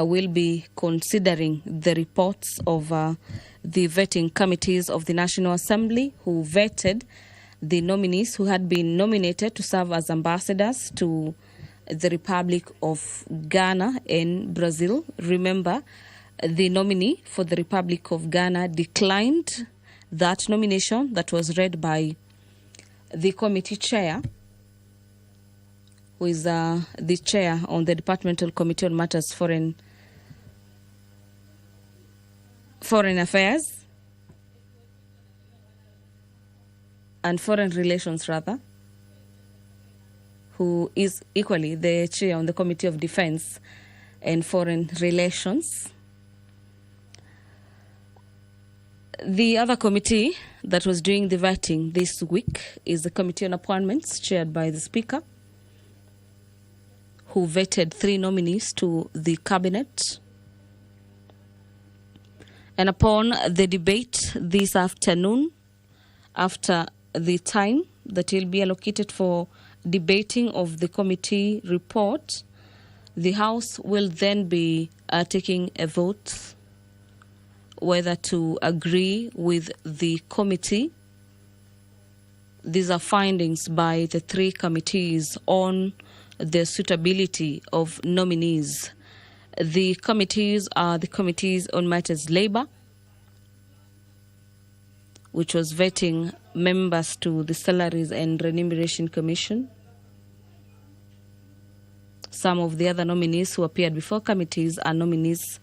will be considering the reports of the vetting committees of the National Assembly who vetted the nominees who had been nominated to serve as ambassadors to the Republic of Ghana and Brazil. Remember, the nominee for the Republic of Ghana declined that nomination that was read by the committee chair, who is the chair on the Departmental Committee on Matters Foreign Affairs and Foreign Relations, rather, who is equally the chair on the Committee of Defense and Foreign Relations. The other committee that was doing the vetting this week is the Committee on Appointments, chaired by the Speaker, who vetted 3 nominees to the cabinet. And upon the debate this afternoon, after the time that will be allocated for debating of the committee report, the House will then be taking a vote whether to agree with the committee. These are findings by the 3 committees on the suitability of nominees. The committees are the Committees on Matters Labour, which was vetting members to the Salaries and Remuneration Commission. Some of the other nominees who appeared before committees are nominees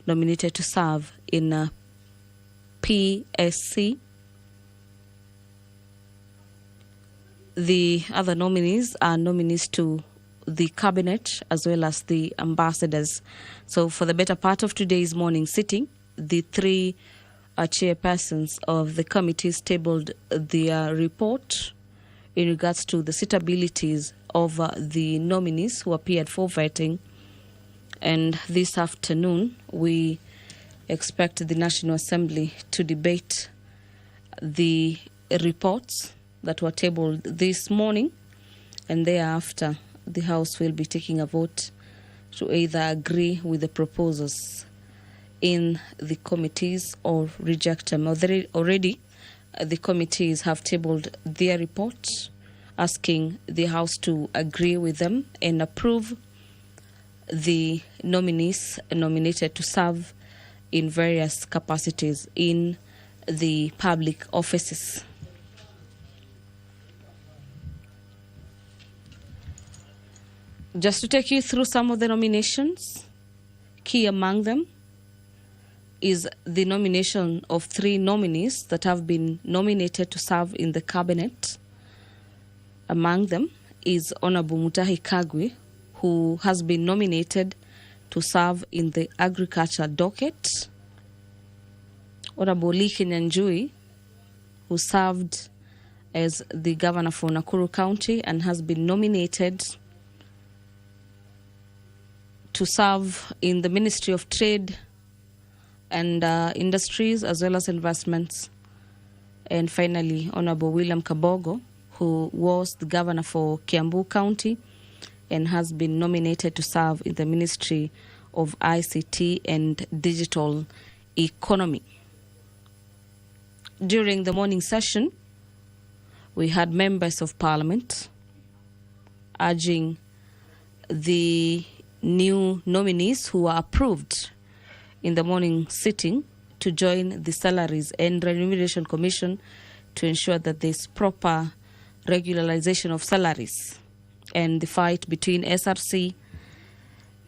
nominated to serve in PSC. The other nominees are nominees to the cabinet as well as the ambassadors. So for the better part of today's morning sitting, the 3 chairpersons of the committees tabled their report in regards to the suitabilities of the nominees who appeared for vetting. And this afternoon, we expect the National Assembly to debate the reports that were tabled this morning, and thereafter the House will be taking a vote to either agree with the proposals in the committees or reject them. Already, the committees have tabled their reports, asking the House to agree with them and approve the nominees nominated to serve in various capacities in the public offices. Just to take you through some of the nominations, key among them is the nomination of 3 nominees that have been nominated to serve in the cabinet. Among them is Honorable Mutahi Kagwe, who has been nominated to serve in the agriculture docket. Honorable Lee Kinyanjui, who served as the governor for Nakuru County and has been nominated to serve in the Ministry of Trade and Industries as well as Investments. And finally, Honorable William Kabogo, who was the governor for Kiambu County and has been nominated to serve in the Ministry of ICT and Digital Economy. During the morning session, we had members of Parliament urging the new nominees who were approved in the morning sitting to join the Salaries and Remuneration Commission to ensure that there's proper regularization of salaries, and the fight between SRC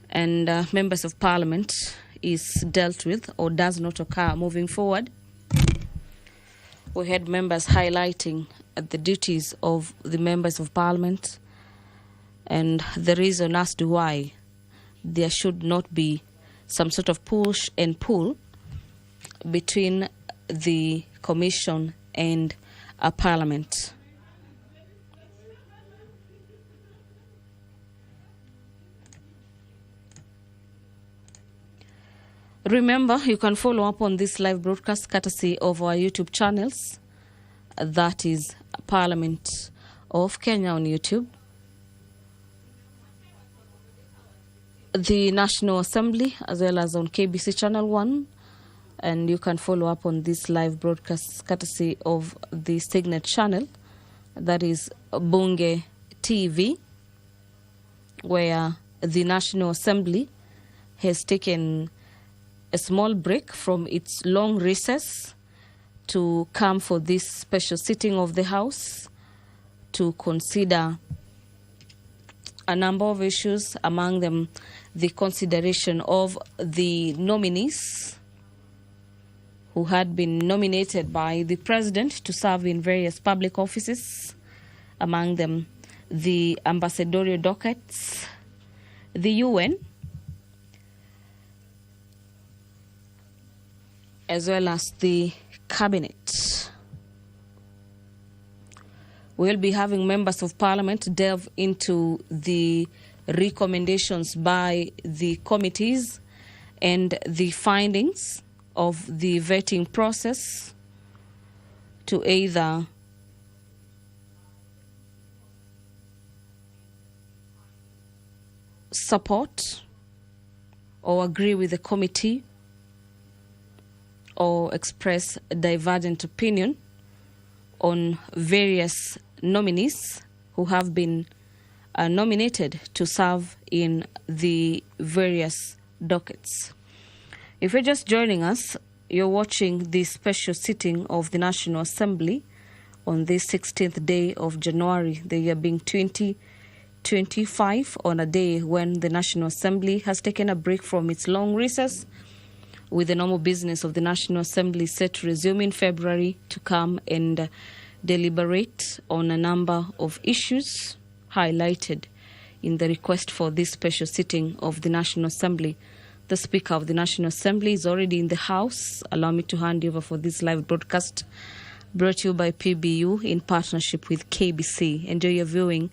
and members of Parliament is dealt with or does not occur moving forward. We had members highlighting the duties of the members of Parliament and the reason as to why there should not be some sort of push and pull between the Commission and a Parliament. Remember, you can follow up on this live broadcast courtesy of our YouTube channels. That is Parliament of Kenya on YouTube. the National Assembly as well as on KBC Channel 1. And you can follow up on this live broadcast courtesy of the Signet channel, that is Bunge TV, where the National Assembly has taken a small break from its long recess to come for this special sitting of the House to consider a number of issues, among them the consideration of the nominees who had been nominated by the President to serve in various public offices, among them the ambassadorial dockets, the UN, as well as the Cabinet. We'll be having members of Parliament delve into the recommendations by the committees and the findings of the vetting process to either support or agree with the committee or express a divergent opinion on various nominees who have been nominated to serve in the various dockets. If you're just joining us, you're watching the special sitting of the National Assembly on this 16th day of January, the year being 2025, on a day when the National Assembly has taken a break from its long recess, with the normal business of the National Assembly set to resume in February to come and deliberate on a number of issues highlighted in the request for this special sitting of the National Assembly. The Speaker of the National Assembly is already in the House. Allow me to hand you over for this live broadcast brought to you by PBU in partnership with KBC. Enjoy your viewing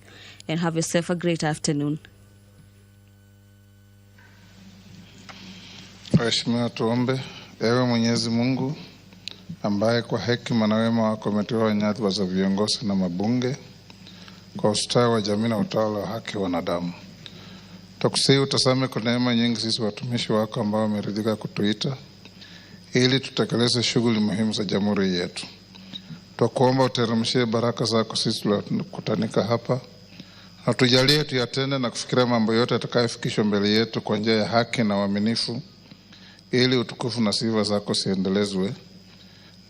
and have yourself a great afternoon. Waheshimiwa, tuombe. Ewe Mwenyezi Mungu ambaye kwa hekima na wema wako umeteua nyadhifa za viongozi na mabunge kwa ustawi wa jamii na utawala wa haki wa wanadamu, tukusihi utasame kwa neema nyingi sisi watumishi wako ambao wameridhika kutuita ili tutekeleze shughuli muhimu za jamhuri yetu. Tukuomba uteremshie baraka zako sisi tulikutanika hapa, na tujalie tuyatende na kufikiria mambo yote yatakayofikishwa mbele yetu kwa njia ya haki na uaminifu, ili utukufu na sifa zako siendelezwe,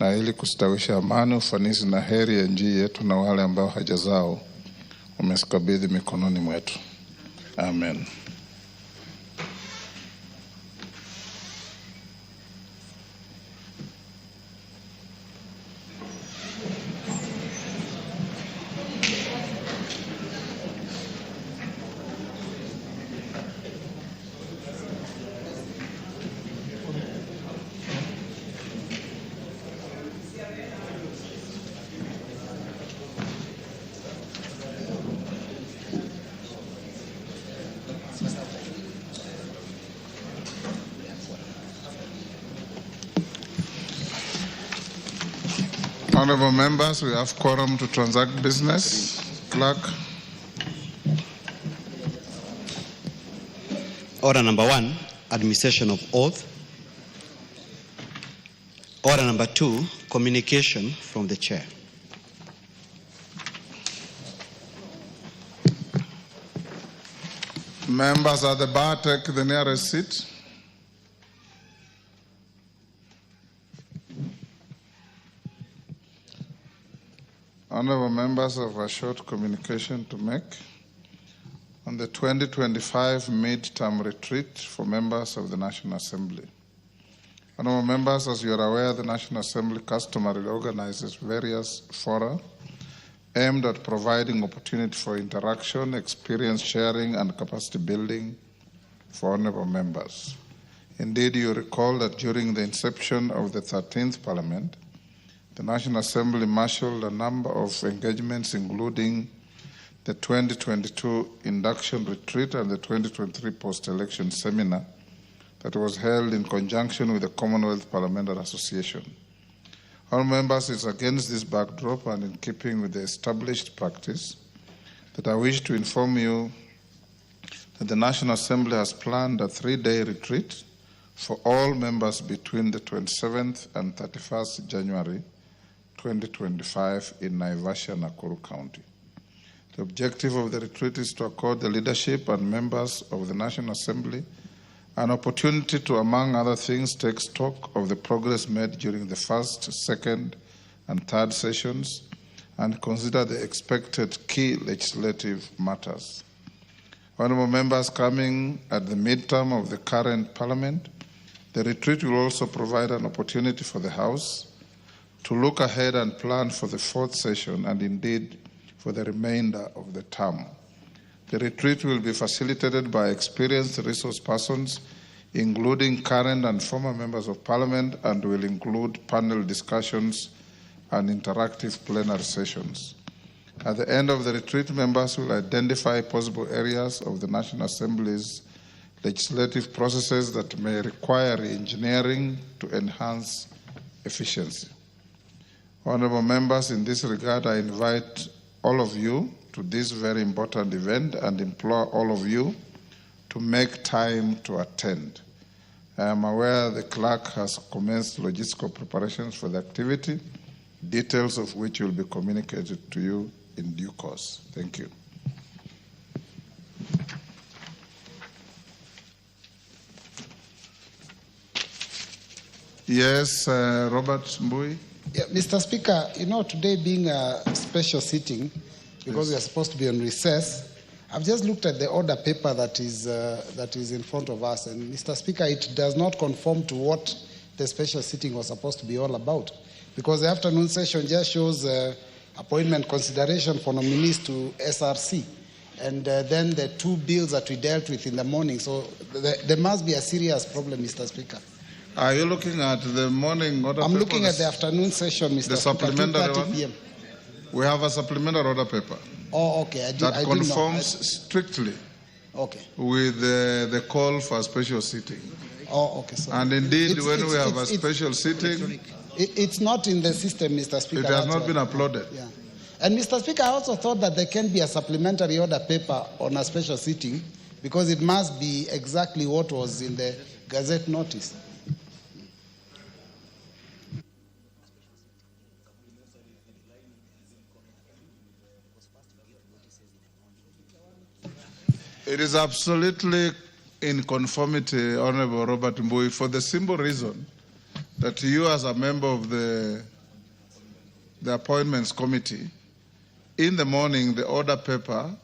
na ili kustawisha amani, ufanisi na heri ya nchi yetu na wale ambao haja zao umesikabidhi mikononi mwetu. Amen. Honorable members, we have quorum to transact business. Clerk. Order number 1, administration of oath. Order number 2, communication from the chair. Members at the bar, take the nearest seat. Honorable members, have a short communication to make on the 2025 midterm retreat for members of the National Assembly. Honorable members, as you are aware, the National Assembly customarily organizes various fora aimed at providing opportunity for interaction, experience sharing, and capacity building for honorable members. Indeed, you recall that during the inception of the 13th Parliament, the National Assembly marshaled a number of engagements, including the 2022 induction retreat and the 2023 post-election seminar that was held in conjunction with the Commonwealth Parliamentary Association. All members, it's against this backdrop and in keeping with the established practice that I wish to inform you that the National Assembly has planned a 3-day retreat for all members between the 27th and 31st January 2025 in Naivasha, Nakuru County. The objective of the retreat is to accord the leadership and members of the National Assembly an opportunity to, among other things, take stock of the progress made during the first, second, and third sessions and consider the expected key legislative matters. Honourable members, coming at the midterm of the current Parliament, the retreat will also provide an opportunity for the House to look ahead and plan for the fourth session and indeed for the remainder of the term. The retreat will be facilitated by experienced resource persons, including current and former members of Parliament, and will include panel discussions and interactive plenary sessions. At the end of the retreat, members will identify possible areas of the National Assembly's legislative processes that may require engineering to enhance efficiency. Honourable members, in this regard, I invite all of you to this very important event and implore all of you to make time to attend. I am aware the clerk has commenced logistical preparations for the activity, details of which will be communicated to you in due course. Thank you. Yes, Robert Mbui. Yeah, Mr. Speaker, you know, today being a special sitting, because we are supposed to be on recess, I've just looked at the order paper that is in front of us, and Mr. Speaker, it does not conform to what the special sitting was supposed to be all about, because the afternoon session just shows appointment consideration for nominees to SRC, and then the two bills that we dealt with in the morning. So there must be a serious problem, Mr. Speaker. Are you looking at the morning order I'm paper? looking at the afternoon session, Mr. The Speaker, supplementary 2:30 one? p.m. We have a supplementary order paper. Oh, okay. That conforms strictly with the call for a special sitting. Oh, okay. So and indeed, when we have a special sitting, it's not in the system, Mr. Speaker. It has not been uploaded. Yeah. And Mr. Speaker, I also thought that there can be a supplementary order paper on a special sitting, because it must be exactly what was in the Gazette notice. It is absolutely in conformity, Honourable Robert Mbui, for the simple reason that you, as a member of the Appointments Committee, in the morning, the order paper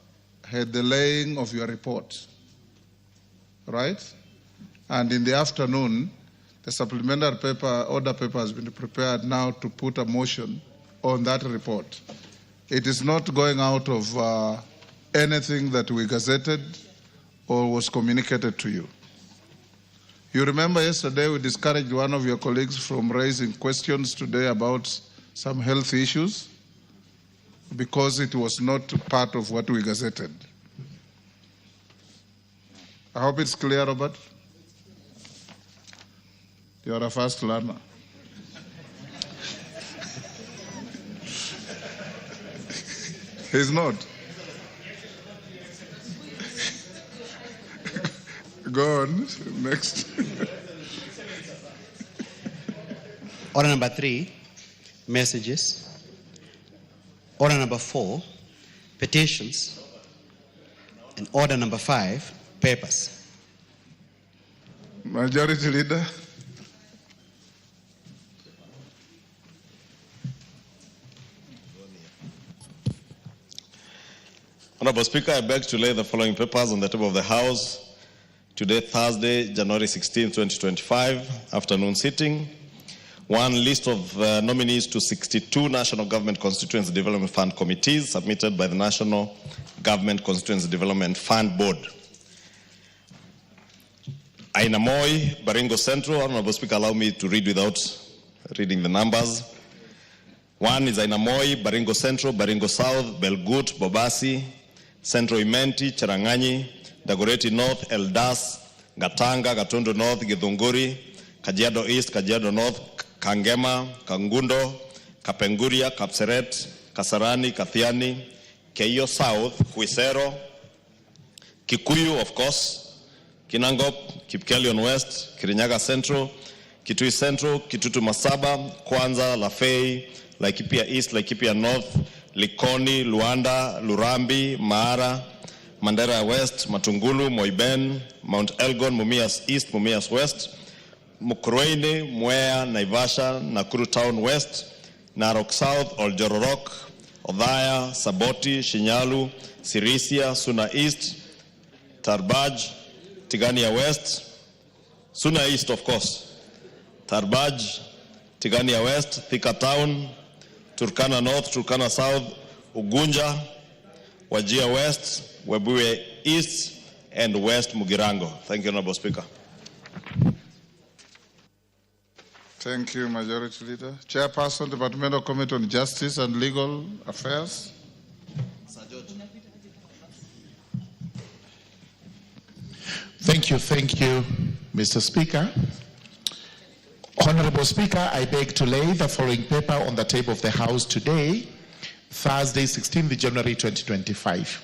had the laying of your report, right? And in the afternoon, the supplementary order paper has been prepared now to put a motion on that report. It is not going out of anything that we gazetted or was communicated to you. You remember yesterday we discouraged one of your colleagues from raising questions today about some health issues because it was not part of what we gazetted. I hope it's clear, Robert. You are a fast learner. He's not. Go on. Next. Order number 3, messages. Order number 4, petitions. And order number 5, papers. Majority Leader. Honourable Speaker, I beg to lay the following papers on the table of the House today, Thursday, January 16, 2025, afternoon sitting. 1, list of nominees to 62 National Government Constituency Development Fund committees submitted by the National Government Constituency Development Fund Board. Aina Moi, Baringo Central. Honourable Speaker, allow me to read without reading the numbers. 1 is Aina Moi, Baringo Central, Baringo South, Belgut, Bobasi, Central Imenti, Cherangani, Dagoretti North, Eldas, Gatanga, Gatundu North, Githunguri, Kajiado East, Kajiado North, Kangema, Kangundo, Kapenguria, Kapseret, Kasarani, Kathiani, Keio South, Huisero, Kikuyu, of course, Kinangop, Kipkelion West, Kirinyaga Central, Kitui Central, Kitutu Masaba, Kwanza, Lafey, Laikipia East, Laikipia North, Likoni, Luanda, Lurambi, Maara, Mandera West, Matungulu, Moiben, Mount Elgon, Mumias East, Mumias West, Mukurweini, Mwea, Naivasha, Nakuru Town West, Narok South, Oljororok, Odhaya, Saboti, Shinyalu, Sirisia, Suna East, Tarbaj, Tigania West, Suna East, of course, Tarbaj, Tigania West, Thika Town, Turkana North, Turkana South, Ugunja, Wajir West, Webuye East, and West Mugirango. Thank you, Honorable Speaker. Thank you, Majority Leader. Chairperson, Departmental Committee on Justice and Legal Affairs. Thank you, Mr. Speaker. Honorable Speaker, I beg to lay the following paper on the table of the House today, Thursday, 16th January 2025.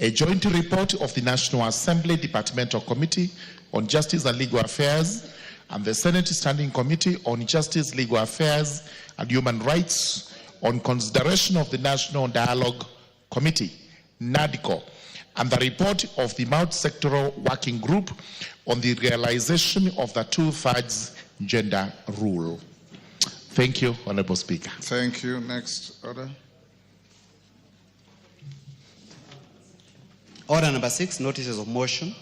A joint report of the National Assembly Departmental Committee on Justice and Legal Affairs and the Senate Standing Committee on Justice, Legal Affairs and Human Rights on consideration of the National Dialogue Committee, NADCO, and the report of the Multi-Sectoral Working Group on the realization of the 2/3 gender rule. Thank you, Honorable Speaker. Thank you. Next order. Order number 6, notices of motion.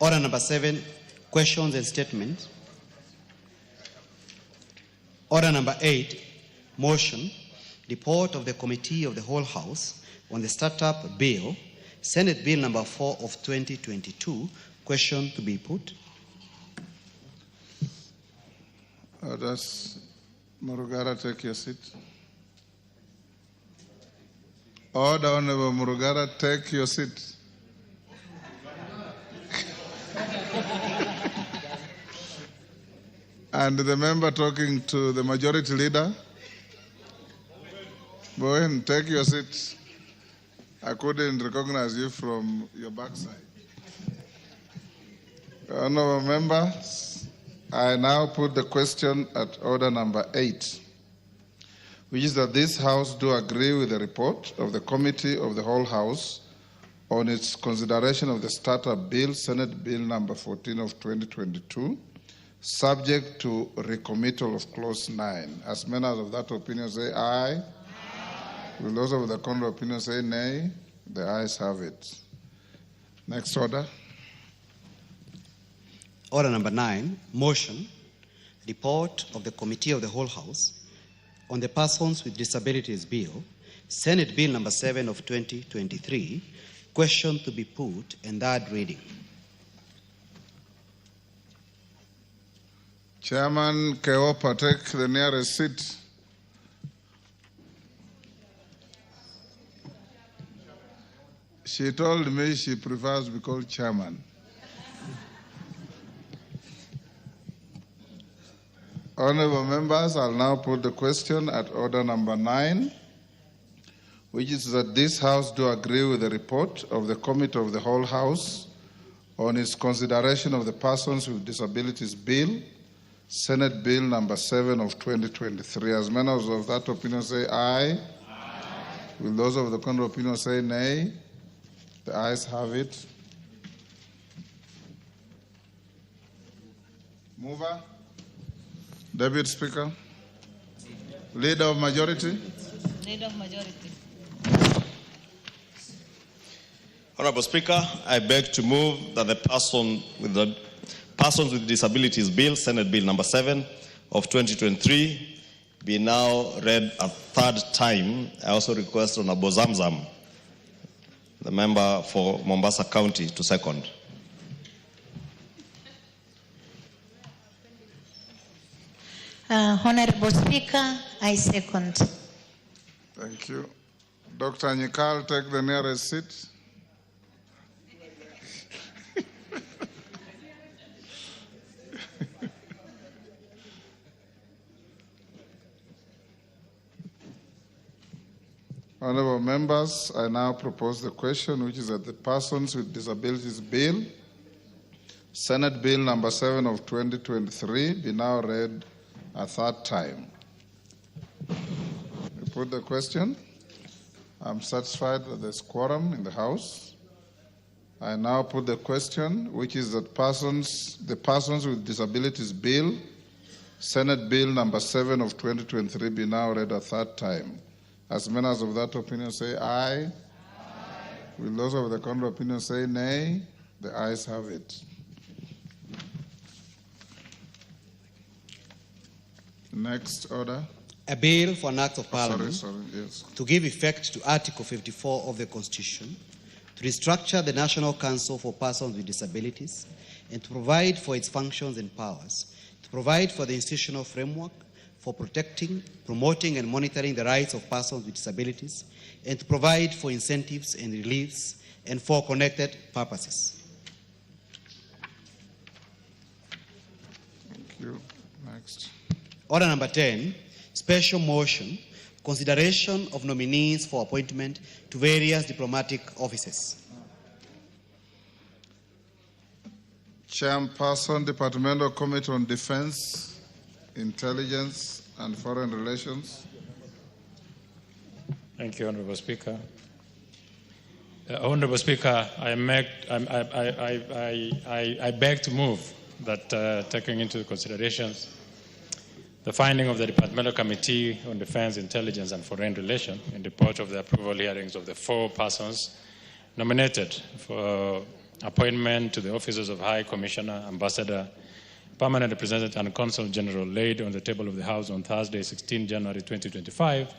Order number 7, questions and statements. Order number 8, motion, report of the Committee of the Whole House on the Startup Bill, Senate Bill number 4 of 2022. Question to be put. Does Murugara take your seat? Order, Honorable Murugara, take your seat. And the member talking to the Majority Leader, go ahead and take your seat. I couldn't recognize you from your backside. Honorable members, I now put the question at order number 8, which is that this House do agree with the report of the Committee of the Whole House on its consideration of the Startup Bill, Senate Bill number 14 of 2022, subject to recommittal of Clause 9. As members of that opinion say aye. Aye. Will those of the contrary opinion say nay? The ayes have it. Next order. Order number 9, motion, report of the Committee of the Whole House on the Persons with Disabilities Bill, Senate Bill number 7 of 2023, question to be put and third reading. Chairman Keopa, take the nearest seat. She told me she prefers to be called chairman. Honorable members, I'll now put the question at order number 9, which is that this House do agree with the report of the Committee of the Whole House on its consideration of the Persons with Disabilities Bill, Senate Bill number 7 of 2023. As members of that opinion say aye. Aye. Will those of the contrary opinion say nay? The ayes have it. Mover. Deputy Speaker. Leader of Majority. Leader of Majority. Honorable Speaker, I beg to move that the Persons with Disabilities Bill, Senate Bill number 7 of 2023, be now read a third time. I also request Honorable Zamzam, the member for Mombasa County, to second. Honorable Speaker, I second. Thank you. Dr. Nyikal, take the nearest seat. Honorable members, I now propose the question, which is that the Persons with Disabilities Bill, Senate Bill number 7 of 2023, be now read a third time. You put the question. I'm satisfied that there's quorum in the House. I now put the question, which is that the Persons with Disabilities Bill, Senate Bill number 7 of 2023, be now read a third time. As many as of that opinion say aye. Aye. Will those of the contrary opinion say nay? The ayes have it. Next order. A bill for an act of Parliament yes. to give effect to Article 54 of the Constitution, to restructure the National Council for Persons with Disabilities, and to provide for its functions and powers, to provide for the institutional framework for protecting, promoting, and monitoring the rights of persons with disabilities, and to provide for incentives and reliefs and for connected purposes. Thank you. Next. Order number 10, special motion, consideration of nominees for appointment to various diplomatic offices. Chairperson, Departmental Committee on Defense, Intelligence and Foreign Relations. Thank you, Honorable Speaker. Honorable Speaker, I beg to move that taking into considerations the finding of the Departmental Committee on Defense, Intelligence and Foreign Relations in report of the approval hearings of the 4 persons nominated for appointment to the offices of High Commissioner, Ambassador, Permanent Representative and Consul General laid on the table of the House on Thursday, 16 January 2025,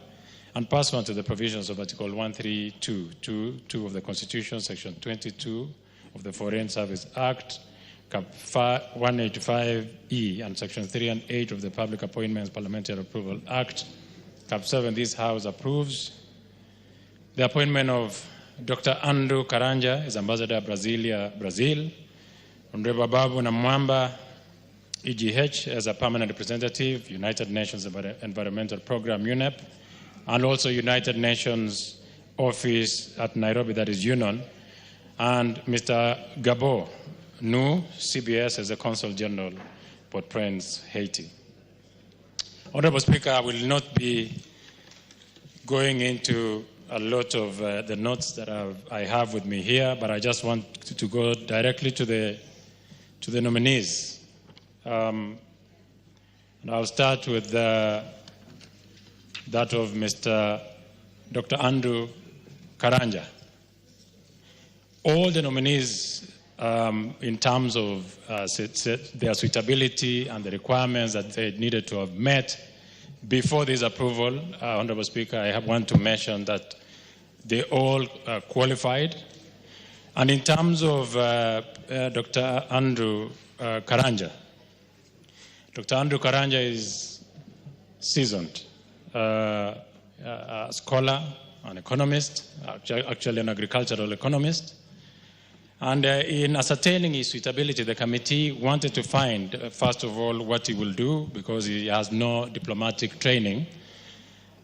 and pursuant to the provisions of Article 132(2) of the Constitution, Section 22 of the Foreign Service Act, Cap 185E, and Section 3 and 8 of the Public Appointments Parliamentary Approval Act, Cap 7, this House approves the appointment of Dr. Andrew Karanja as Ambassador Brasilia, Brazil, Honorable Babu Namwamba, EGH as a permanent representative, United Nations Environmental Program, UNEP, and also United Nations Office at Nairobi, that is UNON, and Mr. Gabo Nu, CBS as a Consul General, Port-au-Prince, Haiti. Honorable Speaker, I will not be going into a lot of the notes that I have with me here, but I just want to go directly to the nominees. And I'll start with that of Dr. Andrew Karanja. All the nominees, in terms of their suitability and the requirements that they needed to have met before this approval, Honorable Speaker, I want to mention that they all qualified. And in terms of Dr. Andrew Karanja, Dr. Andrew Karanja is seasoned, a scholar, an economist, actually an agricultural economist. And in ascertaining his suitability, the committee wanted to find, first of all, what he will do, because he has no diplomatic training.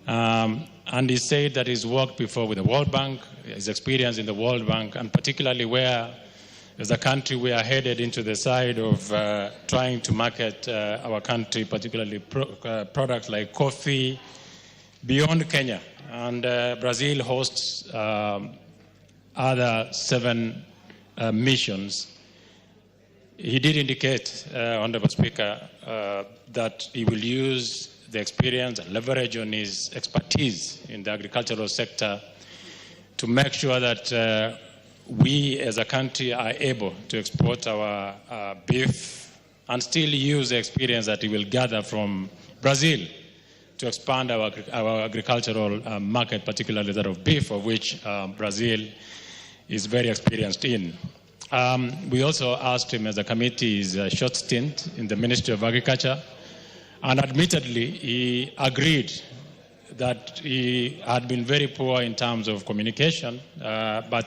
And he said that he's worked before with the World Bank, his experience in the World Bank, and particularly where, as a country, we are headed into the side of trying to market our country, particularly products like coffee, beyond Kenya. And Brazil hosts other 7 missions. He did indicate, Honorable Speaker, that he will use the experience and leverage on his expertise in the agricultural sector to make sure that we as a country are able to export our beef and still use the experience that he will gather from Brazil to expand our agricultural market, particularly that of beef, of which Brazil is very experienced in. We also asked him, as a committee, his short stint in the Ministry of Agriculture, and admittedly, he agreed that he had been very poor in terms of communication, but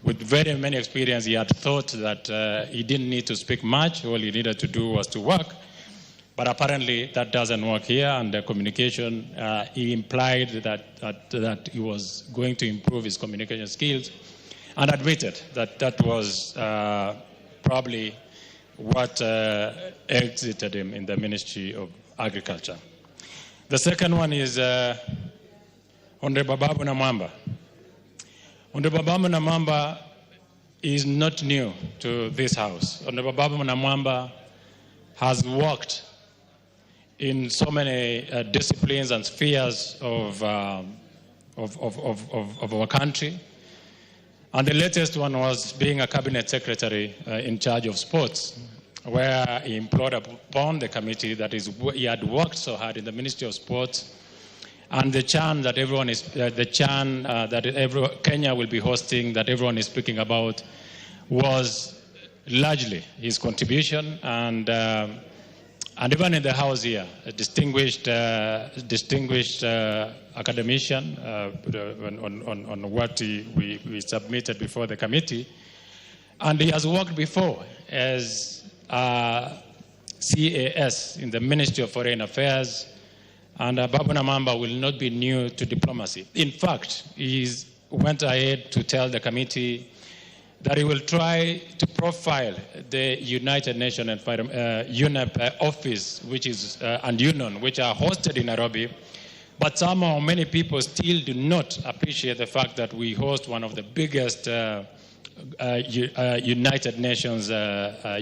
with very many experience, he had thought that he didn't need to speak much. All he needed to do was to work But apparently that doesn't work here, and the communication, he implied that he was going to improve his communication skills and admitted that that was probably what exited him in the Ministry of Agriculture. The second one is Honorable Babu Namwamba. Honorable Babu Namwamba is not new to this House. Honorable Babu Namwamba has worked in so many disciplines and spheres of our country. And the latest one was being a cabinet secretary in charge of sports, where he implored upon the committee that he had worked so hard in the Ministry of Sports, and the CHAN that Kenya will be hosting, that everyone is speaking about, was largely his contribution, and even in the House here, a distinguished academician on what we submitted before the committee. And he has worked before as CAS in the Ministry of Foreign Affairs, and Babu Namwamba will not be new to diplomacy. In fact, he went ahead to tell the committee that he will try to profile the United Nations UNEP office, which is and union, which are hosted in Nairobi. But somehow many people still do not appreciate the fact that we host one of the biggest United Nations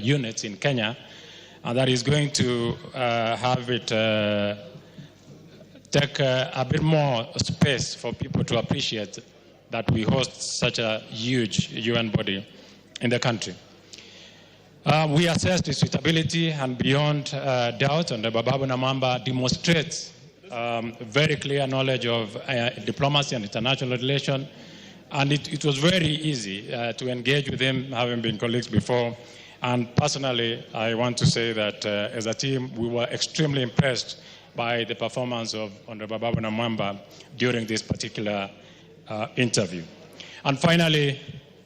units in Kenya, and that is going to have it take a bit more space for people to appreciate that we host such a huge UN body in the country. We assessed its suitability, and beyond doubt, and Babu Namwamba demonstrates very clear knowledge of diplomacy and international relations, and it was very easy to engage with him, having been colleagues before. And personally, I want to say that as a team, we were extremely impressed by the performance of Honorable Babu Namwamba during this particular interview. And finally,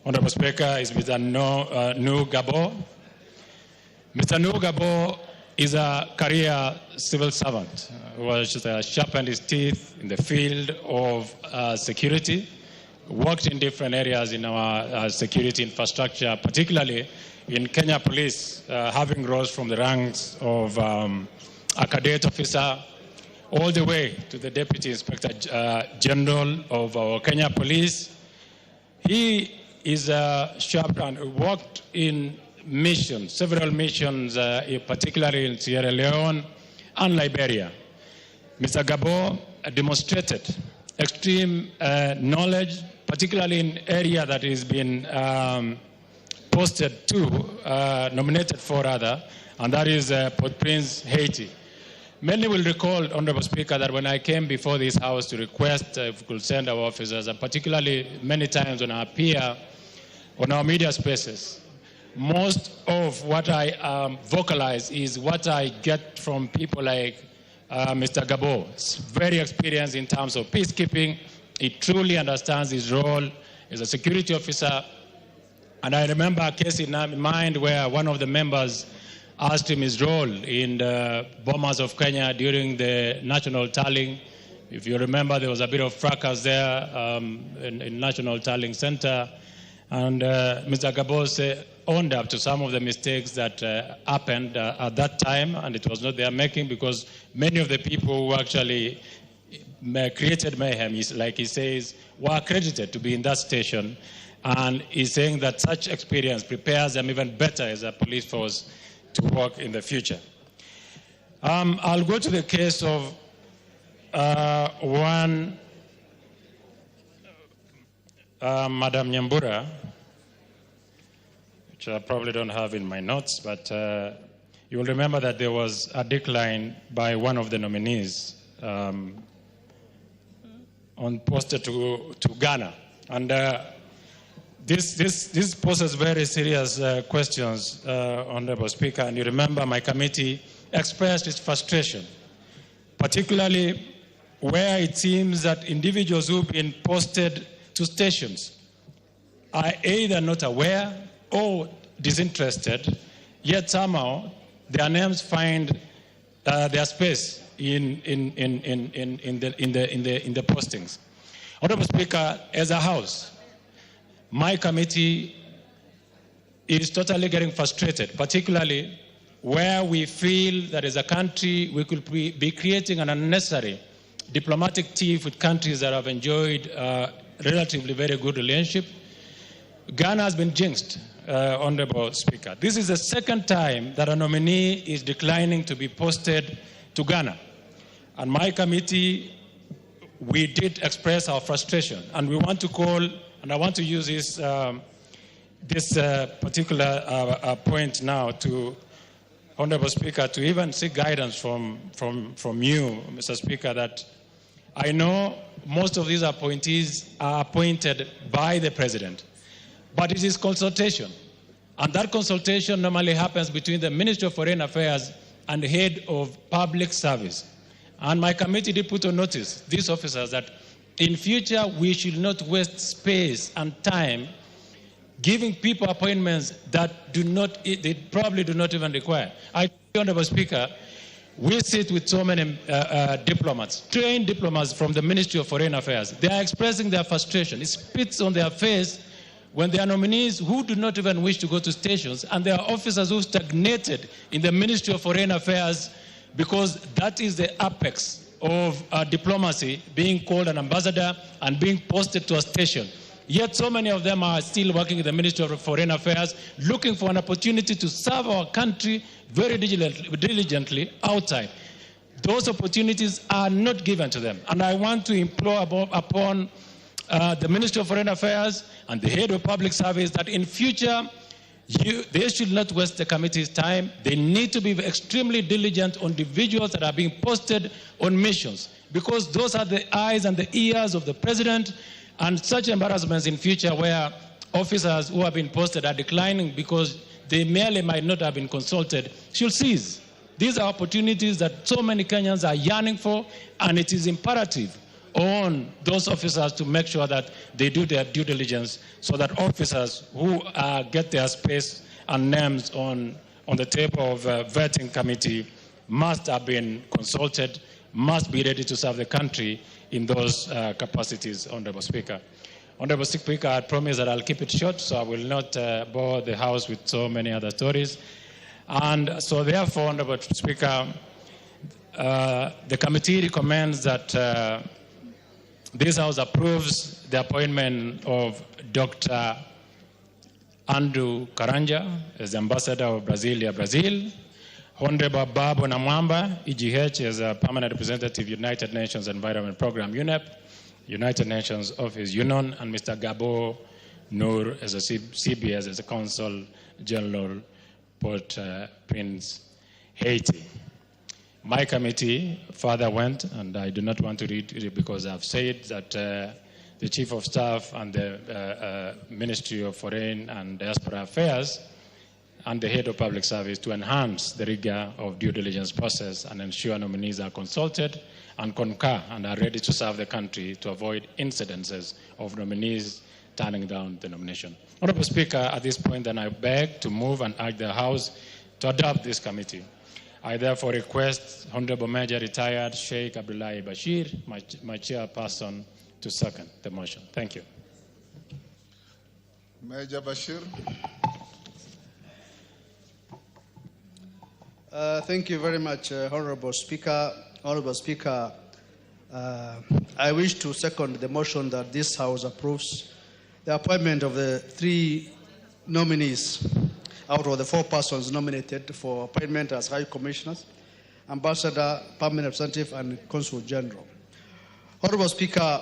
Honorable Speaker, is Mr. Nou Gabo. Mr. Nou Gabo is a career civil servant who has sharpened his teeth in the field of security, worked in different areas in our security infrastructure, particularly in Kenya Police, having rose from the ranks of a cadet officer all the way to the Deputy Inspector General of our Kenya Police. He is sharp and worked in missions, several missions, particularly in Sierra Leone and Liberia. Mr. Gabo demonstrated extreme knowledge, particularly in area that has been nominated for rather, and that is Port-au-Prince, Haiti. Many will recall, Honorable Speaker, that when I came before this House to request if we could send our officers, and particularly many times when I appear on our media spaces, most of what I vocalize is what I get from people like Mr. Gabo. He's very experienced in terms of peacekeeping. He truly understands his role as a security officer. And I remember a case in mind where one of the members asked him his role in the bombers of Kenya during the national tallying. If you remember, there was a bit of fracas there in National Tallying Center. And Mr. Gabo owned up to some of the mistakes that happened at that time, and it was not their making, because many of the people who actually created mayhem, like he says, were accredited to be in that station. And he's saying that such experience prepares them even better as a police force to work in the future. I'll go to the case of one Madam Nyambura, which I probably don't have in my notes, but you will remember that there was a decline by one of the nominees posted to Ghana. And this poses very serious questions, Honorable Speaker. And you remember my committee expressed its frustration, particularly where it seems that individuals who've been posted to stations are either not aware or disinterested, yet somehow their names find their space in the postings. Honorable Speaker, as a House, my committee is totally getting frustrated, particularly where we feel that as a country we could be creating an unnecessary diplomatic tiff with countries that have enjoyed relatively very good relationship. Ghana has been jinxed, Honorable Speaker. This is the second time that a nominee is declining to be posted to Ghana. And my committee, we did express our frustration, and we want to call, and I want to use this particular point now to, Honorable Speaker, to even seek guidance from you, Mr. Speaker, that I know most of these appointees are appointed by the President, but it is consultation. And that consultation normally happens between the Ministry of Foreign Affairs and the head of public service. And my committee did put on notice these officers that in future we should not waste space and time giving people appointments that they probably do not even require. Honorable Speaker, we sit with so many diplomats, trained diplomats from the Ministry of Foreign Affairs. They are expressing their frustration. It spits on their face when there are nominees who do not even wish to go to stations, and there are officers who stagnated in the Ministry of Foreign Affairs because that is the apex of diplomacy, being called an ambassador and being posted to a station. Yet so many of them are still working in the Ministry of Foreign Affairs, looking for an opportunity to serve our country very diligently outside. Those opportunities are not given to them. And I want to implore upon the Ministry of Foreign Affairs and the head of public service that in future, they should not waste the committee's time. They need to be extremely diligent on individuals that are being posted on missions, because those are the eyes and the ears of the President. And such embarrassments in future where officers who have been posted are declining because they merely might not have been consulted should cease. These are opportunities that so many Kenyans are yearning for, and it is imperative on those officers to make sure that they do their due diligence so that officers who get their space and names on the table of a vetting committee must have been consulted, must be ready to serve the country in those capacities, Honorable Speaker. Honorable Speaker, I promise that I'll keep it short, so I will not bore the House with so many other stories. And so therefore, Honorable Speaker, the committee recommends that this House approves the appointment of Dr. Andrew Karanja as the Ambassador of Brasilia, Brazil, Honorable Babu Namwamba, EGH, as a Permanent Representative, United Nations Environment Program, UNEP, United Nations Office, UNON, and Mr. Gabo Noor as a CBS, as a Consul General, Port-au-Prince, Haiti. My committee further went, and I do not want to read it because I've said that the Chief of Staff and the Ministry of Foreign and Diaspora Affairs and the head of public service to enhance the rigor of due diligence process and ensure nominees are consulted and concur and are ready to serve the country to avoid incidences of nominees turning down the nomination. Honorable Speaker, at this point then I beg to move and urge the House to adopt this committee. I therefore request Honorable Major Retired Sheikh Abdullahi Bashir, my chairperson, to second the motion. Thank you. Major Bashir. Thank you very much, Honorable Speaker. Honorable Speaker, I wish to second the motion that this House approves the appointment of the 3 nominees out of the 4 persons nominated for appointment as High Commissioners, Ambassador, Permanent Representative, and Consul General. Honorable Speaker,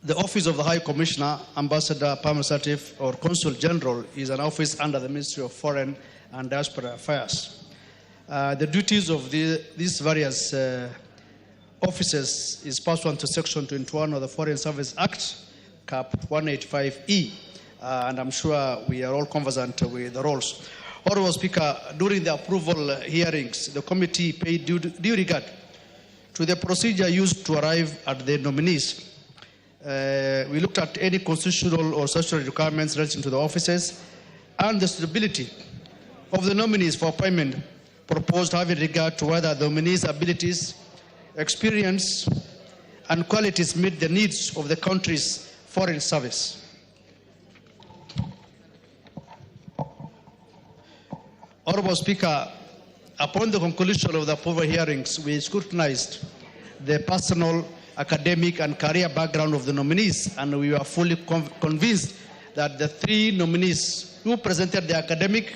the office of the High Commissioner, Ambassador, Permanent Representative, or Consul General is an office under the Ministry of Foreign and Diaspora Affairs. The duties of these various offices is pursuant to Section 21 of the Foreign Service Act, Cap 185E, and I'm sure we are all conversant with the roles. Honorable Speaker, during the approval hearings, the committee paid due regard to the procedure used to arrive at the nominees. We looked at any constitutional or statutory requirements relating to the offices and the suitability of the nominees for appointment, proposed having regard to whether the nominees' abilities, experience, and qualities meet the needs of the country's foreign service. Honorable Speaker, upon the conclusion of the approval hearings, we scrutinized the personal, academic, and career background of the nominees, and we were fully convinced that the three nominees who presented their academic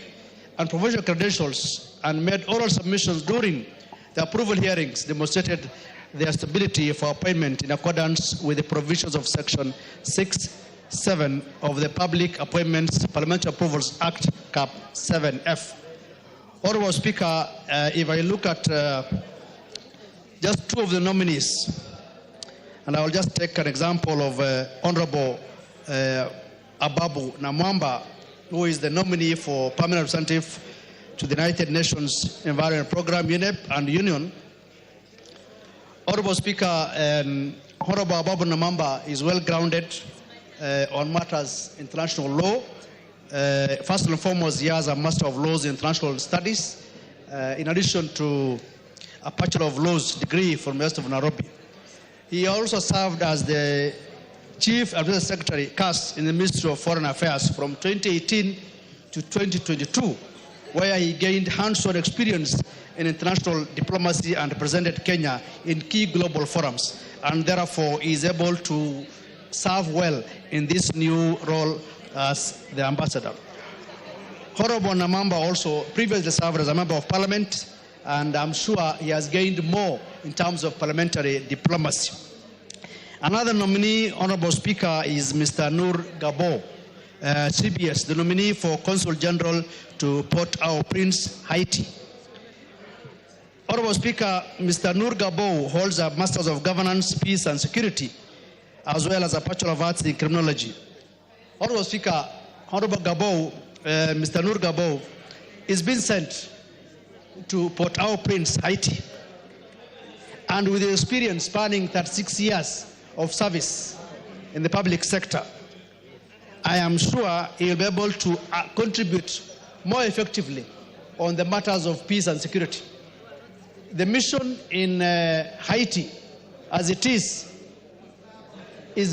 and professional credentials and made oral submissions during the approval hearings demonstrated their stability for appointment in accordance with the provisions of Section 6(7) of the Public Appointments Parliamentary Approvals Act, Cap 7F. Honorable Speaker, if I look at just two of the nominees, and I will just take an example of Honorable Ababu Namwamba, who is the nominee for permanent representative to the United Nations Environment Program, UNEP, and Union. Honorable Speaker, Honorable Ababu Namwamba is well grounded on matters international law. First and foremost, he has a Master of Laws in International Studies, in addition to a Bachelor of Laws degree from the University of Nairobi. He also served as the Chief Administrative Secretary, CAS, in the Ministry of Foreign Affairs from 2018 to 2022, where he gained hands-on experience in international diplomacy and represented Kenya in key global forums, and therefore is able to serve well in this new role as the ambassador. Honorable Namwamba also previously served as a member of parliament, and I'm sure he has gained more in terms of parliamentary diplomacy. Another nominee, Honorable Speaker, is Mr. Noor Gabo, CBS, the nominee for Consul General to Port-au-Prince, Haiti. Honorable Speaker, Mr. Noor Gabo holds a Master's of Governance, Peace and Security, as well as a Bachelor of Arts in Criminology. Honorable Speaker, Honorable Gabo, Mr. Noor Gabo, is being sent to Port-au-Prince, Haiti, and with experience spanning 36 years of service in the public sector, I am sure he will be able to contribute more effectively on the matters of peace and security. The mission in Haiti, as it is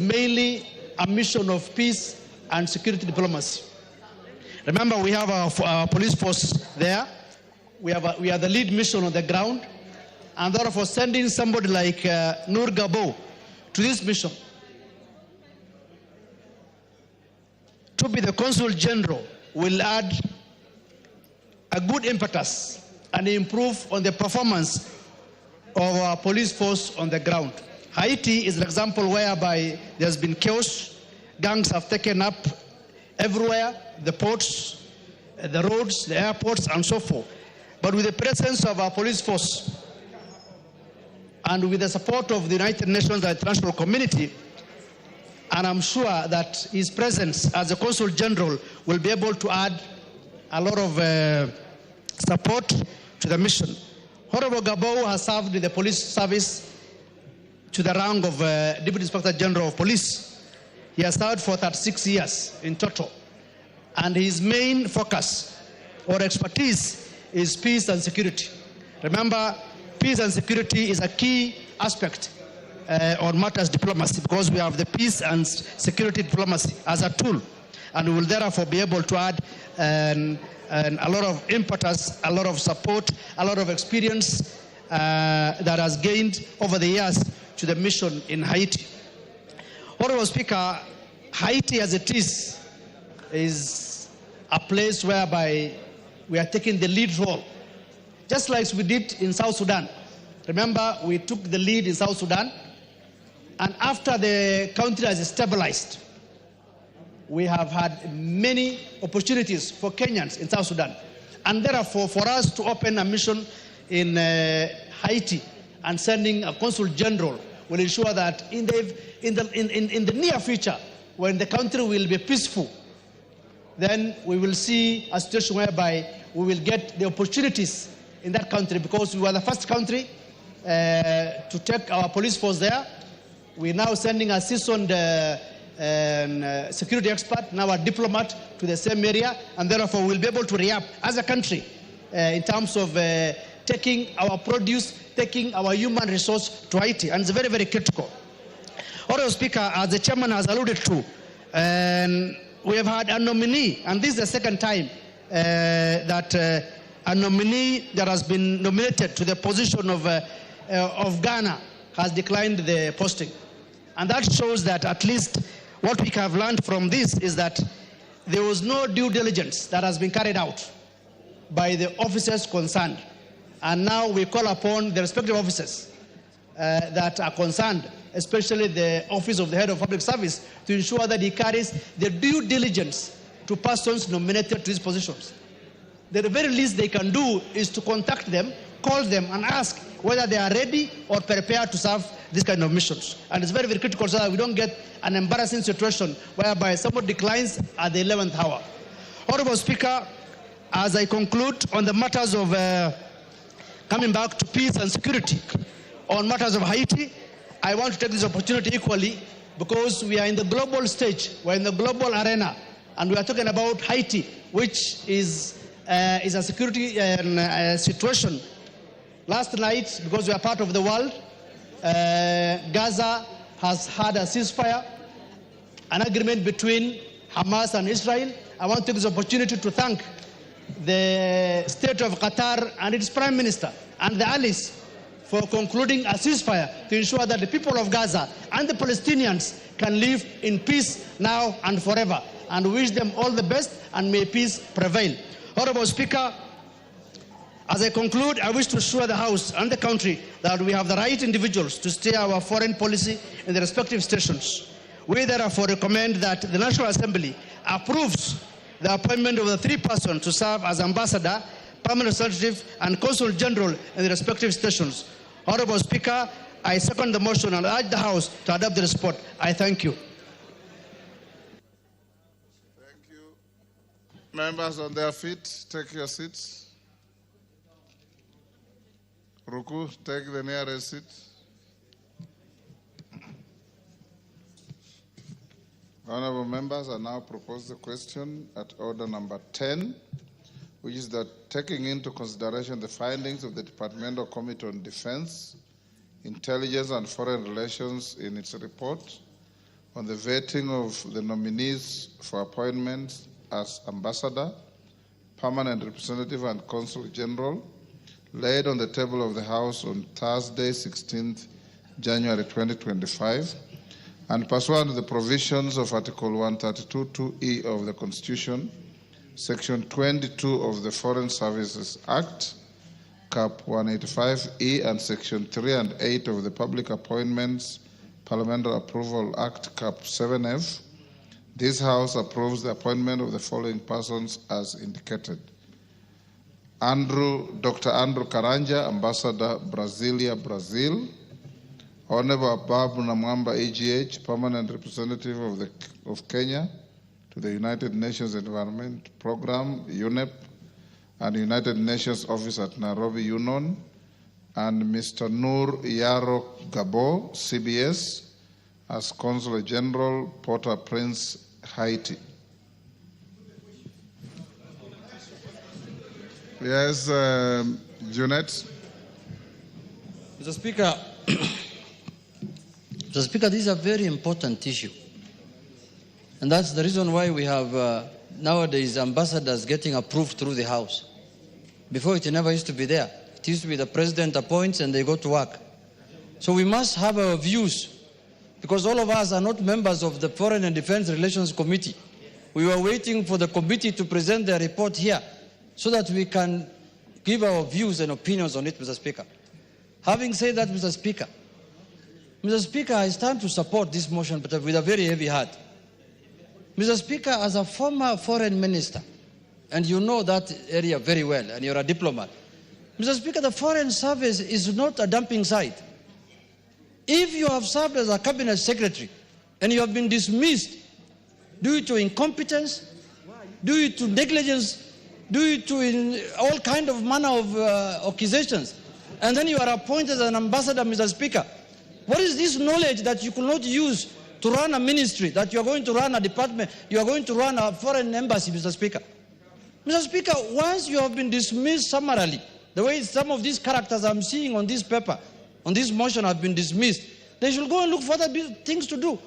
mainly a mission of peace and security diplomacy. Remember, we have our police force there. We are the lead mission on the ground, and therefore sending somebody like Noor Gabo to this mission to be the Consul General will add a good impetus and improve on the performance of our police force on the ground. Haiti is an example whereby there's been chaos. Gangs have taken up everywhere, the ports, the roads, the airports, and so forth. But with the presence of our police force and with the support of the United Nations and the international community, and I'm sure that his presence as a Consul General will be able to add a lot of support to the mission. Honorable Gabo has served in the police service to the rank of Deputy Inspector General of Police. He has served for 36 years in total, and his main focus or expertise is peace and security. Remember, peace and security is a key aspect on matters diplomacy, because we have the peace and security diplomacy as a tool, and we will therefore be able to add a lot of impetus, a lot of support, a lot of experience that has gained over the years to the mission in Haiti. Honorable Speaker, Haiti as it is a place whereby we are taking the lead role, just like we did in South Sudan. Remember, we took the lead in South Sudan, and after the country has stabilized, we have had many opportunities for Kenyans in South Sudan. And therefore, for us to open a mission in Haiti and sending a Consul General will ensure that in the near future, when the country will be peaceful, then we will see a situation whereby we will get the opportunities in that country, because we were the first country to take our police force there. We're now sending a seasoned security expert, now a diplomat, to the same area, and therefore we'll be able to react as a country in terms of taking our produce, taking our human resource to Haiti, and it's very, very critical. Honorable Speaker, as the chairman has alluded to, we have had a nominee, and this is the second time that a nominee that has been nominated to the position of Ghana has declined the posting. And that shows that at least what we have learned from this is that there was no due diligence that has been carried out by the officers concerned. And now we call upon the respective officers that are concerned, especially the Office of the Head of Public Service, to ensure that he carries the due diligence to persons nominated to these positions. The very least they can do is to contact them, call them, and ask whether they are ready or prepared to serve this kind of missions. And it's very, very critical so that we don't get an embarrassing situation whereby someone declines at the 11th hour. Honorable Speaker, as I conclude on the matters of coming back to peace and security, on matters of Haiti, I want to take this opportunity equally because we are in the global stage, we're in the global arena, and we are talking about Haiti, which is a security situation. Last night, because we are part of the world, Gaza has had a ceasefire, an agreement between Hamas and Israel. I want to take this opportunity to thank the state of Qatar and its prime minister and the allies for concluding a ceasefire to ensure that the people of Gaza and the Palestinians can live in peace now and forever. And wish them all the best, and may peace prevail. Honorable Speaker, as I conclude, I wish to assure the House and the country that we have the right individuals to steer our foreign policy in the respective stations. We therefore recommend that the National Assembly approves the appointment of the 3 persons to serve as ambassador, permanent representative, and consul general in the respective stations. Honorable Speaker, I second the motion and urge the House to adopt the report. I thank you. Thank you. Members on their feet, take your seats. Ruku, take the nearest seat. Honorable members, I now propose the question at order number 10, which is that taking into consideration the findings of the Departmental Committee on Defense, Intelligence and Foreign Relations in its report on the vetting of the nominees for appointments as ambassador, permanent representative and consul general, laid on the table of the House on Thursday, 16th January 2025, and pursuant to the provisions of Article 132(2)(e) of the Constitution, Section 22 of the Foreign Services Act, Cap 185(e), and Section 3 and 8 of the Public Appointments Parliamentary Approval Act, Cap 7F, this House approves the appointment of the following persons as indicated. Dr. Andrew Karanja, Ambassador, Brasilia, Brazil. Honorable Babu Namwamba, AGH, Permanent Representative of Kenya to the United Nations Environment Program, UNEP, and United Nations Office at Nairobi, UNON. And Mr. Noor Yaro Gabo, CBS, as Consul General, Port-au-Prince, Haiti. Yes, Junette. Mr. Speaker, Mr. Speaker, this is a very important issue. And that's the reason why we have nowadays ambassadors getting approved through the House. Before, it never used to be there. It used to be the president appoints and they go to work. So we must have our views, because all of us are not members of the Foreign and Defense Relations Committee. We were waiting for the committee to present their report here so that we can give our views and opinions on it, Mr. Speaker. Having said that, Mr. Speaker, I stand to support this motion, but with a very heavy heart. Mr. Speaker, as a former foreign minister, and you know that area very well, and you're a diplomat, Mr. Speaker, the Foreign Service is not a dumping site. If you have served as a cabinet secretary and you have been dismissed due to incompetence, due to negligence, due to in all kind of manner of accusations, and then you are appointed as an ambassador, Mr. Speaker, what is this knowledge that you could not use to run a ministry, that you are going to run a department, you are going to run a foreign embassy, Mr. Speaker? Mr. Speaker, once you have been dismissed summarily, the way some of these characters I'm seeing on this paper, on this motion have been dismissed, they should go and look for other things to do.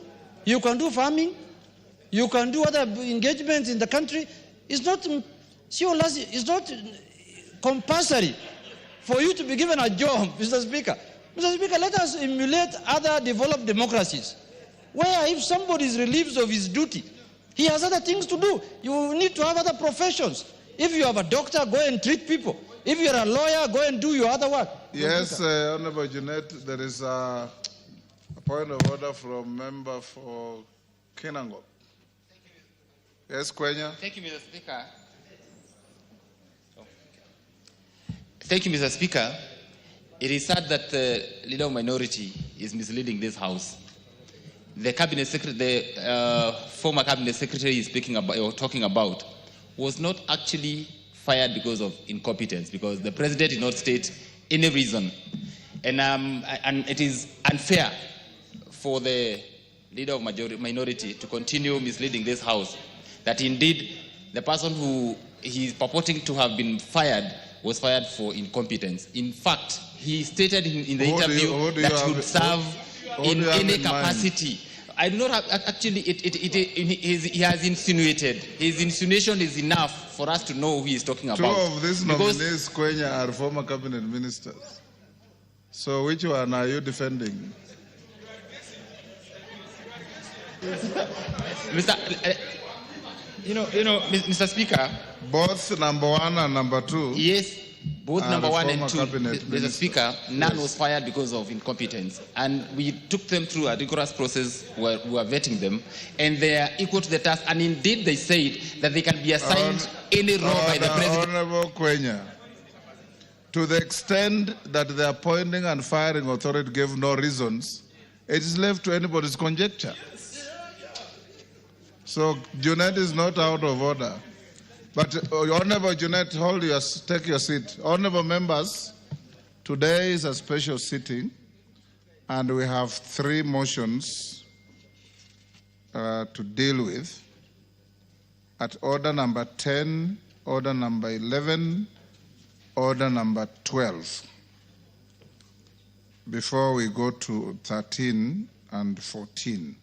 You can do farming, you can do other engagements in the country. It's not compulsory for you to be given a job, Mr. Speaker. Mr. Speaker, let us emulate other developed democracies, where if somebody is relieved of his duty, he has other things to do. You need to have other professions. If you have a doctor, go and treat people. If you're a lawyer, go and do your other work. Yes, Honorable Jeanette, there is a point of order from member for Kenango. Yes, Kwenya. Thank you, Mr. Speaker. Thank you, Mr. Speaker. It is sad that the leader of minority is misleading this House. The cabinet secretary, the former cabinet secretary is speaking about or talking about, was not actually fired because of incompetence, because the president did not state any reason, and it is unfair for the leader of minority to continue misleading this House. That indeed the person who he is purporting to have been fired was fired for incompetence. In fact, he stated in the interview that he would serve in any capacity. I do not have, actually, he has insinuated. His insinuation is enough for us to know who he is talking about. Two of these nominees, Kwenya, are former cabinet ministers. So which one are you defending? Mr. Speaker. Both number one and number two. Yes, both number one and two. Mr. Speaker, none was fired because of incompetence. And we took them through a rigorous process where we were vetting them, and they are equal to the task. And indeed, they said that they can be assigned any role by the president. Honorable Kwenya, to the extent that the appointing and firing authority gave no reasons, it is left to anybody's conjecture. So Jeanette is not out of order. But Honorable Jeanette, take your seat. Honorable members, today is a special sitting, and we have 3 motions to deal with. At order number 10, order number 11, order number 12. Before we go to 13 and 14.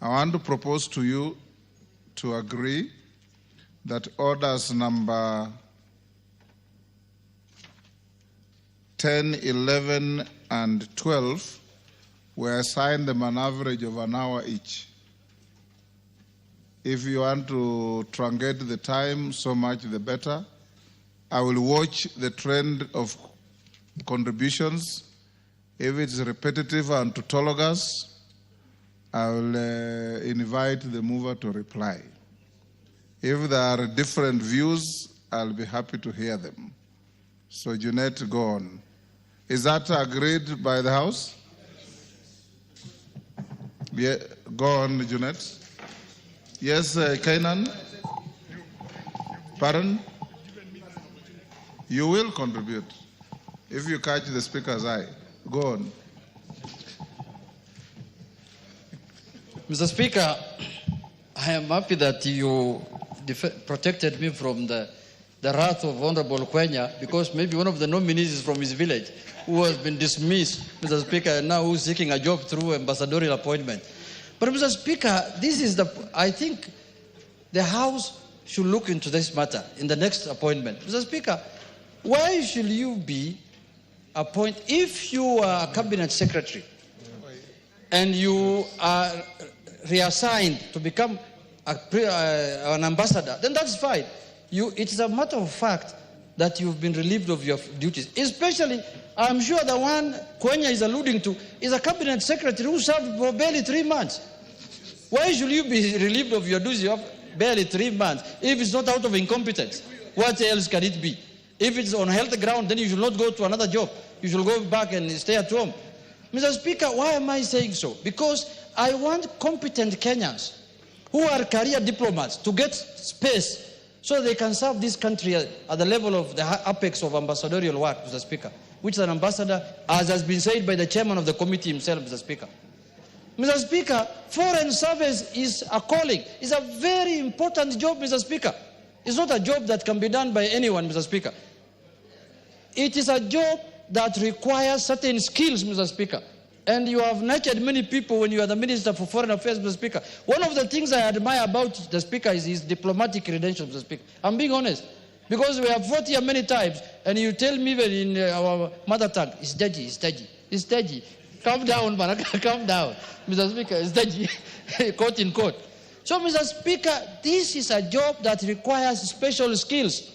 I want to propose to you to agree that orders number 10, 11, and 12 were assigned them an average of an hour each. If you want to truncate the time, so much the better. I will watch the trend of contributions. If it's repetitive and tautologous, I will invite the mover to reply. If there are different views, I'll be happy to hear them. So, Jeanette, go on. Is that agreed by the House? Yeah, go on, Jeanette. Yes, Kainan? Pardon? You will contribute if you catch the Speaker's eye. Go on. Mr. Speaker, I am happy that you protected me from the wrath of Honorable Kwenya, because maybe one of the nominees is from his village who has been dismissed, Mr. Speaker, and now who's seeking a job through ambassadorial appointment. But Mr. Speaker, I think the House should look into this matter in the next appointment. Mr. Speaker, why should you be appointed, if you are a cabinet secretary and you are reassigned to become an ambassador, then that's fine. It's a matter of fact that you've been relieved of your duties. Especially, I'm sure the one Kwenya is alluding to is a cabinet secretary who served for barely 3 months. Why should you be relieved of your duties of barely 3 months if it's not out of incompetence? What else can it be? If it's on health ground, then you should not go to another job. You should go back and stay at home. Mr. Speaker, why am I saying so? Because I want competent Kenyans who are career diplomats to get space so they can serve this country at the level of the apex of ambassadorial work, Mr. Speaker, which is an ambassador, as has been said by the chairman of the committee himself, Mr. Speaker. Mr. Speaker, foreign service is a calling. It's a very important job, Mr. Speaker. It's not a job that can be done by anyone, Mr. Speaker. It is a job that requires certain skills, Mr. Speaker. And you have nurtured many people when you are the Minister for Foreign Affairs, Mr. Speaker. One of the things I admire about the Speaker is his diplomatic credentials, Mr. Speaker. I'm being honest. Because we have fought here many times, and you tell me even in our mother tongue, it's dodgy, it's dodgy, it's dodgy. Calm down, man, calm down. Mr. Speaker, it's dodgy, quote in quote. So, Mr. Speaker, this is a job that requires special skills.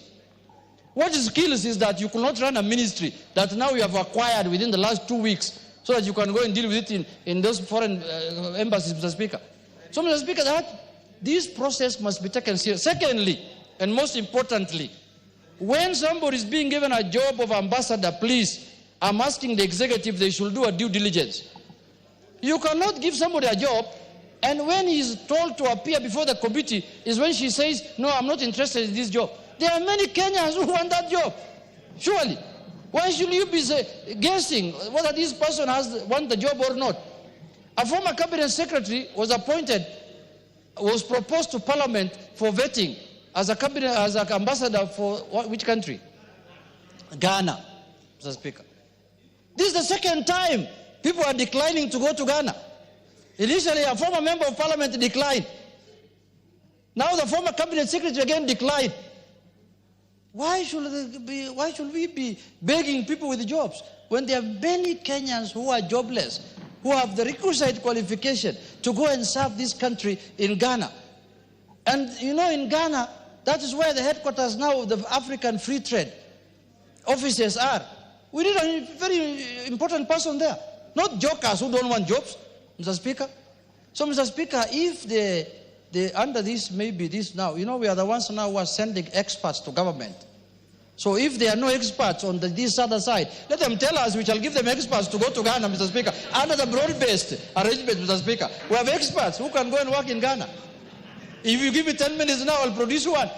What skills is that you could not run a ministry that now you have acquired within the last 2 weeks so that you can go and deal with it in those foreign embassies, Mr. Speaker. So, Mr. Speaker, this process must be taken seriously. Secondly, and most importantly, when somebody is being given a job of ambassador, please, I'm asking the executive they should do a due diligence. You cannot give somebody a job, and when he's told to appear before the committee is when she says, no, I'm not interested in this job. There are many Kenyans who want that job. Surely. Why should you be guessing whether this person wants the job or not? A former cabinet secretary was appointed, was proposed to Parliament for vetting as an ambassador for which country? Ghana, Mr. Speaker. This is the second time people are declining to go to Ghana. Initially, a former member of Parliament declined. Now the former cabinet secretary again declined. Why should we be begging people with jobs when there are many Kenyans who are jobless, who have the requisite qualification to go and serve this country in Ghana? And you know, in Ghana, that is where the headquarters now of the African Free Trade offices are. We need a very important person there, not jokers who don't want jobs, Mr. Speaker. So, Mr. Speaker, if under this, maybe this now, you know, we are the ones now who are sending experts to government. So if there are no experts on this other side, let them tell us, we shall give them experts to go to Ghana, Mr. Speaker, under the broad-based arrangement, Mr. Speaker. We have experts who can go and work in Ghana. If you give me 10 minutes now, I'll produce one.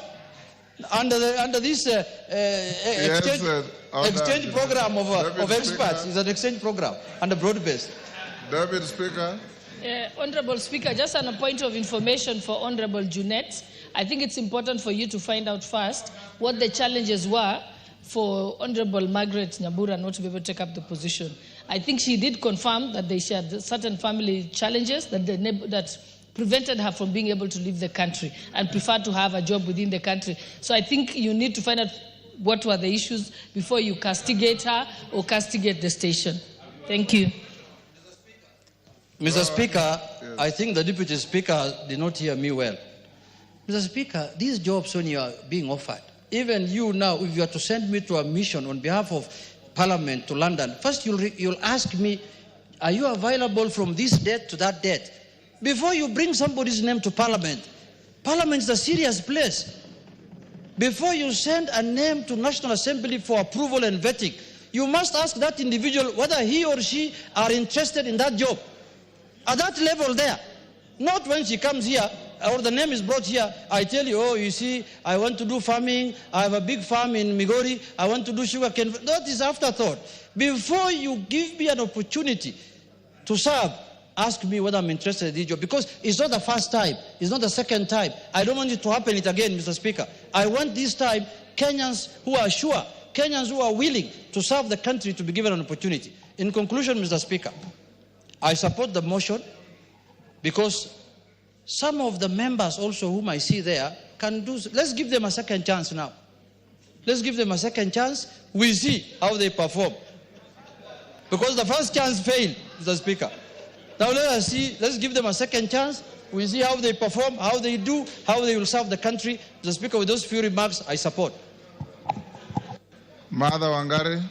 Under this exchange program of experts, is an exchange program under broad-based. David Speaker. Honorable Speaker, just on a point of information for Honorable Junette, I think it's important for you to find out first what the challenges were for Honorable Margaret Nyambura not to be able to take up the position. I think she did confirm that they shared certain family challenges that prevented her from being able to leave the country and preferred to have a job within the country. So I think you need to find out what were the issues before you castigate her or castigate the station. Thank you. Mr. Speaker, yes. I think the Deputy Speaker did not hear me well. Mr. Speaker, these jobs when you are being offered, even you now, if you are to send me to a mission on behalf of Parliament to London, first you'll ask me, are you available from this date to that date? Before you bring somebody's name to Parliament, Parliament is a serious place. Before you send a name to National Assembly for approval and vetting, you must ask that individual whether he or she are interested in that job. At that level there, not when she comes here or the name is brought here, I tell you, oh, you see, I want to do farming, I have a big farm in Migori, I want to do sugarcane. That is afterthought. Before you give me an opportunity to serve, ask me whether I'm interested in this job, because it's not the first time, it's not the second time. I don't want it to happen again, Mr. Speaker. I want this time Kenyans who are sure, Kenyans who are willing to serve the country to be given an opportunity. In conclusion, Mr. Speaker, I support the motion because some of the members also whom I see there can do. Let's give them a second chance now. Let's give them a second chance. We see how they perform. Because the first chance failed, Mr. Speaker. Now let us see, let's give them a second chance. We see how they perform, how they do, how they will serve the country. Mr. Speaker, with those few remarks, I support. Martha Wangari.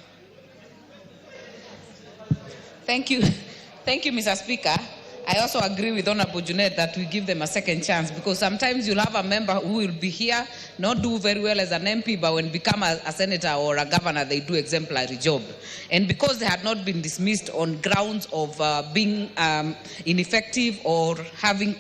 Thank you. Thank you, Mr. Speaker. I also agree with Honorable Junette that we give them a second chance, because sometimes you'll have a member who will be here, not do very well as an MP, but when become a senator or a governor, they do exemplary job. And because they had not been dismissed on grounds of being ineffective or having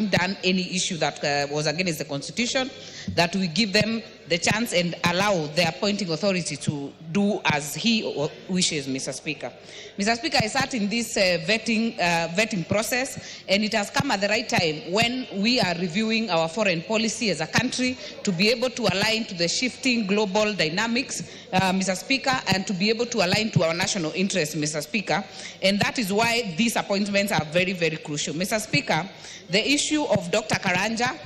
done any issue that was against the Constitution, that we give them the chance and allow the appointing authority to do as he wishes, Mr. Speaker. Mr. Speaker, I sat in this vetting process, and it has come at the right time when we are reviewing our foreign policy as a country to be able to align to the shifting global dynamics, Mr. Speaker, and to be able to align to our national interests, Mr. Speaker. And that is why these appointments are very, very crucial. Mr. Speaker, the issue of Dr. Karanja,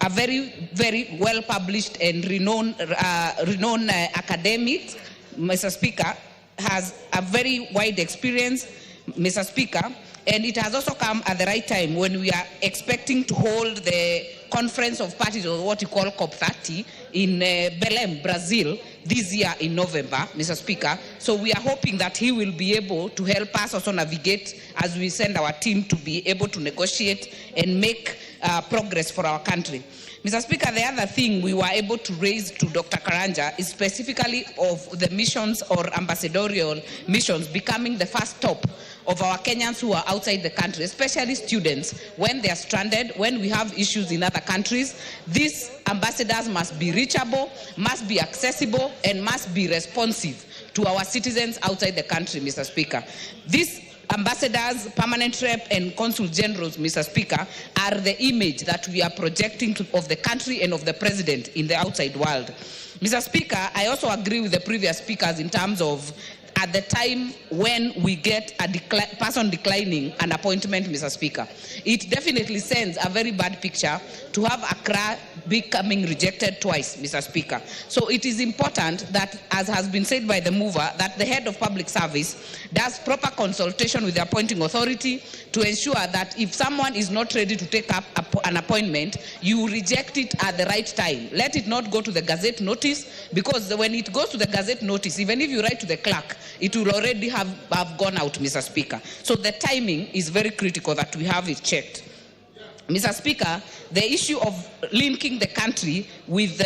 a very, very well-published and renowned academic, Mr. Speaker, has a very wide experience, Mr. Speaker, and it has also come at the right time when we are expecting to hold the Conference of Parties, or what you call COP30, in Belém, Brazil, this year in November, Mr. Speaker. So we are hoping that he will be able to help us also navigate as we send our team to be able to negotiate and make progress for our country. Mr. Speaker, the other thing we were able to raise to Dr. Karanja is specifically of the missions or ambassadorial missions becoming the first stop of our Kenyans who are outside the country, especially students, when they are stranded, when we have issues in other countries. These ambassadors must be reachable, must be accessible, and must be responsive to our citizens outside the country, Mr. Speaker. These ambassadors, permanent rep, and consul generals, Mr. Speaker, are the image that we are projecting of the country and of the president in the outside world. Mr. Speaker, I also agree with the previous speakers in terms of at the time when we get a person declining an appointment, Mr. Speaker, it definitely sends a very bad picture to have Accra becoming rejected twice, Mr. Speaker. So it is important that, as has been said by the mover, that the head of public service does proper consultation with the appointing authority to ensure that if someone is not ready to take up an appointment, you reject it at the right time. Let it not go to the Gazette notice, because when it goes to the Gazette notice, even if you write to the clerk, it will already have gone out, Mr. Speaker. So the timing is very critical that we have it checked. Mr. Speaker, the issue of linking the country with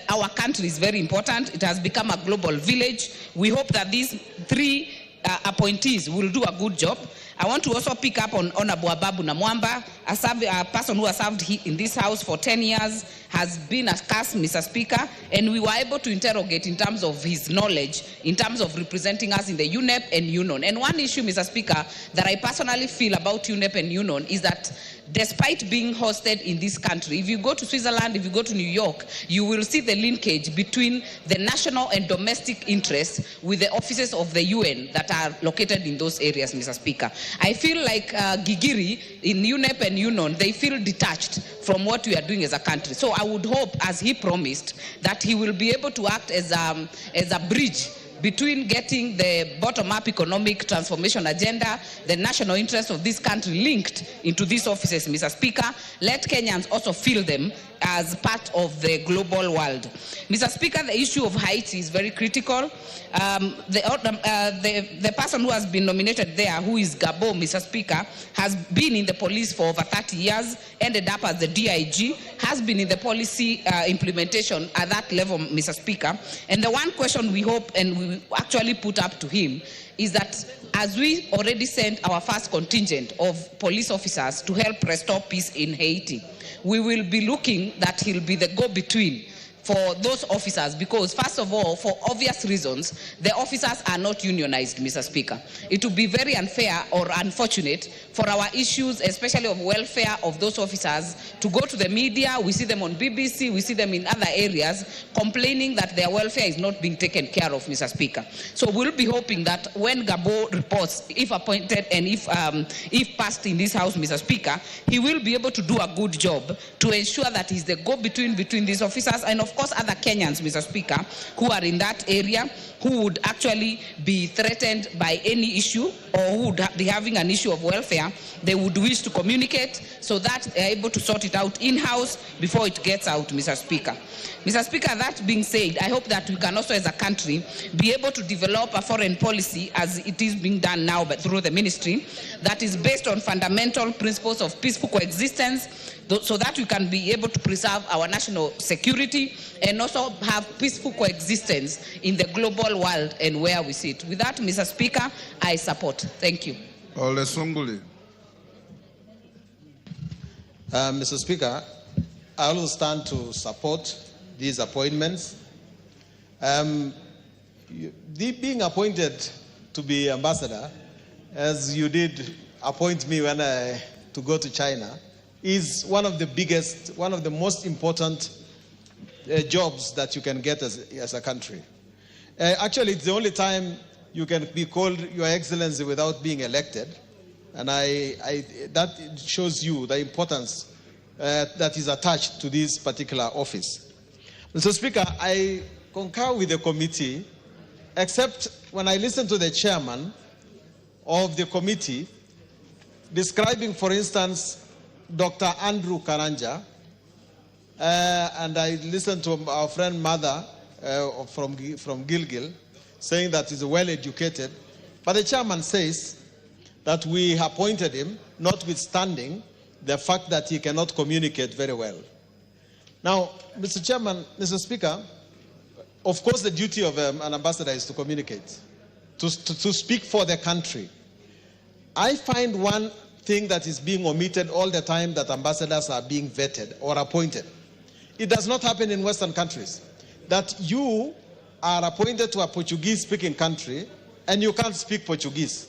our country is very important. It has become a global village. We hope that these three appointees will do a good job. I want to also pick up on Honorable Ababu Namwamba, a person who has served in this house for 10 years, has been a cast, Mr. Speaker, and we were able to interrogate in terms of his knowledge, in terms of representing us in the UNEP and UNON. And one issue, Mr. Speaker, that I personally feel about UNEP and UNON is that despite being hosted in this country, if you go to Switzerland, if you go to New York, you will see the linkage between the national and domestic interests with the offices of the UN that are located in those areas, Mr. Speaker. I feel like Gigiri in UNEP and UNON, they feel detached from what we are doing as a country. So I would hope, as he promised, that he will be able to act as a bridge between getting the bottom-up economic transformation agenda, the national interests of this country linked into these offices, Mr. Speaker. Let Kenyans also feel them as part of the global world. Mr. Speaker, the issue of Haiti is very critical. The person who has been nominated there, who is Gabo, Mr. Speaker, has been in the police for over 30 years, ended up as the DIG, has been in the policy implementation at that level, Mr. Speaker. And the one question we hope and we actually put up to him is that as we already sent our first contingent of police officers to help restore peace in Haiti, we will be looking that he'll be the go-between for those officers, because first of all, for obvious reasons, the officers are not unionized, Mr. Speaker. It would be very unfair or unfortunate for our issues, especially of welfare of those officers, to go to the media. We see them on BBC, we see them in other areas, complaining that their welfare is not being taken care of, Mr. Speaker. So we'll be hoping that when Gabo reports, if appointed and if passed in this House, Mr. Speaker, he will be able to do a good job to ensure that he's the go-between between these officers and of course other Kenyans, Mr. Speaker, who are in that area, who would actually be threatened by any issue or who would be having an issue of welfare. They would wish to communicate so that they're able to sort it out in-house before it gets out, Mr. Speaker. Mr. Speaker, that being said, I hope that we can also as a country be able to develop a foreign policy, as it is being done now but through the ministry, that is based on fundamental principles of peaceful coexistence, so that we can be able to preserve our national security and also have peaceful coexistence in the global world and where we sit. With that, Mr. Speaker, I support. Thank you. Ole Sunguli. Mr. Speaker, I also stand to support these appointments Being appointed to be ambassador, as you did appoint me to go to China, is one of the biggest, one of the most important jobs that you can get as a country. Actually, it's the only time you can be called Your Excellency without being elected. And that shows you the importance that is attached to this particular office. Mr. Speaker, I concur with the committee, except when I listen to the chairman of the committee describing, for instance, Dr. Andrew Karanja, and I listened to our friend Mother from Gilgil saying that he's well-educated, but the chairman says that we appointed him notwithstanding the fact that he cannot communicate very well. Now, Mr. Chairman, Mr. Speaker, of course the duty of an ambassador is to communicate, to speak for the country. I find one thing that is being omitted all the time, that ambassadors are being vetted or appointed. It does not happen in Western countries, that you are appointed to a Portuguese-speaking country and you can't speak Portuguese.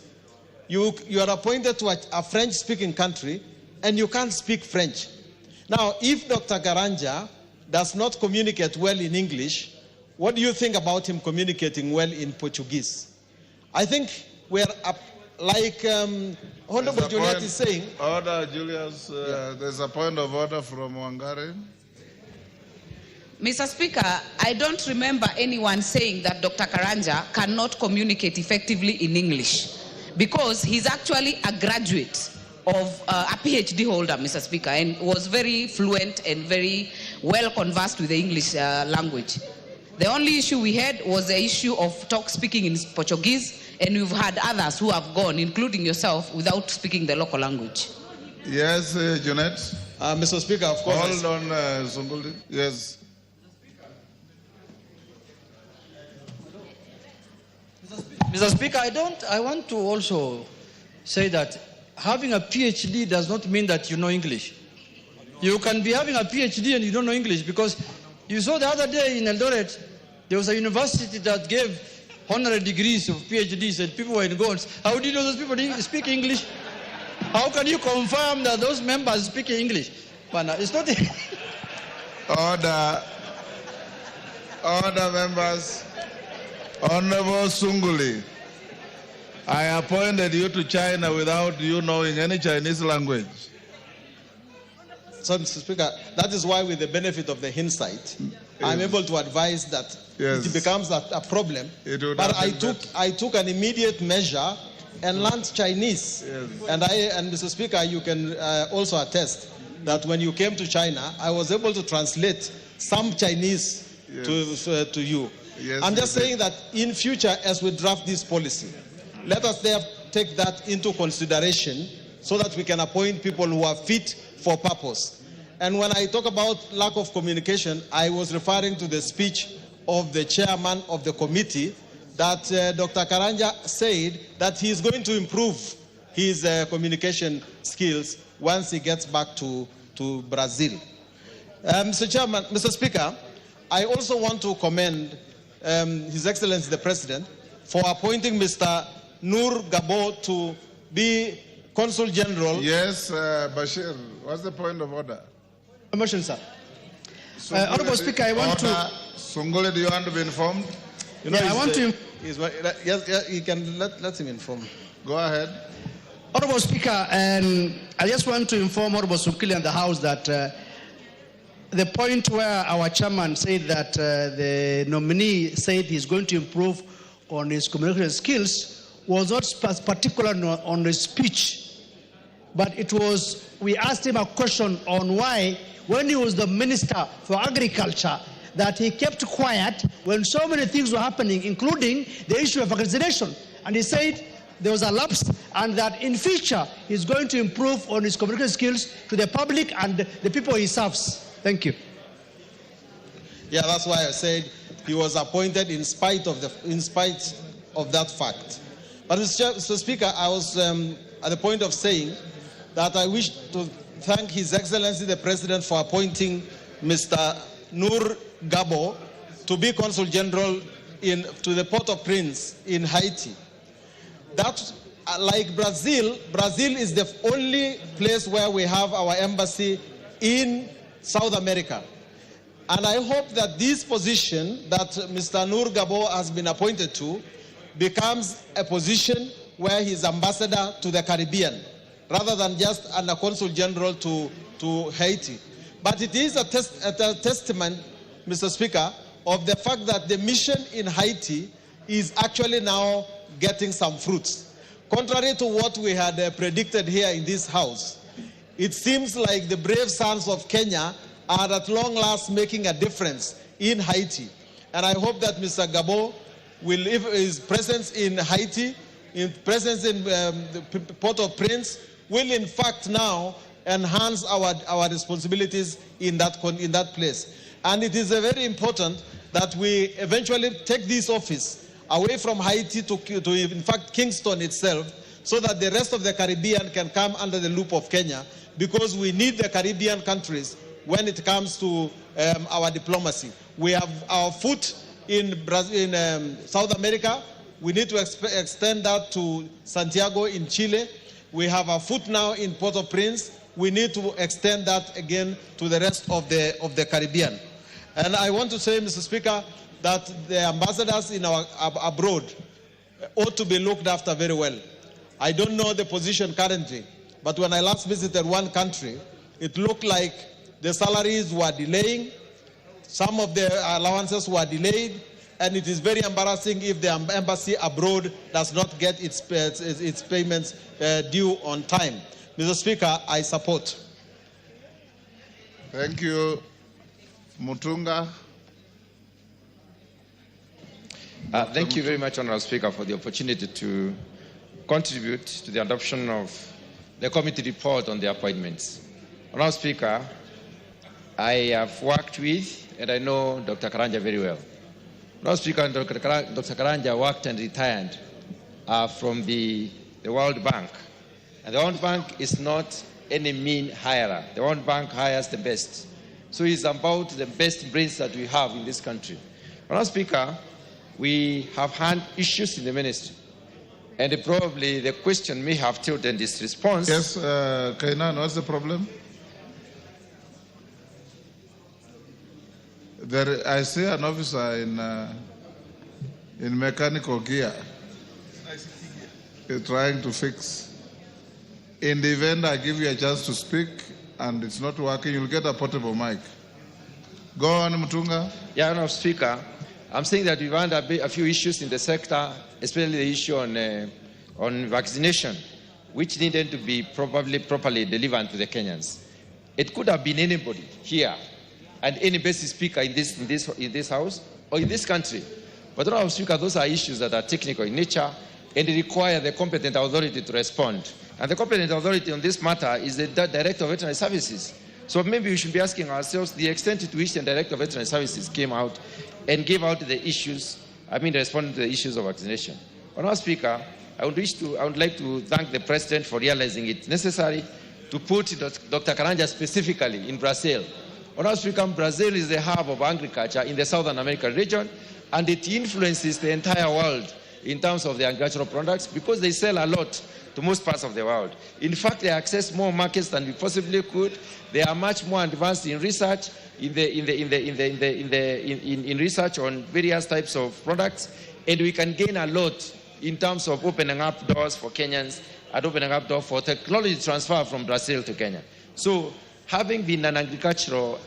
You are appointed to a French-speaking country and you can't speak French. Now, if Dr. Garanja does not communicate well in English, what do you think about him communicating well in Portuguese? I think we're like Honorable Juliet is saying. Order, Julius. There's a point of order from Wangari. Mr. Speaker, I don't remember anyone saying that Dr. Karanja cannot communicate effectively in English, because he's actually a graduate of a PhD holder, Mr. Speaker, and was very fluent and very well conversed with the English language. The only issue we had was the issue of speaking in Portuguese, and we've had others who have gone, including yourself, without speaking the local language. Yes, Junet. Mr. Speaker, of course. Hold on, Zunguli. Yes. Mr. Speaker, I want to also say that having a PhD does not mean that you know English. You can be having a PhD and you don't know English, because you saw the other day in Eldoret, there was a university that gave honorary degrees of PhDs and people were in goals. How do you know those people speak English? How can you confirm that those members speak English? But it's not. Order, members. Honorable Sunguli, I appointed you to China without you knowing any Chinese language. So, Mr. Speaker, that is why, with the benefit of the hindsight, I'm able to advise that it becomes a problem. But I took an immediate measure and learned Chinese. And Mr. Speaker, you can also attest that when you came to China, I was able to translate some Chinese to you. I'm just saying that in future, as we draft this policy, let us take that into consideration so that we can appoint people who are fit for purpose. And when I talk about lack of communication, I was referring to the speech of the chairman of the committee, that Dr. Karanja said that he is going to improve his communication skills once he gets back to Brazil. Mr. Speaker, I also want to commend His Excellency the President for appointing Mr. Nur Gabo to be Consul General. Yes, Bashir, what's the point of order? Motion, sir. Honorable Speaker, I want to... Sunguli, do you want to be informed? You know, I want to... Yes, you can let him inform. Go ahead. Honorable Speaker, I just want to inform Honorable Sunguli and the House that the point where our chairman said that the nominee said he's going to improve on his communication skills was not particular on his speech, but it was, we asked him a question on why, when he was the Minister for Agriculture, that he kept quiet when so many things were happening, including the issue of vaccination. And he said there was a lapse, and that in future he's going to improve on his communication skills to the public and the people he serves. Thank you. Yeah, that's why I said he was appointed in spite of that fact. But Mr. Speaker, I was at the point of saying that I wish to thank His Excellency the President for appointing Mr. Nur Gabo to be Consul General to the Port-au-Prince in Haiti. That, like Brazil, Brazil is the only place where we have our embassy in South America. And I hope that this position that Mr. Noor Gabo has been appointed to becomes a position where he's ambassador to the Caribbean, rather than just a Consul General to Haiti. But it is a testament, Mr. Speaker, of the fact that the mission in Haiti is actually now getting some fruits. Contrary to what we had predicted here in this House, it seems like the brave sons of Kenya are at long last making a difference in Haiti. And I hope that Mr. Gabo will, if his presence in Haiti, his presence in the Port-au-Prince, will in fact now enhance our responsibilities in that place. And it is very important that we eventually take this office away from Haiti to in fact Kingston itself, so that the rest of the Caribbean can come under the loop of Kenya, because we need the Caribbean countries when it comes to our diplomacy. We have our foot in South America. We need to extend that to Santiago in Chile. We have our foot now in Port-au-Prince. We need to extend that again to the rest of the Caribbean. And I want to say, Mr. Speaker, that the ambassadors in our abroad ought to be looked after very well. I don't know the position currently, but when I last visited one country, it looked like the salaries were delaying, some of the allowances were delayed, and it is very embarrassing if the embassy abroad does not get its payments due on time. Mr. Speaker, I support. Thank you. Mutunga. Thank you very much, Honourable Speaker, for the opportunity to contribute to the adoption of the committee report on the appointments. Honourable Speaker, I have worked with, and I know Dr. Karanja very well. Honourable Speaker, Dr. Karanja worked and retired from the World Bank. And the World Bank is not any mean hirer. The World Bank hires the best. So it's about the best brains that we have in this country. Honourable Speaker, we have had issues in the ministry. And probably the question may have tilted this response. Yes, Kainan, what's the problem? I see an officer in mechanical gear trying to fix. In the event I give you a chance to speak and it's not working, you'll get a portable mic. Go on, Mutunga. Yeah, Honourable Speaker, I'm saying that we've had a few issues in the sector, especially the issue on vaccination, which needed to be properly delivered to the Kenyans. It could have been anybody here and any basic speaker in this House or in this country. But, Honourable Speaker, those are issues that are technical in nature and require the competent authority to respond. And the competent authority on this matter is the Director of Veterinary Services. So maybe we should be asking ourselves the extent to which the Director of Veterinary Services came out and gave out the issues, responding to the issues of vaccination. Honourable Speaker, I would like to thank the President for realizing it necessary to put Dr. Karanja specifically in Brazil. Honourable Speaker, Brazil is the hub of agriculture in the Southern American region, and it influences the entire world in terms of the agricultural products because they sell a lot to most parts of the world. In fact, they access more markets than we possibly could. They are much more advanced in research, in research on various types of products, and we can gain a lot in terms of opening up doors for Kenyans and opening up doors for technology transfer from Brazil to Kenya. So, having an agricultural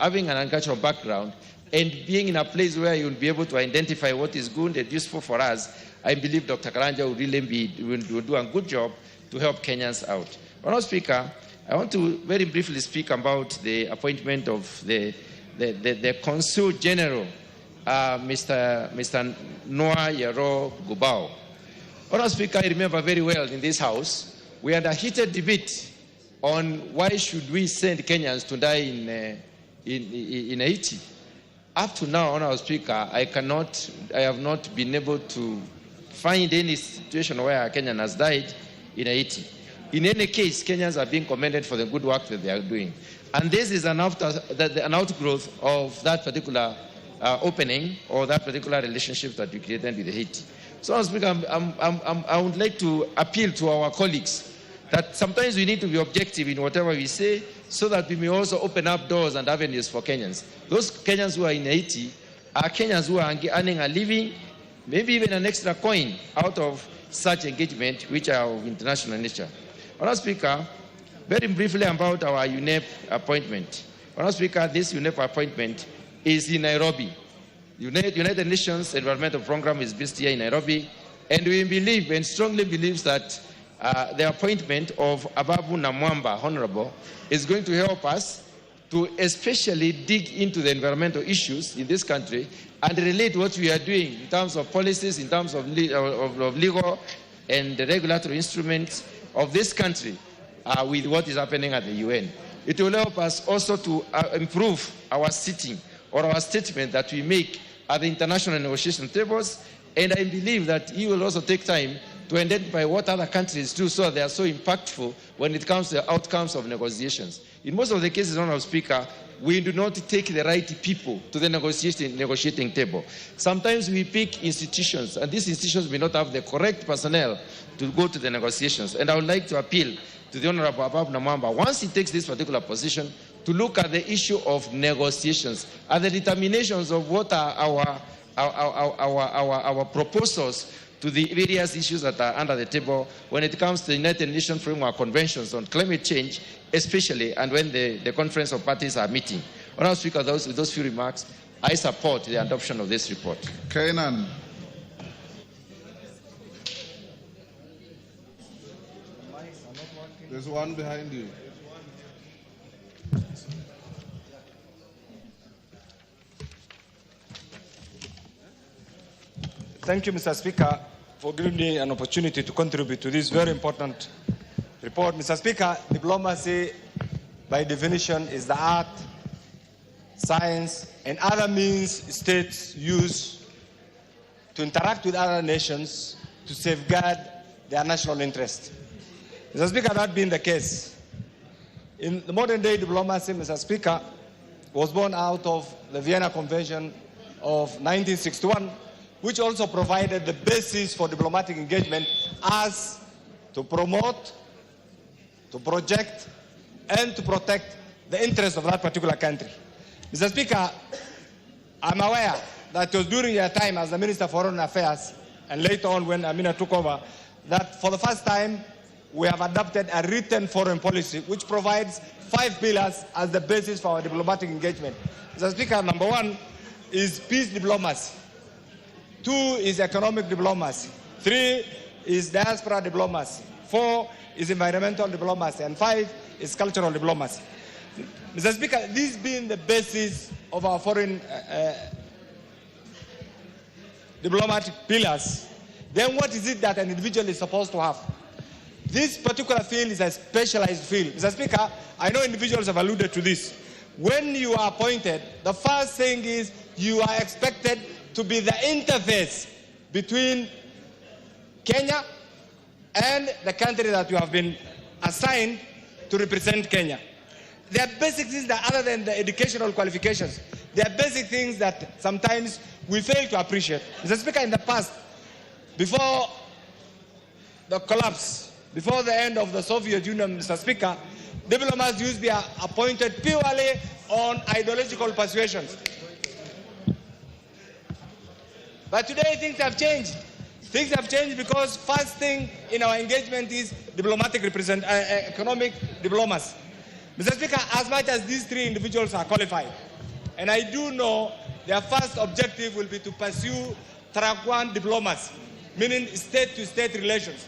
background and being in a place where you'll be able to identify what is good and useful for us, I believe Dr. Karanja will do a good job to help Kenyans out. Honourable Speaker, I want to very briefly speak about the appointment of the Consul General, Mr. Noah Yero Gubao. Honourable Speaker, I remember very well in this House, we had a heated debate on why should we send Kenyans to die in Haiti. Up to now, Honourable Speaker, I have not been able to find any situation where a Kenyan has died in Haiti. In any case, Kenyans are being commended for the good work that they are doing. And this is an outgrowth of that particular opening or that particular relationship that we created with Haiti. So, Mr. Speaker, I would like to appeal to our colleagues that sometimes we need to be objective in whatever we say so that we may also open up doors and avenues for Kenyans. Those Kenyans who are in Haiti are Kenyans who are earning a living, maybe even an extra coin out of such engagement which are of international nature. Honourable Speaker, very briefly about our UNEP appointment. Honourable Speaker, this UNEP appointment is in Nairobi. United Nations Environmental Programme is based here in Nairobi, and we believe and strongly believe that the appointment of Ababu Namwamba, Honorable, is going to help us to especially dig into the environmental issues in this country and relate what we are doing in terms of policies, in terms of legal and regulatory instruments of this country with what is happening at the UN. It will help us also to improve our sitting or our statement that we make at the international negotiation tables, and I believe that he will also take time to identify what other countries do so they are so impactful when it comes to the outcomes of negotiations. In most of the cases, Honourable Speaker, we do not take the right people to the negotiating table. Sometimes we pick institutions, and these institutions may not have the correct personnel to go to the negotiations. And I would like to appeal to the Honourable Ababu Namwamba, once he takes this particular position, to look at the issue of negotiations and the determinations of what are our proposals to the various issues that are under the table when it comes to the United Nations Framework Conventions on climate change, especially, and when the Conference of Parties are meeting. Honourable Speaker, with those few remarks, I support the adoption of this report. Kainan. There's one behind you. Thank you, Mr. Speaker, for giving me an opportunity to contribute to this very important report. Mr. Speaker, diplomacy, by definition, is the art, science, and other means states use to interact with other nations to safeguard their national interest. Mr. Speaker, that being the case, in the modern day diplomacy, Mr. Speaker, was born out of the Vienna Convention of 1961, which also provided the basis for diplomatic engagement as to promote, to project, and to protect the interests of that particular country. Mr. Speaker, I'm aware that it was during your time as the Minister for Foreign Affairs, and later on when Amina took over, that for the first time we have adopted a written foreign policy which provides 5 pillars as the basis for our diplomatic engagement. Mr. Speaker, number 1 is peace diplomacy. 2 is economic diplomacy. 3 is diaspora diplomacy. 4 is environmental diplomacy. And 5 is cultural diplomacy. Mr. Speaker, this being the basis of our foreign diplomatic pillars, then what is it that an individual is supposed to have? This particular field is a specialized field. Mr. Speaker, I know individuals have alluded to this. When you are appointed, the first thing is you are expected to be the interface between Kenya and the country that you have been assigned to represent Kenya. There are basic things that, other than the educational qualifications, there are basic things that sometimes we fail to appreciate. Mr. Speaker, in the past, before the collapse, before the end of the Soviet Union, Mr. Speaker, diplomats used to be appointed purely on ideological persuasions. But today things have changed. Things have changed because first thing in our engagement is economic diplomacy. Mr. Speaker, as much as these 3 individuals are qualified, and I do know their first objective will be to pursue track 1 diplomacy, meaning state-to-state relations.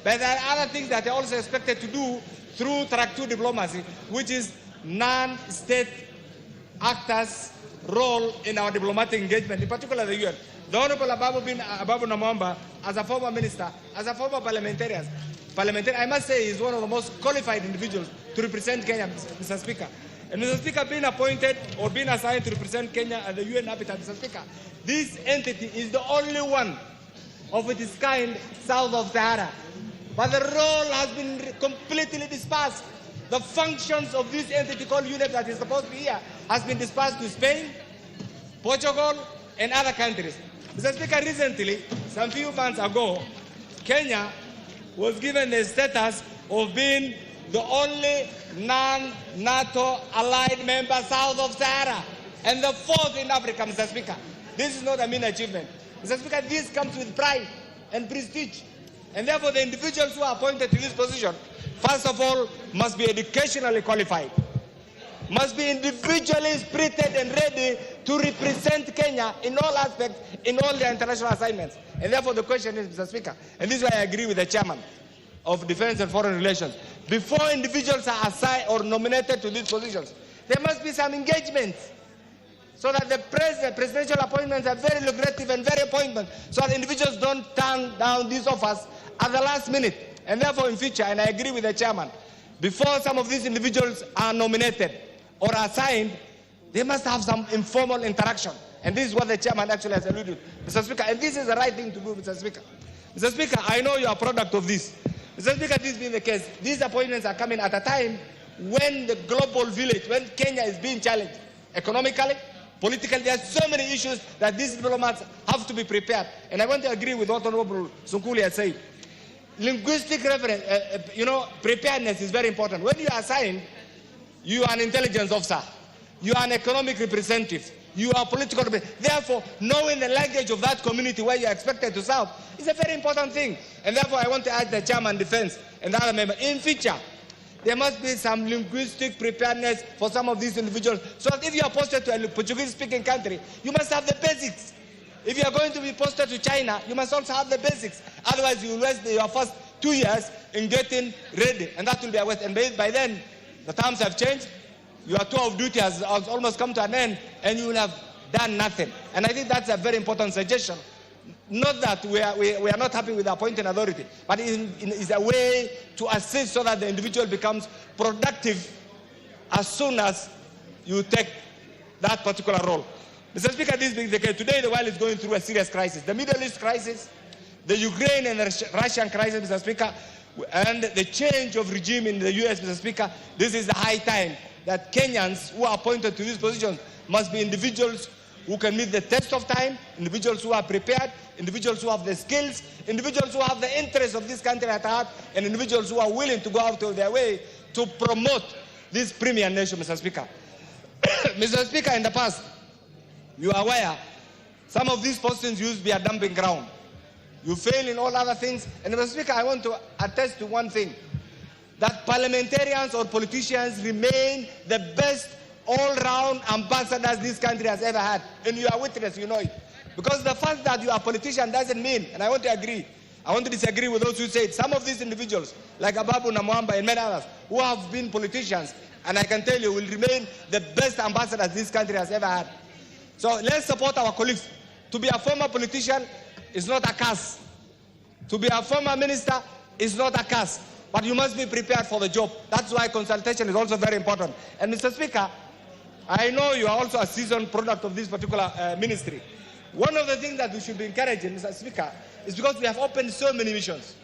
But there are other things that they're also expected to do through track 2 diplomacy, which is non-state actors' role in our diplomatic engagement, in particular the UN. The Honorable Ababu Namwamba, as a former minister, as a former parliamentarian, I must say is one of the most qualified individuals to represent Kenya, Mr. Speaker. And Mr. Speaker, being appointed or being assigned to represent Kenya at the UN habitat, Mr. Speaker, this entity is the only one of its kind south of Sahara. But the role has been completely dispersed. The functions of this entity called UNEP that is supposed to be here has been dispersed to Spain, Portugal, and other countries. Mr. Speaker, recently, some few months ago, Kenya was given the status of being the only non-NATO allied member south of Sahara and the fourth in Africa, Mr. Speaker. This is not a mean achievement. Mr. Speaker, this comes with pride and prestige. And therefore, the individuals who are appointed to this position, first of all, must be educationally qualified, must be individually spirited and ready to represent Kenya in all aspects, in all their international assignments. And therefore, the question is, Mr. Speaker, and this is why I agree with the chairman of Defense and Foreign Relations, before individuals are assigned or nominated to these positions, there must be some engagement so that the presidential appointments are very lucrative and very appointment, so that individuals don't turn down these offers at the last minute. And therefore, in future, and I agree with the chairman, before some of these individuals are nominated or assigned, they must have some informal interaction. And this is what the chairman actually has alluded to, Mr. Speaker. And this is the right thing to do, Mr. Speaker. Mr. Speaker, I know you are a product of this. Mr. Speaker, this being the case, these appointments are coming at a time when the global village, when Kenya is being challenged economically, politically. There are so many issues that these diplomats have to be prepared. And I want to agree with what Honorable Sunkuli has said. Linguistic preparedness is very important. When you are assigned, you are an intelligence officer, you are an economic representative, you are political. Therefore, knowing the language of that community where you are expected to serve is a very important thing. And therefore, I want to ask the chairman defense and the other members, in future, there must be some linguistic preparedness for some of these individuals, so that if you are posted to a Portuguese-speaking country, you must have the basics. If you are going to be posted to China, you must also have the basics. Otherwise, you will waste your first 2 years in getting ready, and that will be a waste. And by then, the times have changed. Your tour of duty has almost come to an end, and you will have done nothing. And I think that's a very important suggestion. Not that we are not happy with the appointing authority, but it is a way to assist so that the individual becomes productive as soon as you take that particular role. Mr. Speaker, this being the case, today the world is going through a serious crisis. The Middle East crisis, the Ukraine and the Russian crisis, Mr. Speaker, and the change of regime in the US, Mr. Speaker, this is the high time that Kenyans who are appointed to these positions must be individuals who can meet the test of time, individuals who are prepared, individuals who have the skills, individuals who have the interests of this country at heart, and individuals who are willing to go out of their way to promote this premier nation, Mr. Speaker. Mr. Speaker, in the past, you are aware, some of these positions used to be a dumping ground. You fail in all other things. And Mr. Speaker, I want to attest to one thing, that parliamentarians or politicians remain the best all-round ambassadors this country has ever had. And you are witness, you know it. Because the fact that you are a politician doesn't mean, and I want to agree, I want to disagree with those who say it. Some of these individuals, like Ababu Namwamba and many others, who have been politicians, and I can tell you, will remain the best ambassadors this country has ever had. So let's support our colleagues. To be a former politician is not a curse. To be a former minister is not a curse. But you must be prepared for the job. That's why consultation is also very important. And Mr. Speaker, I know you are also a seasoned product of this particular ministry. One of the things that we should be encouraging, Mr. Speaker, is because we have opened so many missions.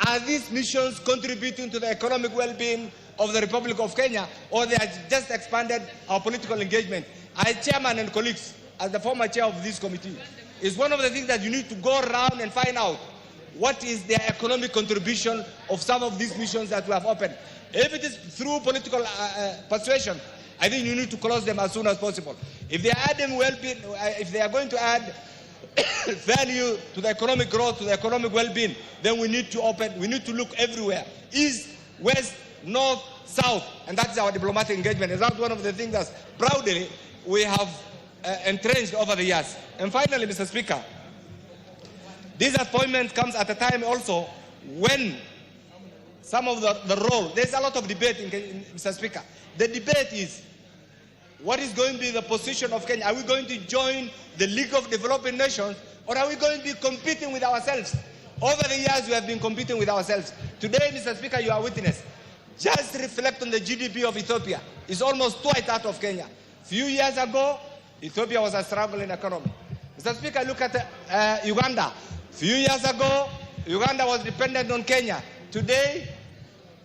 Are these missions contributing to the economic well-being of the Republic of Kenya, or they have just expanded our political engagement? As chairman and colleagues, as the former chair of this committee, is one of the things that you need to go around and find out what is the economic contribution of some of these missions that we have opened. If it is through political persuasion, I think you need to close them as soon as possible. If they are adding well-being, if they are going to add value to the economic growth, to the economic well-being, then we need to open, we need to look everywhere. East, west, north, south, and that's our diplomatic engagement. And that's one of the things that proudly we have entrenched over the years. And finally, Mr. Speaker, this appointment comes at a time also when some of the role, there's a lot of debate in Mr. Speaker. The debate is, what is going to be the position of Kenya? Are we going to join the League of Developing Nations, or are we going to be competing with ourselves? Over the years, we have been competing with ourselves. Today, Mr. Speaker, you are witness. Just reflect on the GDP of Ethiopia. It's almost twice that of Kenya. Few years ago, Ethiopia was a struggling economy. Mr. Speaker, look at Uganda. Few years ago, Uganda was dependent on Kenya. Today,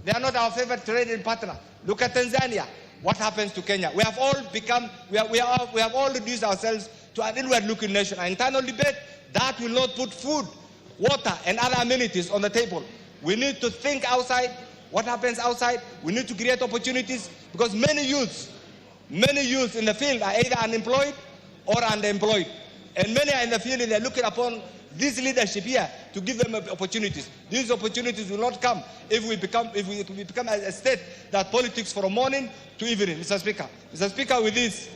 they are not our favorite trading partner. Look at Tanzania. What happens to Kenya? We have all become, we have all reduced ourselves to an inward-looking nation. An internal debate that will not put food, water, and other amenities on the table. We need to think outside. What happens outside? We need to create opportunities, because many youths in the field are either unemployed or underemployed. And many are in the field and they're looking upon this leadership here to give them opportunities. These opportunities will not come if we become a state that politics from morning to evening. Mr. Speaker, with this,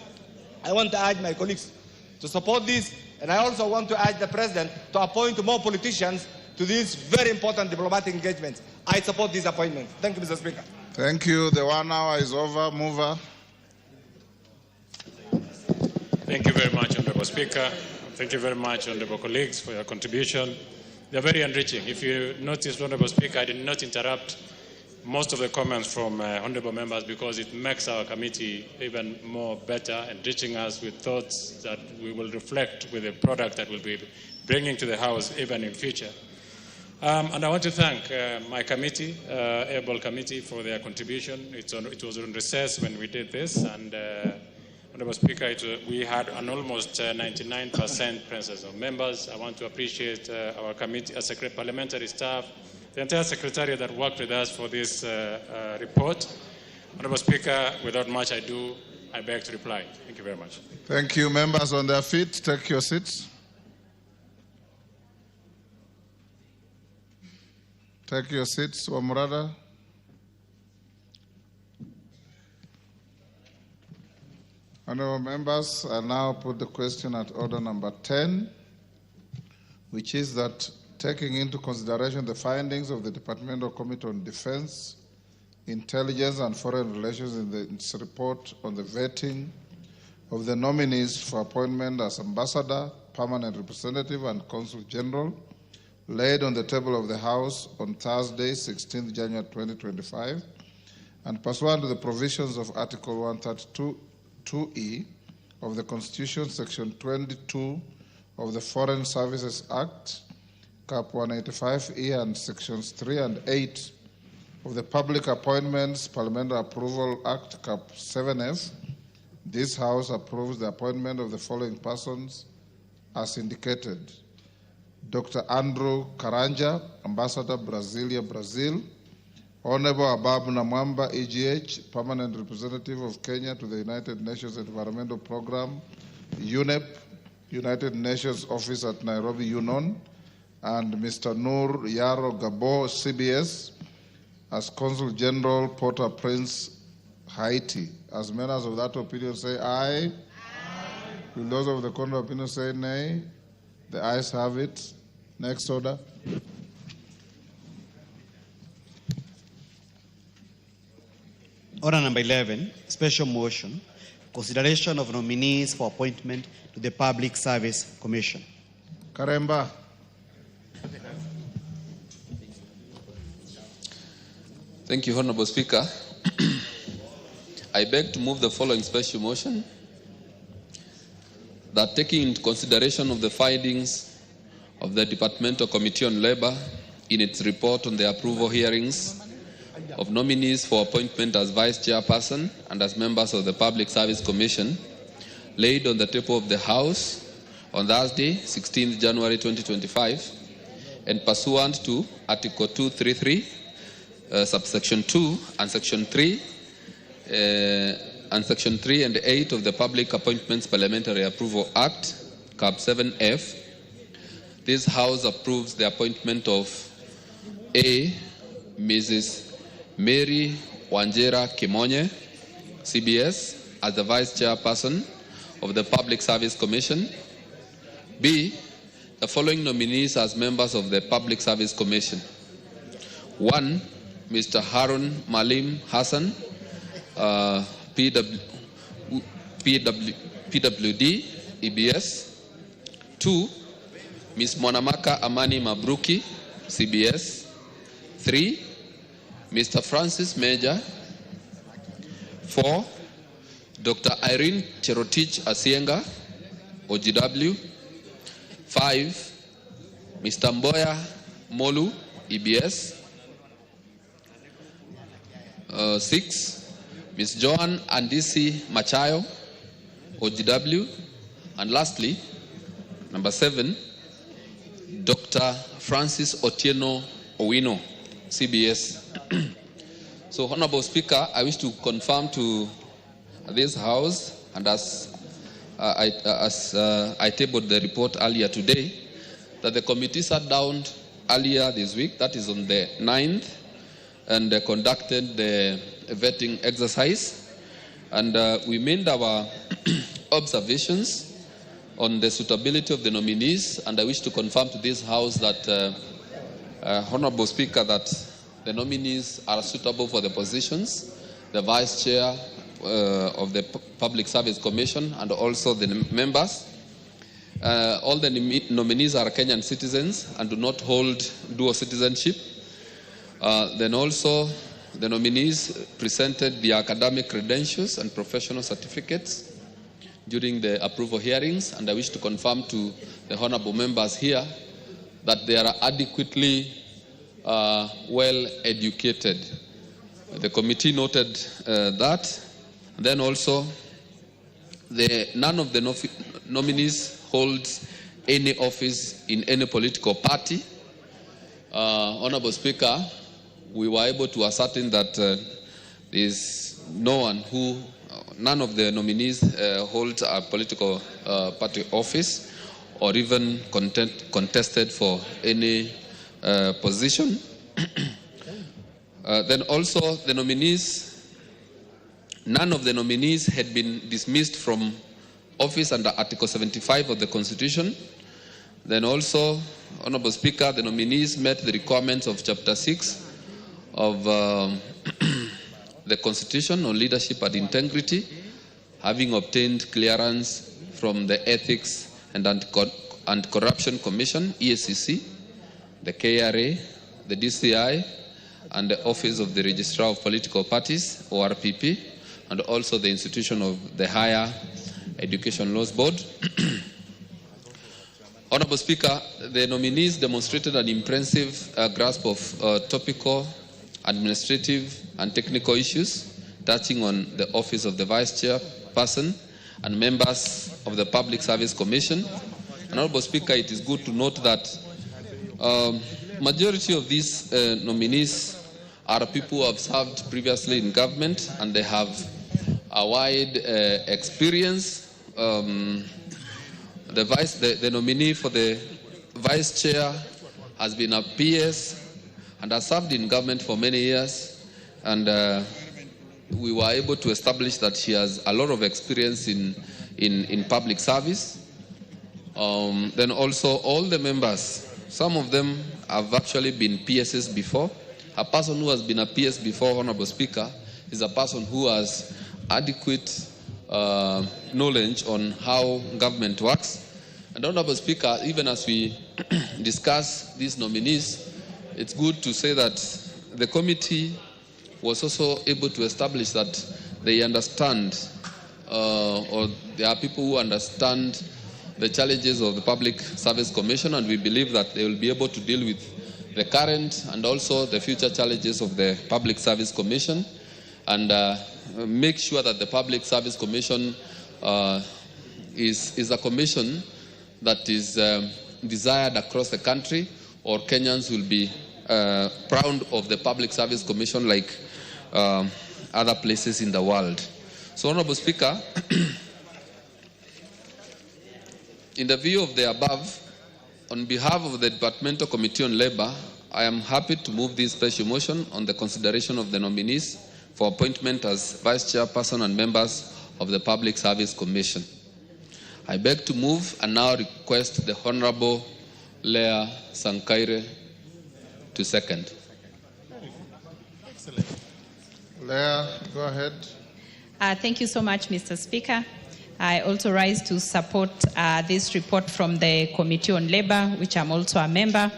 I want to urge my colleagues to support this, and I also want to urge the President to appoint more politicians to these very important diplomatic engagements. I support this appointment. Thank you, Mr. Speaker. Thank you. The 1 hour is over. Mover. Thank you very much, Honorable Speaker. Thank you very much, honorable colleagues, for your contribution. They are very enriching. If you notice, Honorable Speaker, I did not interrupt most of the comments from honorable members because it makes our committee even more better, enriching us with thoughts that we will reflect with the product that we'll be bringing to the House even in future. And I want to thank my committee, able committee, for their contribution. It was on recess when we did this, and Honorable Speaker, we had an almost 99% presence of members. I want to appreciate our committee, parliamentary staff, the entire secretariat that worked with us for this report. Honorable Speaker, without much ado, I beg to reply. Thank you very much. Thank you. Members on their feet, take your seats. Take your seats, Wamurada. Honourable members, I now put the question at order number 10, which is that taking into consideration the findings of the Departmental Committee on Defense, Intelligence and Foreign Relations in its report on the vetting of the nominees for appointment as Ambassador, Permanent Representative and Consul General, laid on the table of the House on Thursday, 16th January 2025, and pursuant to the provisions of Article 132(2)(e) of the Constitution, Section 22 of the Foreign Services Act, Cap 185(e), and Sections 3 and 8 of the Public Appointments Parliamentary Approval Act, Cap 7F, this House approves the appointment of the following persons as indicated: Dr. Andrew Karanja, Ambassador, Brasilia, Brazil; Honorable Abab Namwamba, EGH, Permanent Representative of Kenya to the United Nations Environmental Programme, UNEP, United Nations Office at Nairobi, UNON; and Mr. Noor Yaro Gabo, CBS, as Consul General, Port-au-Prince, Haiti. As members of that opinion say aye. Will those of the contrary opinion say nay? The ayes have it. Next order. Order number 11, special motion, consideration of nominees for appointment to the Public Service Commission. Karemba. Thank you, Honorable Speaker. I beg to move the following special motion, that taking into consideration of the findings of the Departmental Committee on Labor in its report on the approval hearings of nominees for appointment as Vice Chairperson and as members of the Public Service Commission, laid on the table of the House on Thursday, 16th January 2025, and pursuant to Article 233, subsection 2 and section 3, and section 3 and 8 of the Public Appointments Parliamentary Approval Act, Cap 7F, this House approves the appointment of A. Mrs. Mary Wanjera Kimonye, CBS, as the Vice Chairperson of the Public Service Commission. B. The following nominees as members of the Public Service Commission. 1. Mr. Harun Malim Hassan, PWD, EBS. 2. Ms. Monamaka Amani Mabruki, CBS. 3. Mr. Francis Major. 4. Dr. Irene Cherotich Asienga, OGW. 5. Mr. Mboya Molu, EBS. 6. Ms. Joan Andisi Machayo, OGW. And lastly, number 7, Dr. Francis Otieno Owino, CBS. So, Honorable Speaker, I wish to confirm to this House, and as I tabled the report earlier today, that the committee sat down earlier this week, that is on the 9th, and conducted the vetting exercise. And we made our observations on the suitability of the nominees, and I wish to confirm to this House that, Honorable Speaker, that the nominees are suitable for the positions, the Vice Chair of the Public Service Commission, and also the members. All the nominees are Kenyan citizens and do not hold dual citizenship. Then also, the nominees presented the academic credentials and professional certificates during the approval hearings, and I wish to confirm to the honorable members here that they are adequately well educated. The committee noted that. Then also, none of the nominees holds any office in any political party. Honorable Speaker, we were able to ascertain that there is none of the nominees holds a political party office or even contested for any position. Then also the nominees, none of the nominees had been dismissed from office under Article 75 of the Constitution. Then also, Honorable Speaker, the nominees met the requirements of Chapter 6 of the Constitution on leadership and integrity, having obtained clearance from the Ethics and Corruption Commission, EACC, the KRA, the DCI, and the Office of the Registrar of Political Parties, ORPP, and also the institution of the Higher Education Laws Board. Honorable Speaker, the nominees demonstrated an impressive grasp of topical, administrative, and technical issues touching on the office of the Vice Chairperson and members of the Public Service Commission. Honorable Speaker, it is good to note that majority of these nominees are people who have served previously in government and they have a wide experience. The nominee for the Vice Chair has been a PS and has served in government for many years, and we were able to establish that she has a lot of experience in public service. Then also all the members, some of them have actually been PSs before. A person who has been a PS before, Honorable Speaker, is a person who has adequate knowledge on how government works. And Honorable Speaker, even as we discuss these nominees, it's good to say that the committee was also able to establish that they understand, or there are people who understand the challenges of the Public Service Commission, and we believe that they will be able to deal with the current and also the future challenges of the Public Service Commission, and make sure that the Public Service Commission is a commission that is desired across the country, or Kenyans will be proud of the Public Service Commission like other places in the world. So, Honorable Speaker, in the view of the above, on behalf of the Departmental Committee on Labour, I am happy to move this special motion on the consideration of the nominees for appointment as Vice Chairperson and members of the Public Service Commission. I beg to move and now request the Honorable Leah Sankaire to second. Excellent. Leah, go ahead. Thank you so much, Mr. Speaker. I also rise to support this report from the Committee on Labour, which I'm also a member.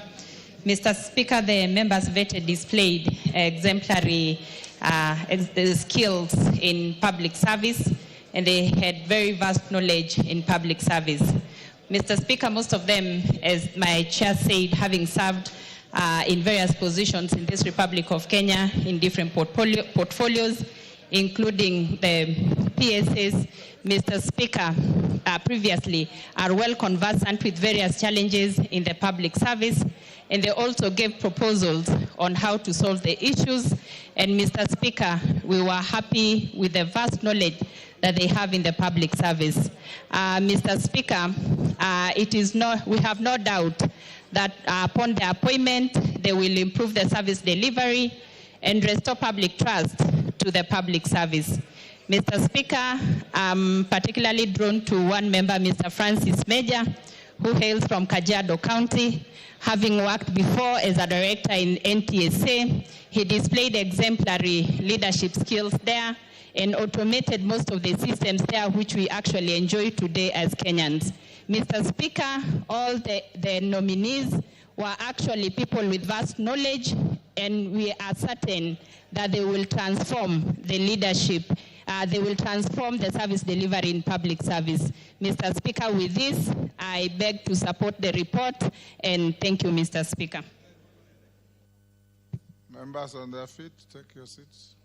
Mr. Speaker, the members vetted displayed exemplary skills in public service, and they had very vast knowledge in public service. Mr. Speaker, most of them, as my chair said, having served in various positions in this Republic of Kenya in different portfolios, including the PSS, Mr. Speaker, previously are well conversant with various challenges in the public service, and they also gave proposals on how to solve the issues. And Mr. Speaker, we were happy with the vast knowledge that they have in the public service. Mr. Speaker, we have no doubt that upon their appointment, they will improve the service delivery and restore public trust to the public service. Mr. Speaker, I'm particularly drawn to one member, Mr. Francis Major, who hails from Kajiado County. Having worked before as a director in NTSA, he displayed exemplary leadership skills there and automated most of the systems there, which we actually enjoy today as Kenyans. Mr. Speaker, all the nominees were actually people with vast knowledge, and we are certain that they will transform the leadership. They will transform the service delivery in public service. Mr. Speaker, with this, I beg to support the report, and thank you, Mr. Speaker. Members on their feet, take your seats.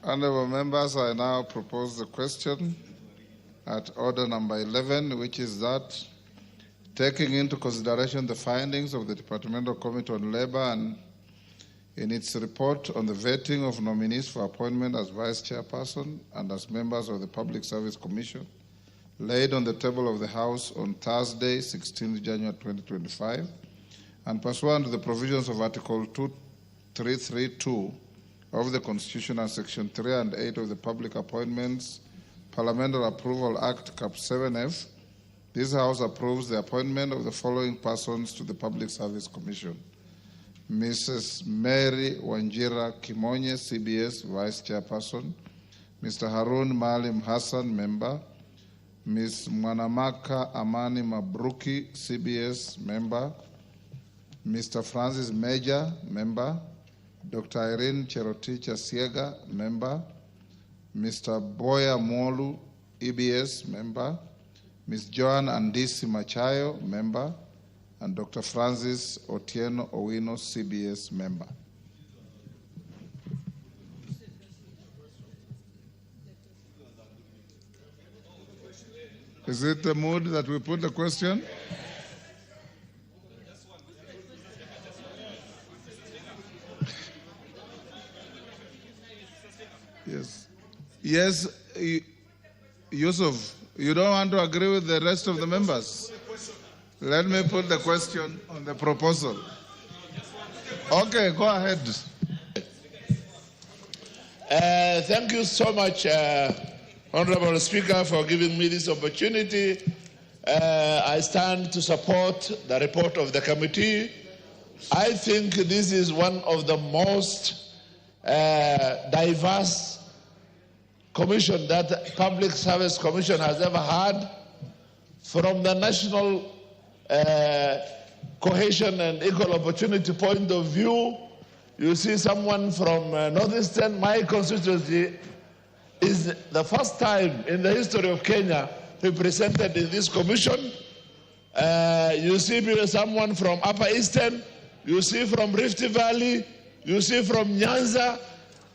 Honorable members, I now propose the question at order number 11, which is that taking into consideration the findings of the Departmental Committee on Labor and in its report on the vetting of nominees for appointment as Vice Chairperson and as members of the Public Service Commission, laid on the table of the House on Thursday, 16 January 2025, and pursuant to the provisions of Article 2332 of the Constitution and Section 3 and 8 of the Public Appointments Parliamentary Approval Act, Cap 7F, this House approves the appointment of the following persons to the Public Service Commission: Mrs. Mary Wanjira Kimonye, CBS Vice Chairperson; Mr. Harun Maalim Hassan, Member; Ms. Mwanamaka Amani Mabruki, CBS Member; Mr. Francis Major, Member; Dr. Irene Cherotich Asiega, Member; Mr. Boya Molu, EBS Member; Ms. Joan Andisi Machayo, Member; and Dr. Francis Otieno Owino, CBS Member. Is it the mood that we put the question? Yes. Yes, Yusuf, you don't want to agree with the rest of the members? Let me put the question on the proposal. Okay, go ahead. Thank you so much, Honorable Speaker, for giving me this opportunity. I stand to support the report of the committee. I think this is one of the most diverse commission that the Public Service Commission has ever had. From the national cohesion and equal opportunity point of view, you see someone from Northeastern, my constituency, is the first time in the history of Kenya represented in this commission. You see someone from Upper Eastern, you see from Rift Valley, you see from Nyanza,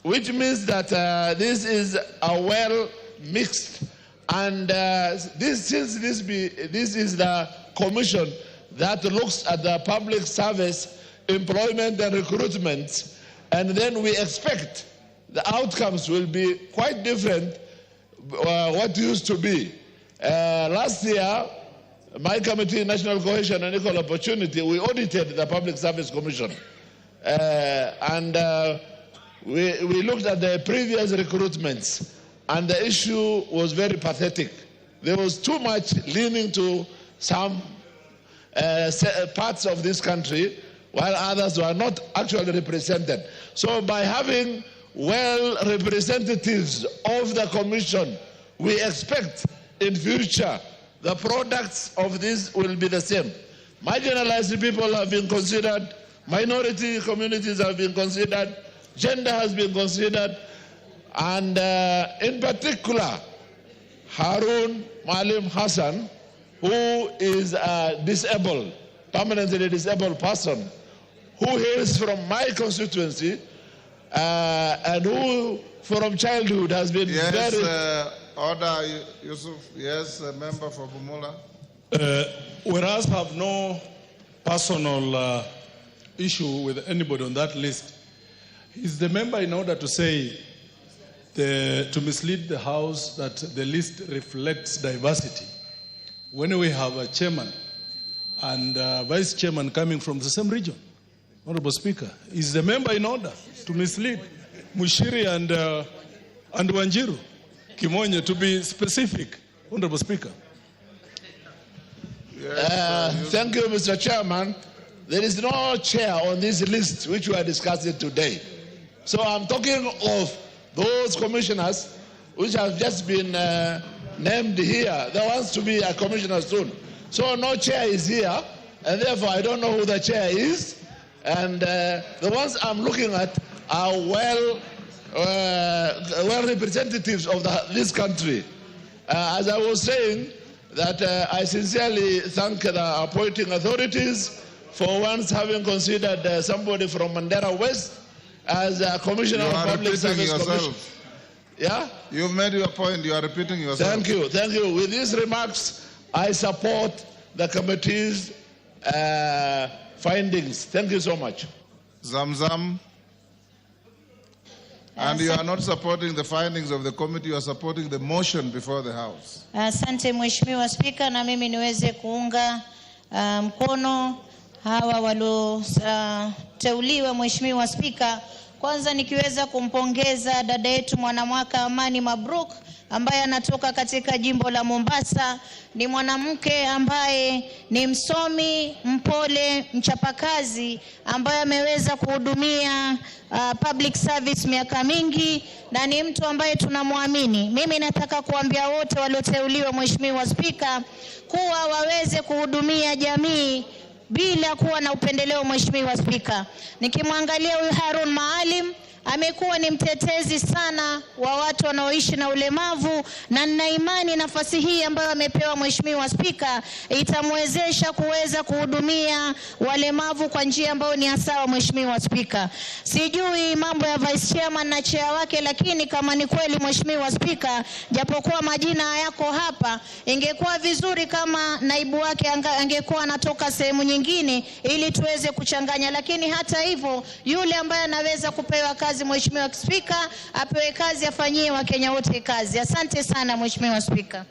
which means that this is a well mixed, and this is the commission that looks at the public service, employment and recruitment, and then we expect the outcomes will be quite different what used to be. Last year, my committee, National Cohesion and Equal Opportunity, we audited the Public Service Commission, and we looked at the previous recruitments, and the issue was very pathetic. There was too much leaning to some parts of this country, while others were not actually represented. So by having well representatives of the Commission, we expect in future the products of this will be the same. Marginalized people have been considered, minority communities have been considered, gender has been considered, and in particular, Harun Maalim Hassan, who is disabled. permanently disabled person who hails from my constituency and who from childhood has been Order, Yusuf. Yes, a member for Bumula. Whereas I have no personal issue with anybody on that list, is the member in order to say, to mislead the House that the list reflects diversity when we have a chairman and vice chairman coming from the same region? Honorable Speaker, is the member in order to mislead Mushiri and Wanjiru? Kimonye, to be specific, Honorable Speaker. Thank you, Mr. Chairman. There is no chair on this list which we are discussing today. So I'm talking of those commissioners which have just been named here. There wants to be a commissioner soon. So no chair is here, and therefore I don't know who the chair is. And the ones I'm looking at are well representatives of this country. As I was saying, that I sincerely thank the appointing authorities for once having considered somebody from Mandera West as a Commissioner of Public Service Commission. Yeah? You've made your point. You are repeating yourself. Thank you. Thank you. With these remarks, I support the committee's findings. Thank you so much. Zamzam. And you are not supporting the findings of the committee, you are supporting the motion before the House. Asante Mheshimiwa Spika, na mimi niweze kuunga mkono hawa walioteuliwa Mheshimiwa Spika. Kwanza nikiweza kumpongeza dada yetu mwanamwaka Amani Mabruk ambaye anatoka katika jimbo la Mombasa. Ni mwanamke ambaye ni msomi, mpole, mchapakazi ambaye ameweza kuhudumia public service miaka mingi na ni mtu ambaye tunamwamini. Mimi nataka kuambia wote walioteuliwa Mheshimiwa Spika kuwa waweze kuhudumia jamii bila kuwa na upendeleo Mheshimiwa Spika. Nikimwangalia huyu Harun Maalim amekuwa ni mtetezi sana wa watu wanaoishi na ulemavu, na nina imani nafasi hii ambayo amepewa Mheshimiwa Spika itamwezesha kuweza kuhudumia walemavu kwa njia ambayo ni sawa Mheshimiwa Spika. Sijui mambo ya vice chairman na chair wake, lakini kama ni kweli Mheshimiwa Spika, japokuwa majina hayako hapa, ingekuwa vizuri kama naibu wake angekuwa anatoka sehemu nyingine ili tuweze kuchanganya, lakini hata hivyo yule ambaye anaweza kupewa kazi Mheshimiwa Spika apewe kazi, afanyie Wakenya wote kazi. Asante sana Mheshimiwa Spika.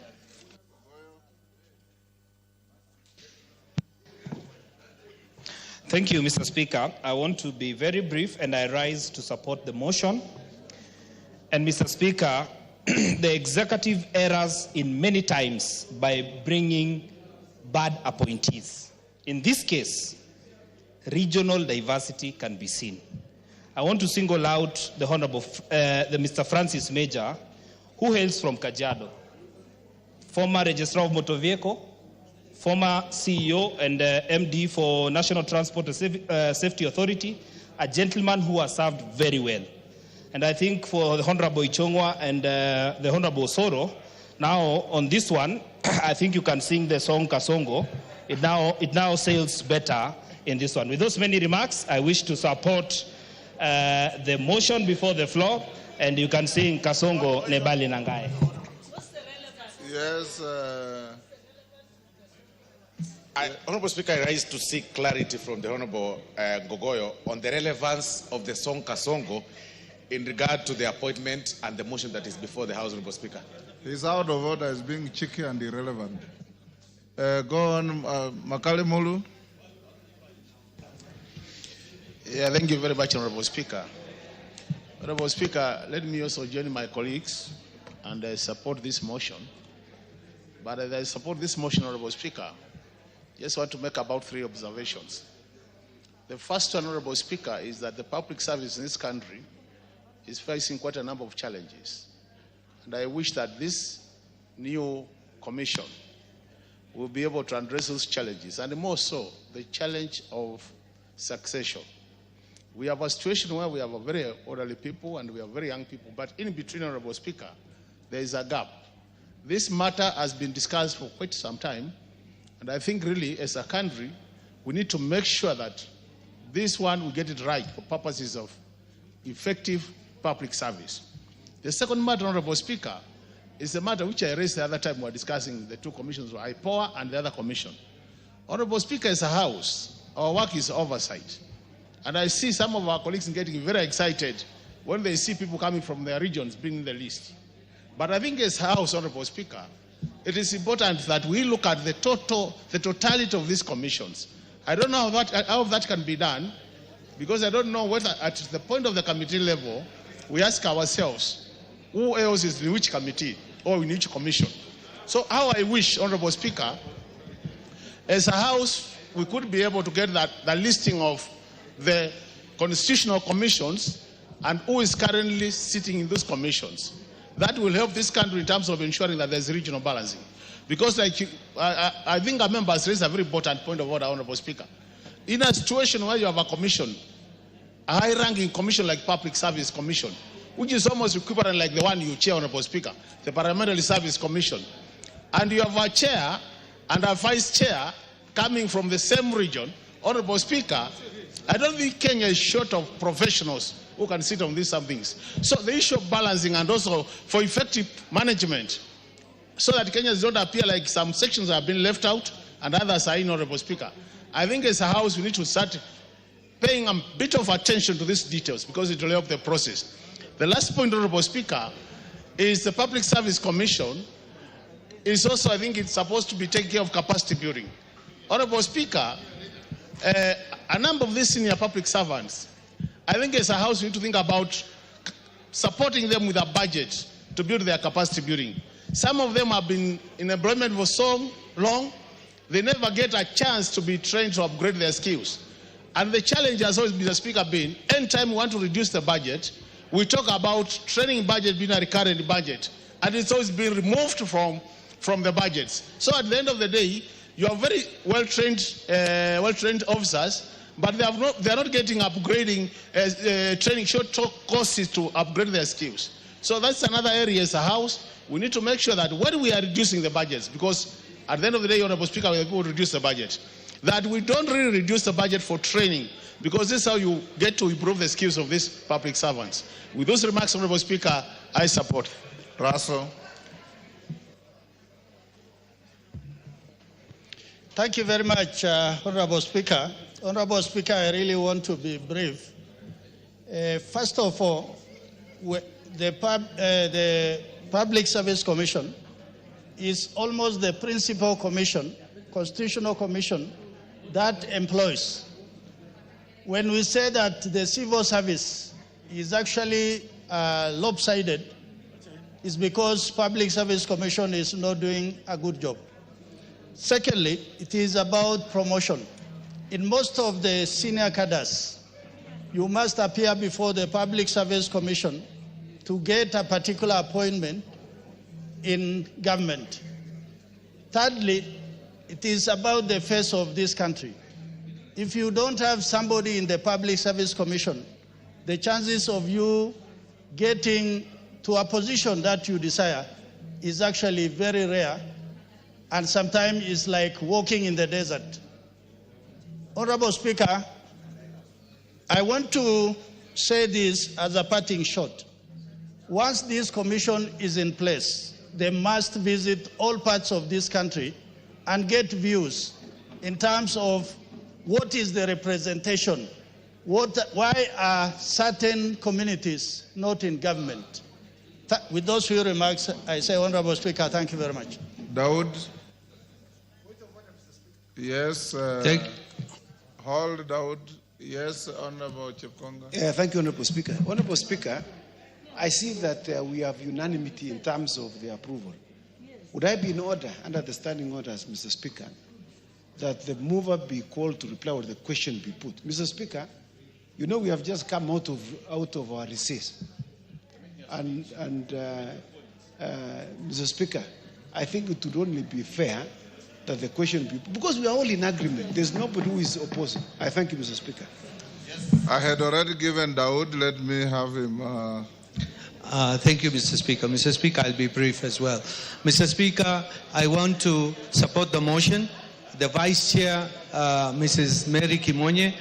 Thank you, Mr. Speaker. I want to be very brief and I rise to support the motion. And Mr. Speaker, the executive errors in many times by bringing bad appointees. In this case, regional diversity can be seen. I want to single out the Honorable Mr. Francis Major, who hails from Kajiado, former Registrar of Motor Vehicle, former CEO and MD for National Transport and Safety Authority, a gentleman who has served very well. And I think for the Honorable Ichongwa and the Honorable Soro, now on this one, I think you can sing the song Kasongo. It now sails better in this one. With those many remarks, I wish to support the motion before the floor, and you can sing Kasongo Nebali Nangai. Yes. Honorable Speaker, I rise to seek clarity from the Honorable Gogoyo on the relevance of the song Kasongo in regard to the appointment and the motion that is before the House, Honorable Speaker. He's out of order as being cheeky and irrelevant. Go on, Makale Mulu. Yeah, thank you very much, Honorable Speaker. Honorable Speaker, let me also join my colleagues and support this motion. But as I support this motion, Honorable Speaker, just want to make about 3 observations. The first one, Honorable Speaker, is that the public service in this country is facing quite a number of challenges. And I wish that this new commission will be able to address those challenges, and more so, the challenge of succession. We have a situation where we have a very elderly people and we have very young people, but in between, Honorable Speaker, there is a gap. This matter has been discussed for quite some time, and I think really as a country, we need to make sure that this one, we get it right for purposes of effective public service. The second matter, Honorable Speaker, is a matter which I raised the other time we were discussing the two commissions, IPOA and the other commission. Honorable Speaker, as a House, our work is oversight. And I see some of our colleagues getting very excited when they see people coming from their regions being in the list. But I think as a House, Honorable Speaker, it is important that we look at the totality of these commissions. I don't know how that can be done, because I don't know whether at the point of the committee level, we ask ourselves, who else is in which committee or in which commission? So how I wish, Honorable Speaker, as a House, we could be able to get the listing of the constitutional commissions and who is currently sitting in those commissions. That will help this country in terms of ensuring that there's regional balancing. Because I think our members raised a very important point of order, Honorable Speaker. In a situation where you have a commission, a high-ranking commission like Public Service Commission, which is almost equivalent like the one you chair, Honorable Speaker, the Parliamentary Service Commission, and you have a chair and a vice chair coming from the same region, Honorable Speaker, I don't think Kenya is short of professionals who can sit on these things. So the issue of balancing and also for effective management, so that Kenyans don't appear like some sections have been left out and others are in, Honorable Speaker. I think as a House we need to start paying a bit of attention to these details because it will help the process. The last point, Honorable Speaker, is the Public Service Commission is also, I think it's supposed to be taking care of capacity building. Honorable Speaker, a number of these senior public servants, I think as a House we need to think about supporting them with a budget to build their capacity building. Some of them have been in employment for so long, they never get a chance to be trained to upgrade their skills. And the challenge has always been, Mr. Speaker, anytime we want to reduce the budget, we talk about training budget being a recurrent budget, and it's always been removed from the budgets. So at the end of the day, you are very well-trained officers, but they are not getting upgrading training short courses to upgrade their skills. So that's another area as a House. We need to make sure that when we are reducing the budgets, because at the end of the day, Honorable Speaker, we are going to reduce the budget, that we don't really reduce the budget for training, because this is how you get to improve the skills of these public servants. With those remarks, Honorable Speaker, I support. Russell. Thank you very much, Honorable Speaker. Honorable Speaker, I really want to be brief. First of all, the Public Service Commission is almost the principal commission, constitutional commission, that employs. When we say that the civil service is actually lopsided, it's because Public Service Commission is not doing a good job. Secondly, it is about promotion. In most of the senior cadres, you must appear before the Public Service Commission to get a particular appointment in government. Thirdly, it is about the face of this country. If you don't have somebody in the Public Service Commission, the chances of you getting to a position that you desire is actually very rare, and sometimes it's like walking in the desert. Honorable Speaker, I want to say this as a parting shot. Once this commission is in place, they must visit all parts of this country and get views in terms of what is the representation, why are certain communities not in government. With those few remarks, I say, Honorable Speaker, thank you very much. Daud. Yes. Hold, Daud. Yes, Honorable Chepkonga. Thank you, Honorable Speaker. Honorable Speaker, I see that we have unanimity in terms of the approval. Would I be in order, under the standing orders, Mr. Speaker, that the mover be called to reply or the question be put? Mr. Speaker, you know we have just come out of our recess. And Mr. Speaker, I think it would only be fair that the question be, because we are all in agreement. There's nobody who is opposing. I thank you, Mr. Speaker. I had already given Daud. Let me have him. Thank you, Mr. Speaker. Mr. Speaker, I'll be brief as well. Mr. Speaker, I want to support the motion the Vice Chair, Mrs. Mary Kimonye,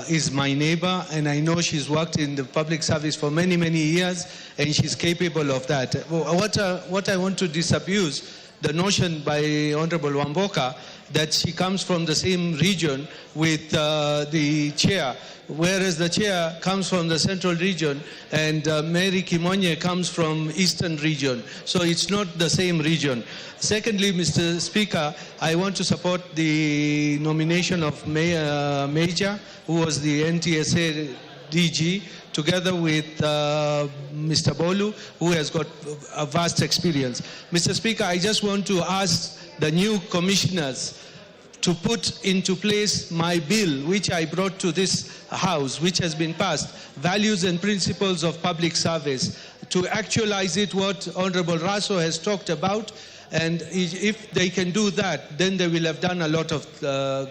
is my neighbor, and I know she's worked in the public service for many, many years, and she's capable of that. What I want to disabuse the notion by Honorable Wamboka that she comes from the same region with the chair, whereas the chair comes from the central region and Mary Kimonye comes from eastern region. So it's not the same region. Secondly, Mr. Speaker, I want to support the nomination of Major, who was the NTSA DG, together with Mr. Bolu, who has got a vast experience. Mr. Speaker, I just want to ask the new commissioners to put into place my bill, which I brought to this House, which has been passed, Values and Principles of Public Service, to actualize it what Honorable Raso has talked about. And if they can do that, then they will have done a lot of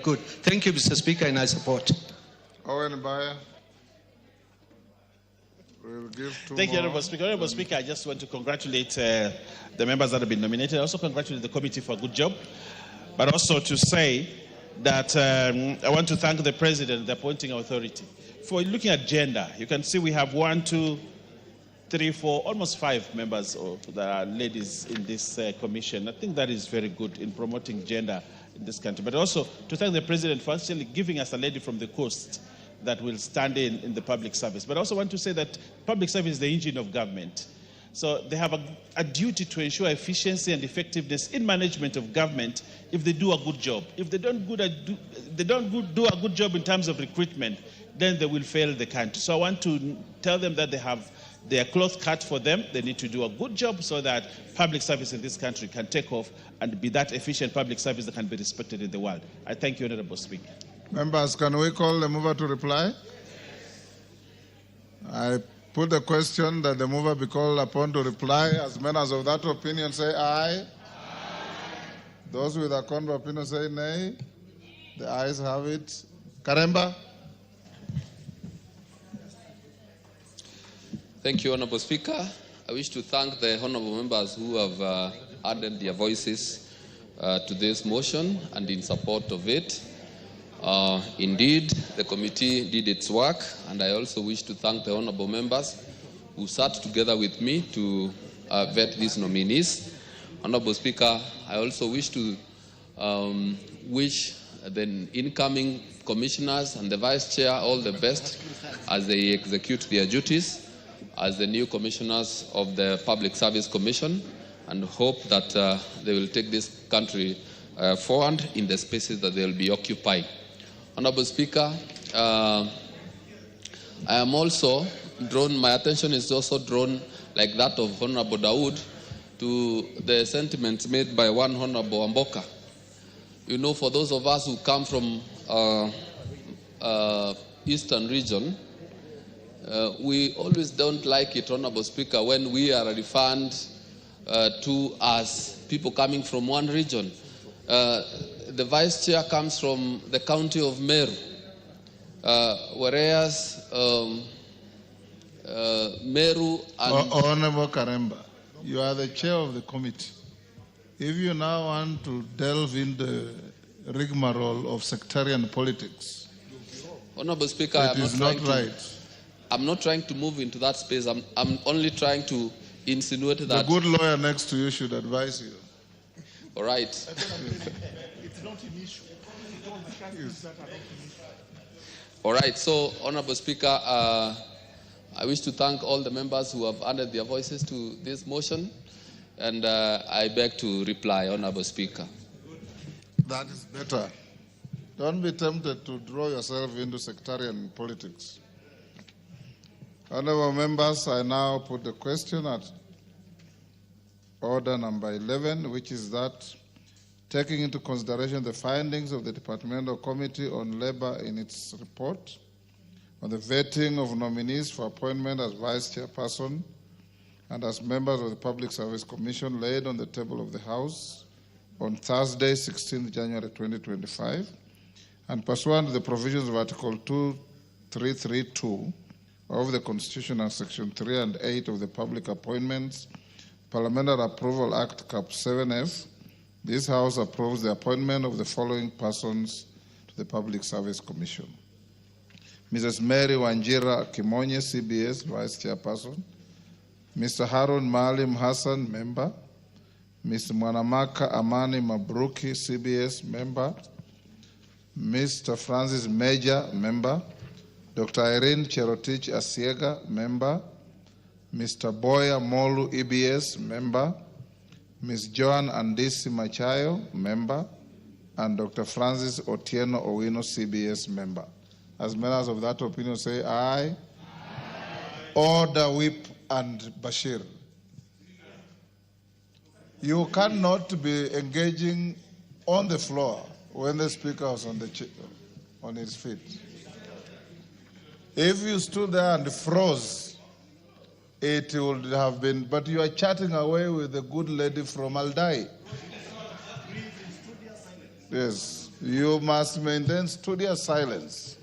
good. Thank you, Mr. Speaker, and I support. Owen Bayer. Thank you, Honorable Speaker. Honorable Speaker, I just want to congratulate the members that have been nominated. I also congratulate the committee for a good job, but also to say that I want to thank the President, the appointing authority, for looking at gender. You can see we have 1, 2, 3, 4, almost 5 members that are ladies in this commission. I think that is very good in promoting gender in this country. But also to thank the President for actually giving us a lady from the coast that will stand in the public service. But I also want to say that public service is the engine of government. So they have a duty to ensure efficiency and effectiveness in management of government if they do a good job. If they don't do a good job in terms of recruitment, then they will fail the country. So I want to tell them that they have their cloth cut for them. They need to do a good job so that public service in this country can take off and be that efficient public service that can be respected in the world. I thank you, Honorable Speaker. Members, can we call the mover to reply? I put the question that the mover be called upon to reply. As members of that opinion say aye. Aye. Those with a contrary opinion say nay. The ayes have it. Karemba. Thank you, Honorable Speaker. I wish to thank the honorable members who have added their voices to this motion and in support of it. Indeed, the committee did its work, and I also wish to thank the honorable members who sat together with me to vet these nominees. Honorable Speaker, I also wish to wish the incoming commissioners and the vice chair all the best as they execute their duties as the new commissioners of the Public Service Commission, and hope that they will take this country forward in the spaces that they will be occupying. Honorable Speaker, I am also drawn, my attention is also drawn, like that of Honorable Dawood, to the sentiments made by one Honorable Wamboka. You know, for those of us who come from Eastern region, we always don't like it, Honorable Speaker, when we are referred to as people coming from one region. The vice chair comes from the county of Meru, whereas Meru and... Honorable Karemba, you are the chair of the committee. If you now want to delve into the rigmarole of sectarian politics, Honorable Speaker, I'm not trying to move into that space. I'm only trying to insinuate that... The good lawyer next to you should advise you. All right. It's not an issue. All right. So, Honorable Speaker, I wish to thank all the members who have added their voices to this motion, and I beg to reply, Honorable Speaker. That is better. Don't be tempted to draw yourself into sectarian politics. Honorable members, I now put the question at order number 11, which is that taking into consideration the findings of the Departmental Committee on Labor in its report on the vetting of nominees for appointment as Vice Chairperson and as members of the Public Service Commission laid on the table of the House on Thursday, 16th January 2025, and pursuant to the provisions of Article 2332 of the Constitution and Section 3 and 8 of the Public Appointments Parliamentary Approval Act, Cap 7F, This House approves the appointment of the following persons to the Public Service Commission. Mrs. Mary Wanjira Kimonye, CBS, Vice Chairperson. Mr. Harun Maalim Hassan, Member. Mr. Mwanamaka Amani Mabruki, CBS, Member. Mr. Francis Major, Member. Dr. Irene Cherotich Asiega, Member. Mr. Boya Molu, EBS, Member. Ms. Joan Andisi Machayo, Member. And Dr. Francis Otieno Owino, CBS, Member. As members of that opinion say aye. Aye. Order, Whip and Bashir. You cannot be engaging on the floor when the speaker was on his feet. If you stood there and froze, it would have been, but you are chatting away with the good lady from Aldai. Yes, you must maintain studious silence.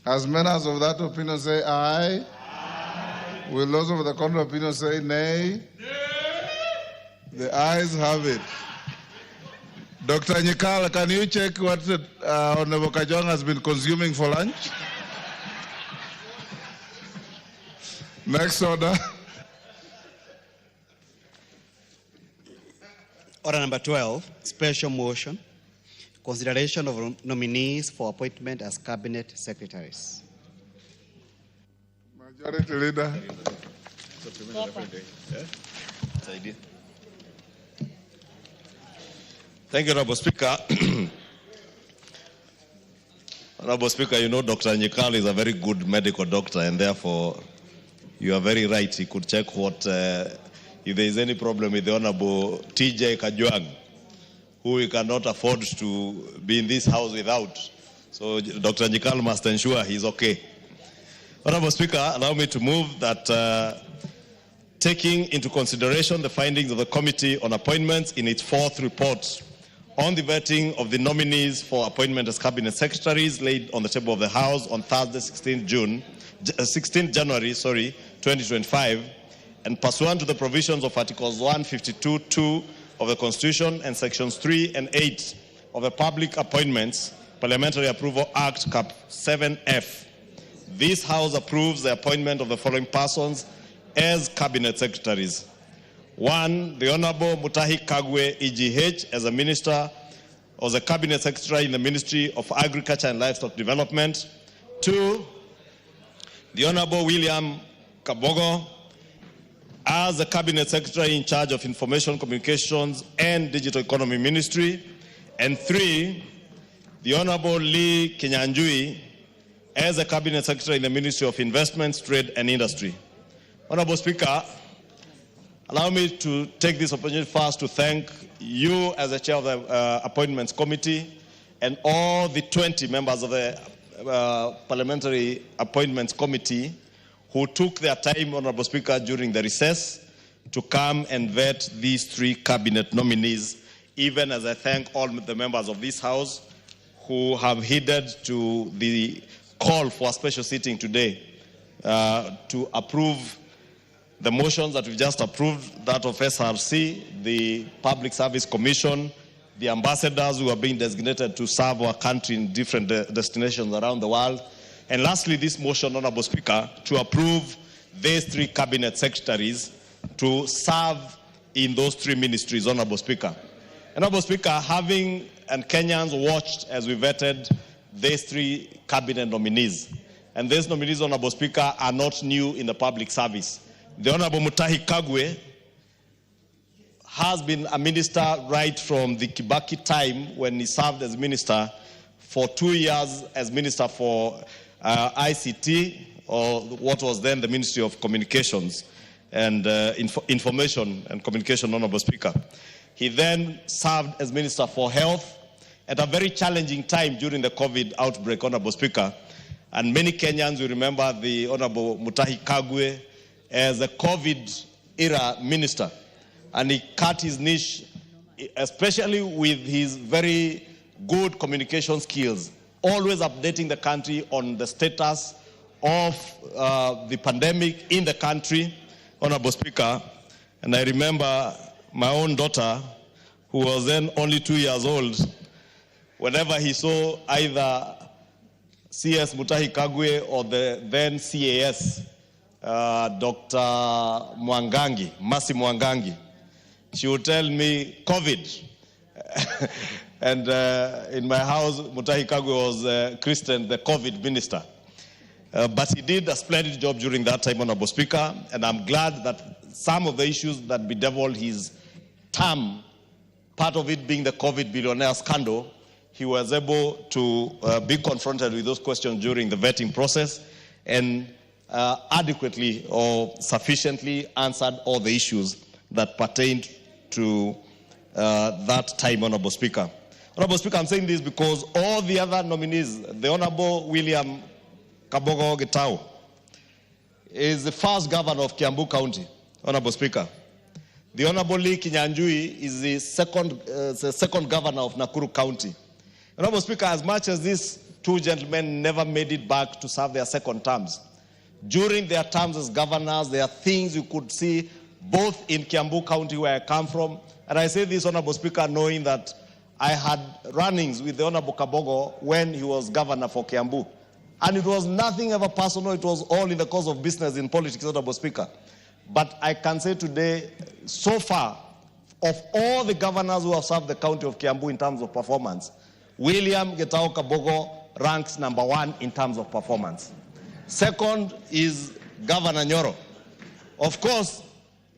As members of that opinion say aye. Aye. Will those of the contrary opinion say nay? Nay. The ayes have it. Dr. Nyikal, can you check what Honorable Kajong has been consuming for lunch? Next order. Order number 12, special motion. Consideration of nominees for appointment as cabinet secretaries. Majority Leader. Thank you, Honorable Speaker. Honorable Speaker, you know Dr. Nyikal is a very good medical doctor, and therefore you are very right. He could check what, if there is any problem with the Honorable TJ Kajwang, who we cannot afford to be in this house without. So Dr. Nyikal must ensure he's okay. Honorable Speaker, allow me to move that taking into consideration the findings of the Committee on Appointments in its fourth report on the vetting of the nominees for appointment as cabinet secretaries laid on the table of the House on Thursday, 16 January 2025, and pursuant to the provisions of Articles 152(2) of the Constitution and Sections 3 and 8 of the Public Appointments Parliamentary Approval Act, Cap 7F. This House approves the appointment of the following persons as cabinet secretaries. 1, the Honorable Mutahi Kagwe EGH as a minister or the cabinet secretary in the Ministry of Agriculture and Livestock Development. 2, the Honorable William Kabogo as the cabinet secretary in charge of Information Communications and Digital Economy Ministry. And 3, the Honorable Lee Kinyanjui as the cabinet secretary in the Ministry of Investments, Trade and Industry. Honorable Speaker, allow me to take this opportunity first to thank you as the chair of the Appointments Committee and all the 20 members of the Parliamentary Appointments Committee who took their time, Honorable Speaker, during the recess to come and vet these 3 cabinet nominees, even as I thank all the members of this House who have heeded to the call for a special sitting today to approve the motions that we've just approved, that of SRC, the Public Service Commission, the ambassadors who are being designated to serve our country in different destinations around the world. And lastly, this motion, Honorable Speaker, to approve these 3 cabinet secretaries to serve in those 3 ministries, Honorable Speaker. Honorable Speaker, having and Kenyans watched as we vetted these 3 cabinet nominees. And these nominees, Honorable Speaker, are not new in the public service. The Honorable Mutahi Kagwe has been a minister right from the Kibaki time when he served as minister for 2 years as minister for ICT, or what was then the Ministry of Communications and Information and Communication, Honorable Speaker. He then served as Minister for Health at a very challenging time during the COVID outbreak, Honorable Speaker. And many Kenyans will remember the Honorable Mutahi Kagwe as a COVID-era minister. And he cut his niche, especially with his very good communication skills, always updating the country on the status of the pandemic in the country, Honorable Speaker. And I remember my own daughter who was then only 2 years old, whenever he saw either CS Mutahi Kagwe or the then CAS, Dr. Mwangangi, Masi Mwangangi, she would tell me, COVID. And in my house, Mutahi Kagwe was christened the COVID minister. But he did a splendid job during that time, Honorable Speaker, and I'm glad that some of the issues that bedeviled his term, part of it being the COVID billionaire scandal, he was able to be confronted with those questions during the vetting process and adequately or sufficiently answered all the issues that pertained to that time, Honorable Speaker. Honorable Speaker, I'm saying this because all the other nominees, the Honorable William Kabogo Getao is the first governor of Kiambu County, Honorable Speaker. The Honorable Lee Kinyanjui is the second governor of Nakuru County. Honorable Speaker, as much as these two gentlemen never made it back to serve their second terms, during their terms as governors, there are things you could see both in Kiambu County, where I come from, and I say this, Honorable Speaker, knowing that I had run-ins with the Honorable Kabogo when he was governor for Kiambu. And it was nothing ever personal, it was all in the course of business in politics, Honorable Speaker. But I can say today, so far, of all the governors who have served the county of Kiambu in terms of performance, William Getao Kabogo ranks #1 in terms of performance. Second is Governor Nyoro. Of course,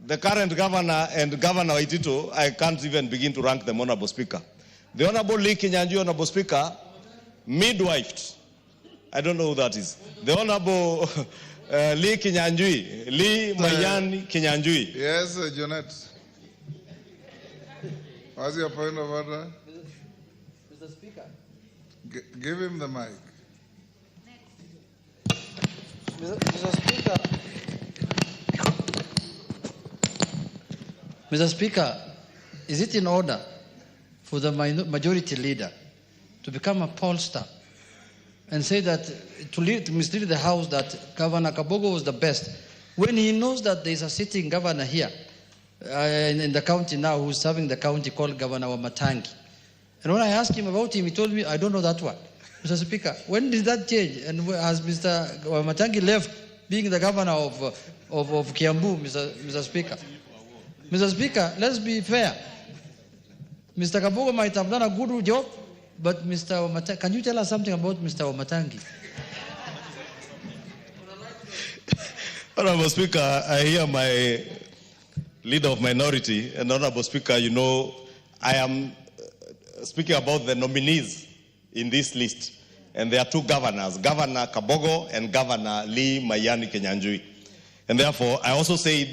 the current governor and Governor Waitito, I can't even begin to rank them, Honorable Speaker. The Honorable Lee Kinyanjui, Honorable Speaker, midwifed. I don't know who that is. The Honorable Lee Kinyanjui, Lee Mayan Kinyanjui. Yes, Janet. What's your point of order? Mr. Speaker. Give him the mic. Mr. Speaker, is it in order for the majority leader to become a pollster and say that, to mislead the House that Governor Kabogo was the best, when he knows that there is a sitting governor here in the county now who's serving the county called Governor Wamatangi? And when I asked him about him, he told me, I don't know that one. Mr. Speaker, when did that change? And has Mr. Wamatangi left being the governor of Kiambu, Mr. Speaker? Mr. Speaker, let's be fair. Mr. Kabogo might have done a good job, but Mr. Wamatangi, can you tell us something about Mr. Wamatangi? Honorable Speaker, I hear my leader of minority, and Honorable Speaker, you know, I am speaking about the nominees in this list. And there are two governors, Governor Kabogo and Governor Lee Mayani Kinyanjui. And therefore, I also said,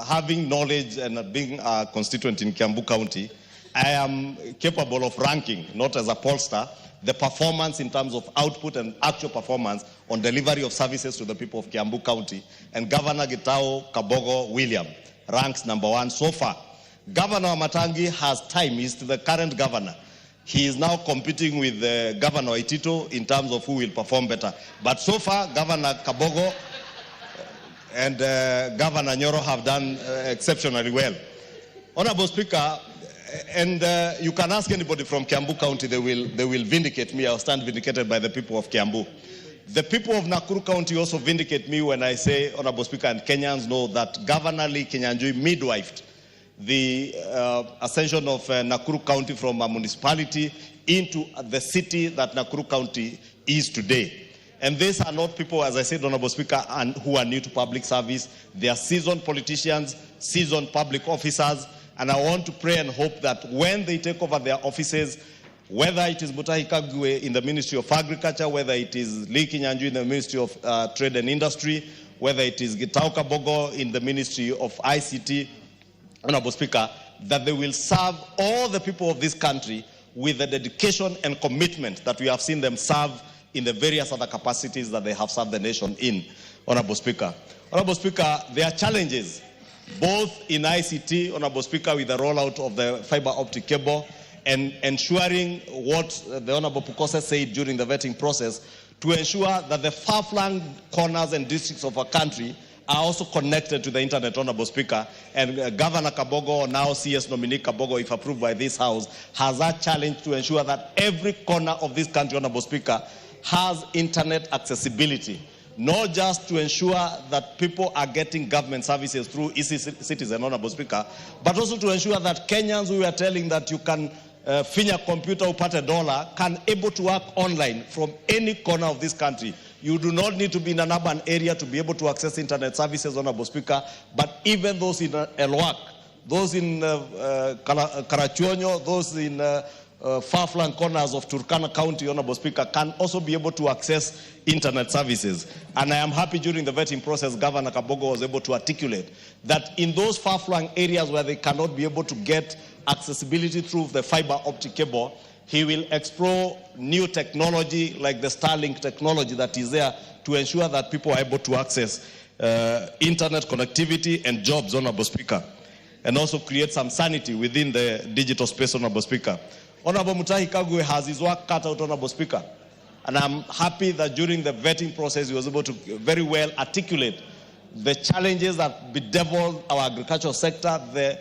having knowledge and being a constituent in Kiambu County, I am capable of ranking, not as a pollster, the performance in terms of output and actual performance on delivery of services to the people of Kiambu County. And Governor Getao Kabogo William ranks #1 so far. Governor Wamatangi has time, he's the current governor. He is now competing with Governor Waitito in terms of who will perform better. But so far, Governor Kabogo and Governor Nyoro have done exceptionally well. Honorable Speaker, and you can ask anybody from Kiambu County, they will vindicate me. I'll stand vindicated by the people of Kiambu. The people of Nakuru County also vindicate me when I say, Honorable Speaker, and Kenyans know that Governor Lee Kinyanjui midwifed the ascension of Nakuru County from a municipality into the city that Nakuru County is today. And these are not people, as I said, Honorable Speaker, who are new to public service. They are seasoned politicians, seasoned public officers, and I want to pray and hope that when they take over their offices, whether it is Mutahi Kagwe in the Ministry of Agriculture, whether it is Lee Kinyanjui in the Ministry of Trade and Industry, whether it is Getao Kabogo in the Ministry of ICT, Honorable Speaker, that they will serve all the people of this country with the dedication and commitment that we have seen them serve in the various other capacities that they have served the nation in, Honorable Speaker. Honorable Speaker, there are challenges, both in ICT, Honorable Speaker, with the rollout of the fiber optic cable and ensuring what the Honorable Pukose said during the vetting process, to ensure that the far-flung corners and districts of our country are also connected to the internet, Honorable Speaker. And Governor Kabogo, now CS nominee Kabogo, if approved by this House, has a challenge to ensure that every corner of this country, Honorable Speaker, has internet accessibility. Not just to ensure that people are getting government services through e-citizen, Honorable Speaker, but also to ensure that Kenyans who are telling that you can finya computer upate dollar can able to work online from any corner of this country. You do not need to be in an urban area to be able to access internet services, Honorable Speaker, but even those in Elwak, those in Karachuonyo, those in far-flung corners of Turkana County, Honorable Speaker, can also be able to access internet services. And I am happy during the vetting process, Governor Kabogo was able to articulate that in those far-flung areas where they cannot be able to get accessibility through the fiber optic cable, he will explore new technology like the Starlink technology that is there to ensure that people are able to access internet connectivity and jobs, Honorable Speaker, and also create some sanity within the digital space, Honorable Speaker. Honorable Mutahi Kagwe has his work cut out, Honorable Speaker, and I'm happy that during the vetting process he was able to very well articulate the challenges that bedevil our agricultural sector, the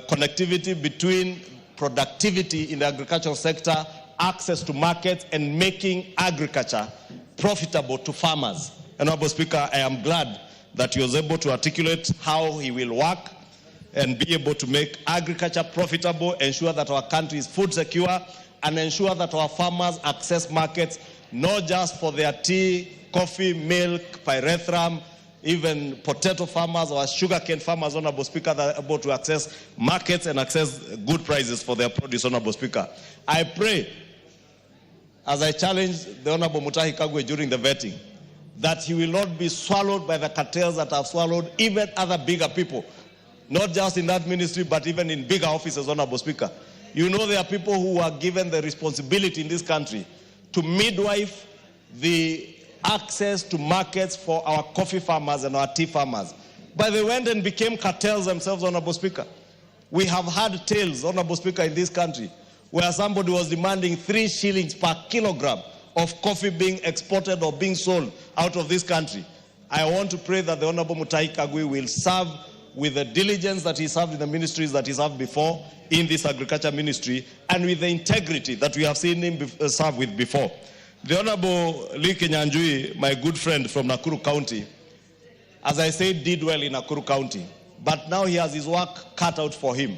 connectivity between productivity in the agricultural sector, access to markets, and making agriculture profitable to farmers. And Honorable Speaker, I am glad that he was able to articulate how he will work and be able to make agriculture profitable, ensure that our country is food secure, and ensure that our farmers access markets, not just for their tea, coffee, milk, pyrethrum, even potato farmers or sugarcane farmers, Honorable Speaker, that are able to access markets and access good prices for their produce, Honorable Speaker. I pray, as I challenge the Honorable Mutahi Kagwe during the vetting, that he will not be swallowed by the cartels that have swallowed even other bigger people, not just in that ministry, but even in bigger offices, Honorable Speaker. You know there are people who are given the responsibility in this country to midwife the access to markets for our coffee farmers and our tea farmers. But they went and became cartels themselves, Honorable Speaker. We have had tales, Honorable Speaker, in this country where somebody was demanding 3 shillings per kilogram of coffee being exported or being sold out of this country. I want to pray that the Honorable Mutahi Kagwe will serve with the diligence that he served in the ministries that he served before in this agriculture ministry, and with the integrity that we have seen him serve with before. The Honorable Lee Kinyanjui, my good friend from Nakuru County, as I said, did well in Nakuru County, but now he has his work cut out for him.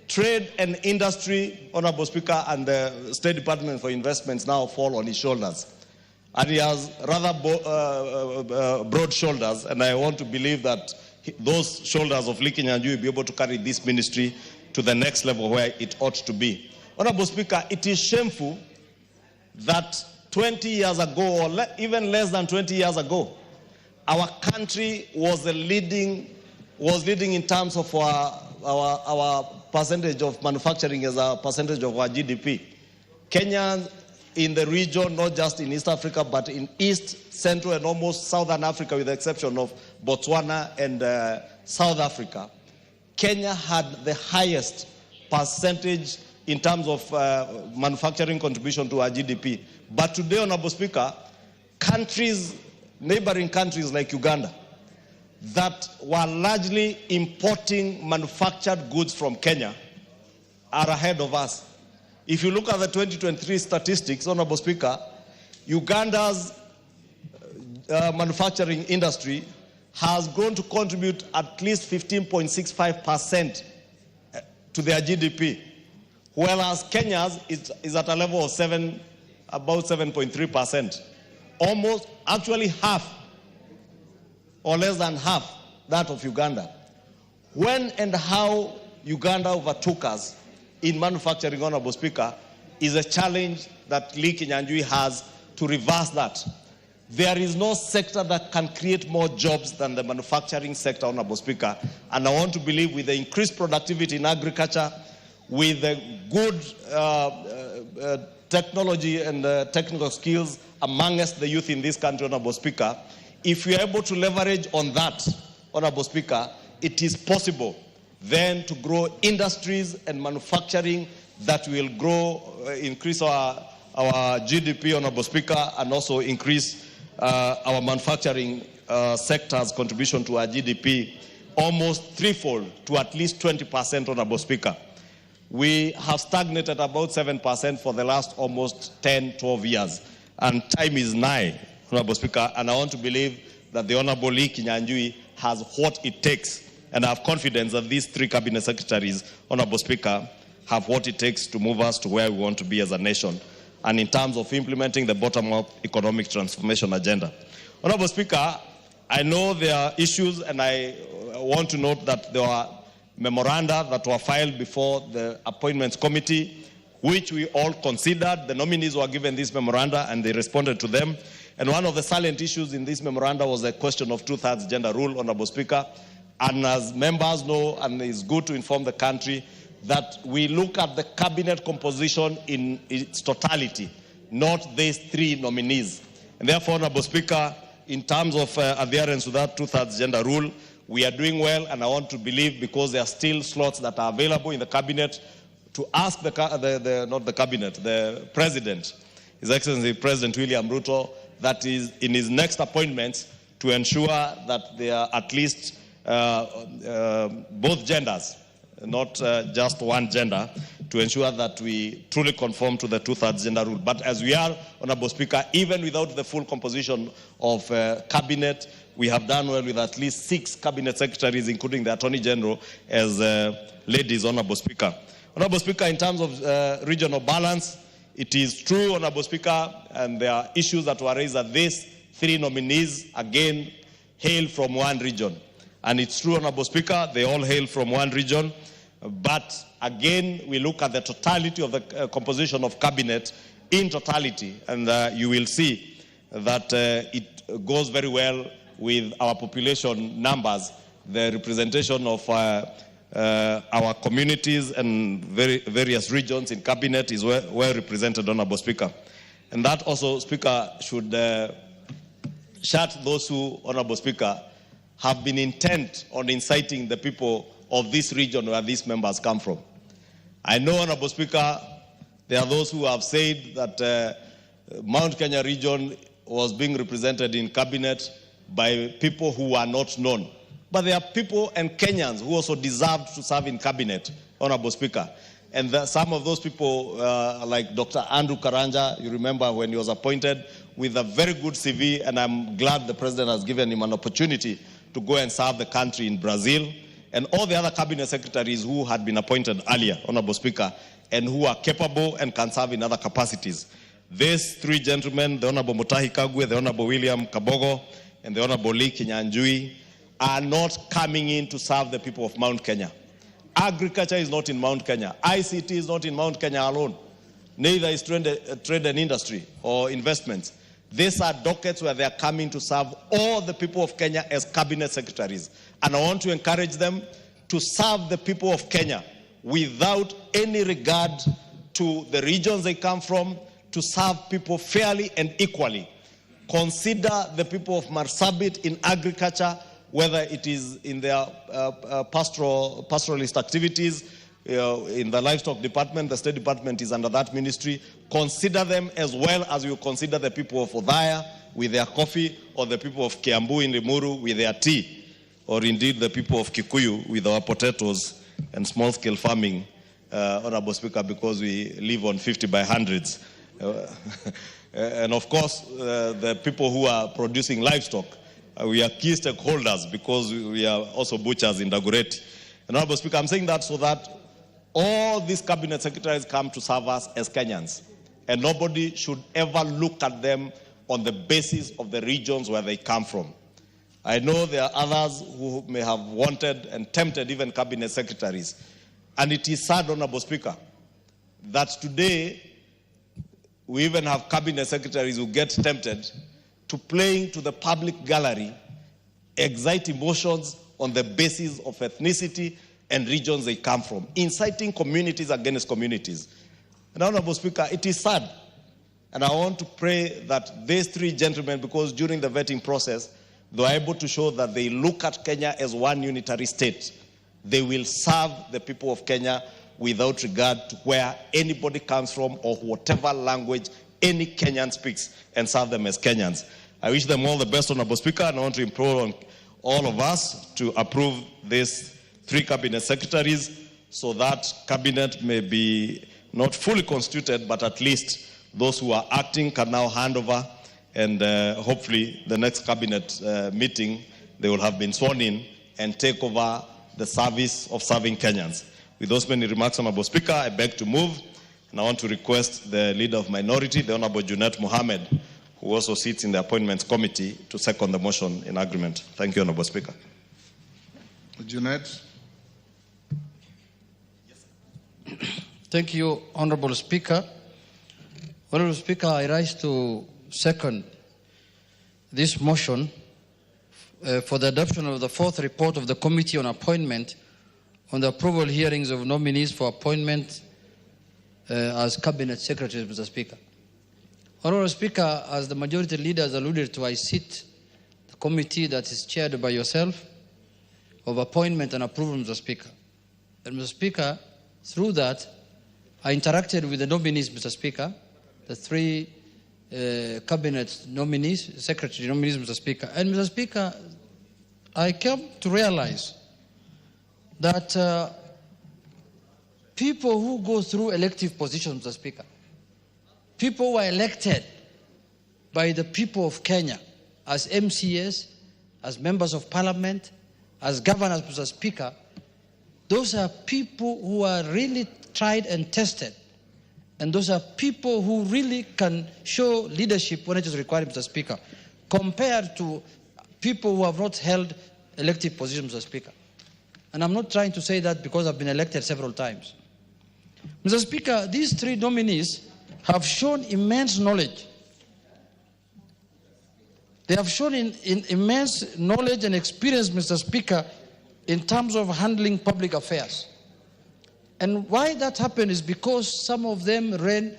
Trade and industry, Honorable Speaker, and the State Department for Investments now fall on his shoulders. And he has rather broad shoulders, and I want to believe that those shoulders of Lee Kinyanjui will be able to carry this ministry to the next level where it ought to be. Honorable Speaker, it is shameful that 20 years ago, or even less than 20 years ago, our country was leading in terms of our percentage of manufacturing as a percentage of our GDP. Kenya in the region, not just in East Africa, but in East, Central, and almost Southern Africa, with the exception of Botswana and South Africa, Kenya had the highest percentage in terms of manufacturing contribution to our GDP. But today, Honorable Speaker, neighboring countries like Uganda, that were largely importing manufactured goods from Kenya, are ahead of us. If you look at the 2023 statistics, Honorable Speaker, Uganda's manufacturing industry has grown to contribute at least 15.65% to their GDP, whereas Kenya's is at a level of about 7.3%, almost actually half or less than half that of Uganda. When and how Uganda overtook us in manufacturing, Honorable Speaker, is a challenge that Lee Kinyanjui has to reverse that. There is no sector that can create more jobs than the manufacturing sector, Honorable Speaker. And I want to believe with the increased productivity in agriculture, with the good technology and technical skills amongst the youth in this country, Honorable Speaker, if we are able to leverage on that, Honorable Speaker, it is possible then to grow industries and manufacturing that will grow, increase our GDP, Honorable Speaker, and also increase our manufacturing sector's contribution to our GDP almost threefold to at least 20%, Honorable Speaker. We have stagnated about 7% for the last almost 10, 12 years. And time is nigh, Honorable Speaker, and I want to believe that the Honorable Lee Kinyanjui has what it takes. And I have confidence that these three cabinet secretaries, Honorable Speaker, have what it takes to move us to where we want to be as a nation. And in terms of implementing the bottom-up economic transformation agenda. Honorable Speaker, I know there are issues, and I want to note that there are memoranda that were filed before the Appointments Committee, which we all considered. The nominees were given these memoranda, and they responded to them. And one of the salient issues in this memoranda was the question of two-thirds gender rule, Honorable Speaker. And as members know, and it's good to inform the country, that we look at the cabinet composition in its totality, not these three nominees. And therefore, Honorable Speaker, in terms of adherence to that two-thirds gender rule, we are doing well, and I want to believe, because there are still slots that are available in the cabinet, to ask the President, His Excellency President William Ruto, that is in his next appointments, to ensure that there are at least both genders, not just one gender, to ensure that we truly conform to the two-thirds gender rule. But as we are, Honorable Speaker, even without the full composition of cabinet, we have done well with at least 6 cabinet secretaries, including the Attorney General, as ladies, Honorable Speaker. Honorable Speaker, in terms of regional balance, it is true, Honorable Speaker, and there are issues that were raised that these 3 nominees, again, hail from one region. And it's true, Honorable Speaker, they all hail from one region. But again, we look at the totality of the composition of cabinet in totality, and you will see that it goes very well with our population numbers. The representation of our communities and various regions in cabinet is well represented, Honorable Speaker. And that also, Speaker, should shut those who, Honorable Speaker, have been intent on inciting the people of this region where these members come from. I know, Honorable Speaker, there are those who have said that Mount Kenya region was being represented in cabinet by people who are not known. But there are people and Kenyans who also deserve to serve in cabinet, Honorable Speaker. And some of those people, like Dr. Andrew Karanja, you remember when he was appointed, with a very good CV, and I'm glad the President has given him an opportunity to go and serve the country in Brazil, and all the other cabinet secretaries who had been appointed earlier, Honorable Speaker, and who are capable and can serve in other capacities. These 3 gentlemen, the Honorable Mutahi Kagwe, the Honorable William Kabogo, and the Honorable Lee Kinyanjui, are not coming in to serve the people of Mount Kenya. Agriculture is not in Mount Kenya. ICT is not in Mount Kenya alone. Neither is trade and industry or investments. These are dockets where they are coming to serve all the people of Kenya as cabinet secretaries. And I want to encourage them to serve the people of Kenya without any regard to the regions they come from, to serve people fairly and equally. Consider the people of Marsabit in agriculture, whether it is in their pastoralist activities, in the livestock department, the State Department is under that ministry. Consider them as well as you consider the people of Othaya with their coffee, or the people of Kiambu in Limuru with their tea, or indeed the people of Kikuyu with our potatoes and small-scale farming, Honorable Speaker, because we live on 50 by hundreds. And of course, the people who are producing livestock, we are key stakeholders because we are also butchers in Dagoretti. And Honorable Speaker, I'm saying that so that all these cabinet secretaries come to serve us as Kenyans. And nobody should ever look at them on the basis of the regions where they come from. I know there are others who may have wanted and tempted even cabinet secretaries. And it is sad, Honorable Speaker, that today we even have cabinet secretaries who get tempted to playing to the public gallery, excite emotions on the basis of ethnicity and regions they come from, inciting communities against communities. And Honorable Speaker, it is sad. And I want to pray that these 3 gentlemen, because during the vetting process, they are able to show that they look at Kenya as one unitary state. They will serve the people of Kenya without regard to where anybody comes from or whatever language any Kenyan speaks, and serve them as Kenyans. I wish them all the best, Honorable Speaker, and I want to implore on all of us to approve these 3 cabinet secretaries so that cabinet may be not fully constituted, but at least those who are acting can now hand over, and hopefully the next cabinet meeting, they will have been sworn in and take over the service of serving Kenyans. With those many remarks, Honorable Speaker, I beg to move, and I want to request the Leader of Minority, the Honorable Junet Mohammed, who also sits in the Appointments Committee, to second the motion in agreement. Thank you, Honorable Speaker. Junet. Thank you, Honorable Speaker. Honorable Speaker, I rise to second this motion for the adoption of the 4th report of the Committee on Appointment on the approval hearings of nominees for appointment as Cabinet Secretaries, Mr. Speaker. Honorable Speaker, as the Majority Leader has alluded to, I sit the committee that is chaired by yourself of appointment and approval, Mr. Speaker. And Mr. Speaker, through that, I interacted with the nominees, Mr. Speaker, the 3 cabinet nominees, secretary nominees, Mr. Speaker. And Mr. Speaker, I came to realize that people who go through elective positions, Mr. Speaker, people who are elected by the people of Kenya as MCAs, as members of parliament, as governors, Mr. Speaker, those are people who are really tried and tested. And those are people who really can show leadership when it is required, Mr. Speaker, compared to people who have not held elective positions, Mr. Speaker. And I'm not trying to say that because I've been elected several times. Mr. Speaker, these 3 nominees have shown immense knowledge. They have shown immense knowledge and experience, Mr. Speaker, in terms of handling public affairs. And why that happened is because some of them ran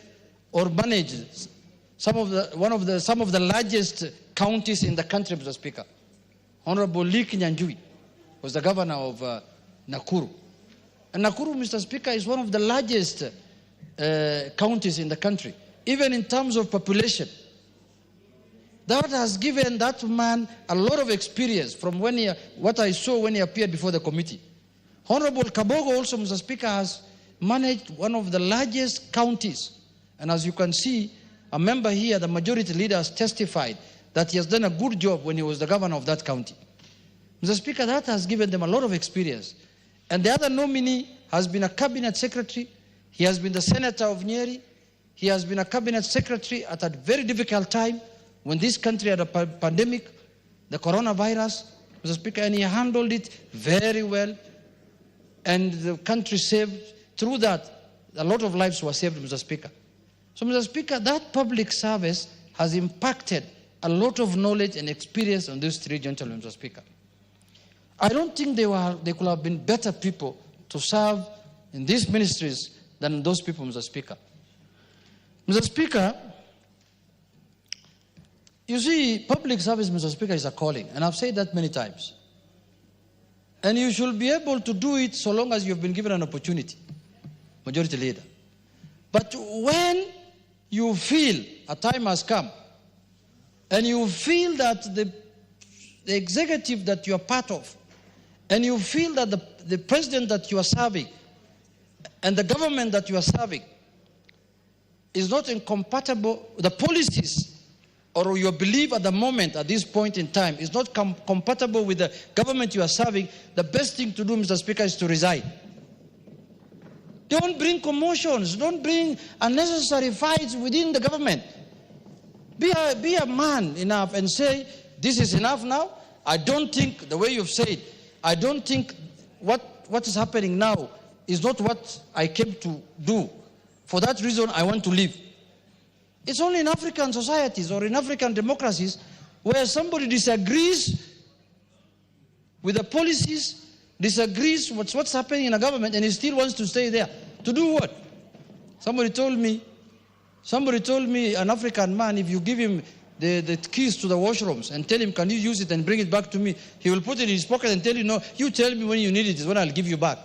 or managed some of the largest counties in the country, Mr. Speaker. Honorable Lee Kinyanjui was the governor of Nakuru. And Nakuru, Mr. Speaker, is one of the largest counties in the country, even in terms of population. That has given that man a lot of experience from what I saw when he appeared before the committee. Honorable Kabogo also, Mr. Speaker, has managed one of the largest counties. And as you can see, a member here, the Majority Leader, has testified that he has done a good job when he was the governor of that county. Mr. Speaker, that has given them a lot of experience. And the other nominee has been a cabinet secretary. He has been the senator of Nyeri. He has been a cabinet secretary at a very difficult time when this country had a pandemic, the coronavirus, Mr. Speaker, and he handled it very well. And the country saved, through that, a lot of lives were saved, Mr. Speaker. So, Mr. Speaker, that public service has impacted a lot of knowledge and experience on these 3 gentlemen, Mr. Speaker. I don't think they could have been better people to serve in these ministries than those people, Mr. Speaker. Mr. Speaker, you see, public service, Mr. Speaker, is a calling, and I've said that many times. And you should be able to do it so long as you've been given an opportunity, Majority Leader. But when you feel a time has come, and you feel that the executive that you are part of, and you feel that the president that you are serving, and the government that you are serving, is not incompatible, the policies or your belief at the moment, at this point in time, is not compatible with the government you are serving, the best thing to do, Mr. Speaker, is to resign. Don't bring commotions. Don't bring unnecessary fights within the government. Be a man enough and say, this is enough now. I don't think, the way you've said, I don't think what is happening now is not what I came to do. For that reason, I want to leave. It's only in African societies or in African democracies where somebody disagrees with the policies, disagrees with what's happening in a government, and he still wants to stay there. To do what? Somebody told me, an African man, if you give him the keys to the washrooms and tell him, can you use it and bring it back to me, he will put it in his pocket and tell you, no, you tell me when you need it is when I'll give you back.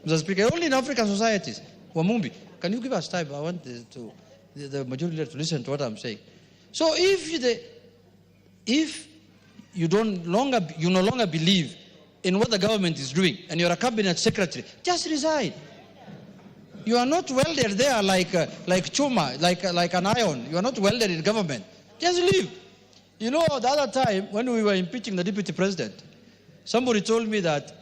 Mr. Speaker, only in African societies. Wamumbi, can you give us time? I want the Majority Leader to listen to what I'm saying. So if if you no longer believe in what the government is doing, and you're a cabinet secretary, just resign. You are not welded there like chuma, like an iron. You are not welded in government. Just leave. You know, the other time when we were impeaching the deputy president, somebody told me that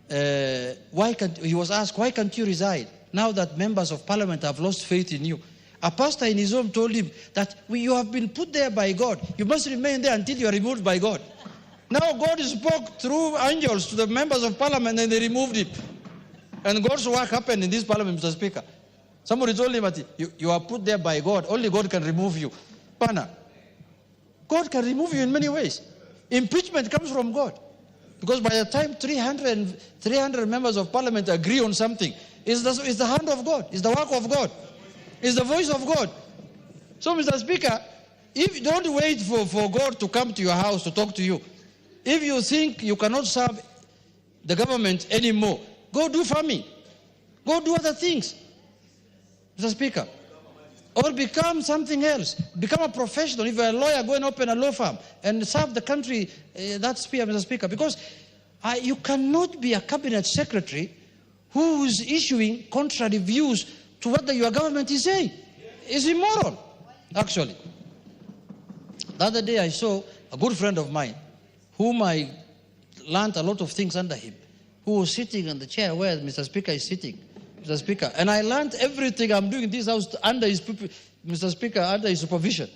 he was asked, why can't you resign now that members of parliament have lost faith in you? A pastor in his home told him that you have been put there by God. You must remain there until you are removed by God. Now God spoke through angels to the members of parliament and they removed him. And God's work happened in this parliament, Mr. Speaker. Somebody told him that you are put there by God. Only God can remove you. Pana, God can remove you in many ways. Impeachment comes from God. Because by the time 300 members of parliament agree on something, it's the hand of God. It's the work of God. It's the voice of God. So, Mr. Speaker, if you don't wait for God to come to your house to talk to you, if you think you cannot serve the government anymore, go do farming. Go do other things, Mr. Speaker. Or become something else. Become a professional. If you're a lawyer, go and open a law firm and serve the country that sphere, Mr. Speaker. Because you cannot be a cabinet secretary who is issuing contrary views to what your government is saying. It's immoral, actually. The other day I saw a good friend of mine, whom I learned a lot of things under him, who was sitting on the chair where Mr. Speaker is sitting, Mr. Speaker. And I learned everything I'm doing in this house under his, Mr. Speaker, under his supervision.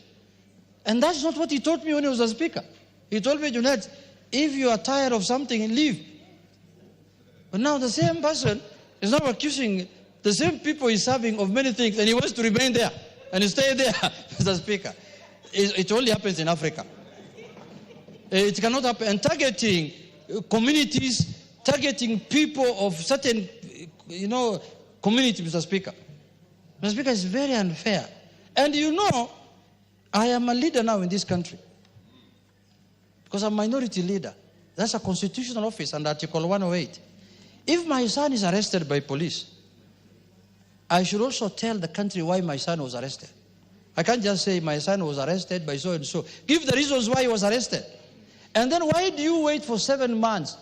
And that's not what he told me when he was a speaker. He told me, Junaid, if you are tired of something, leave. But now the same person is now accusing the same people he's serving of many things, and he wants to remain there and stay there, Mr. Speaker. It only happens in Africa. It cannot happen. And targeting communities, targeting people of certain, community, Mr. Speaker. Mr. Speaker, is very unfair. And I am a leader now in this country. Because I'm a minority leader. That's a constitutional office under Article 108. If my son is arrested by police, I should also tell the country why my son was arrested. I can't just say my son was arrested by so and so. Give the reasons why he was arrested. And then why do you wait for 7 months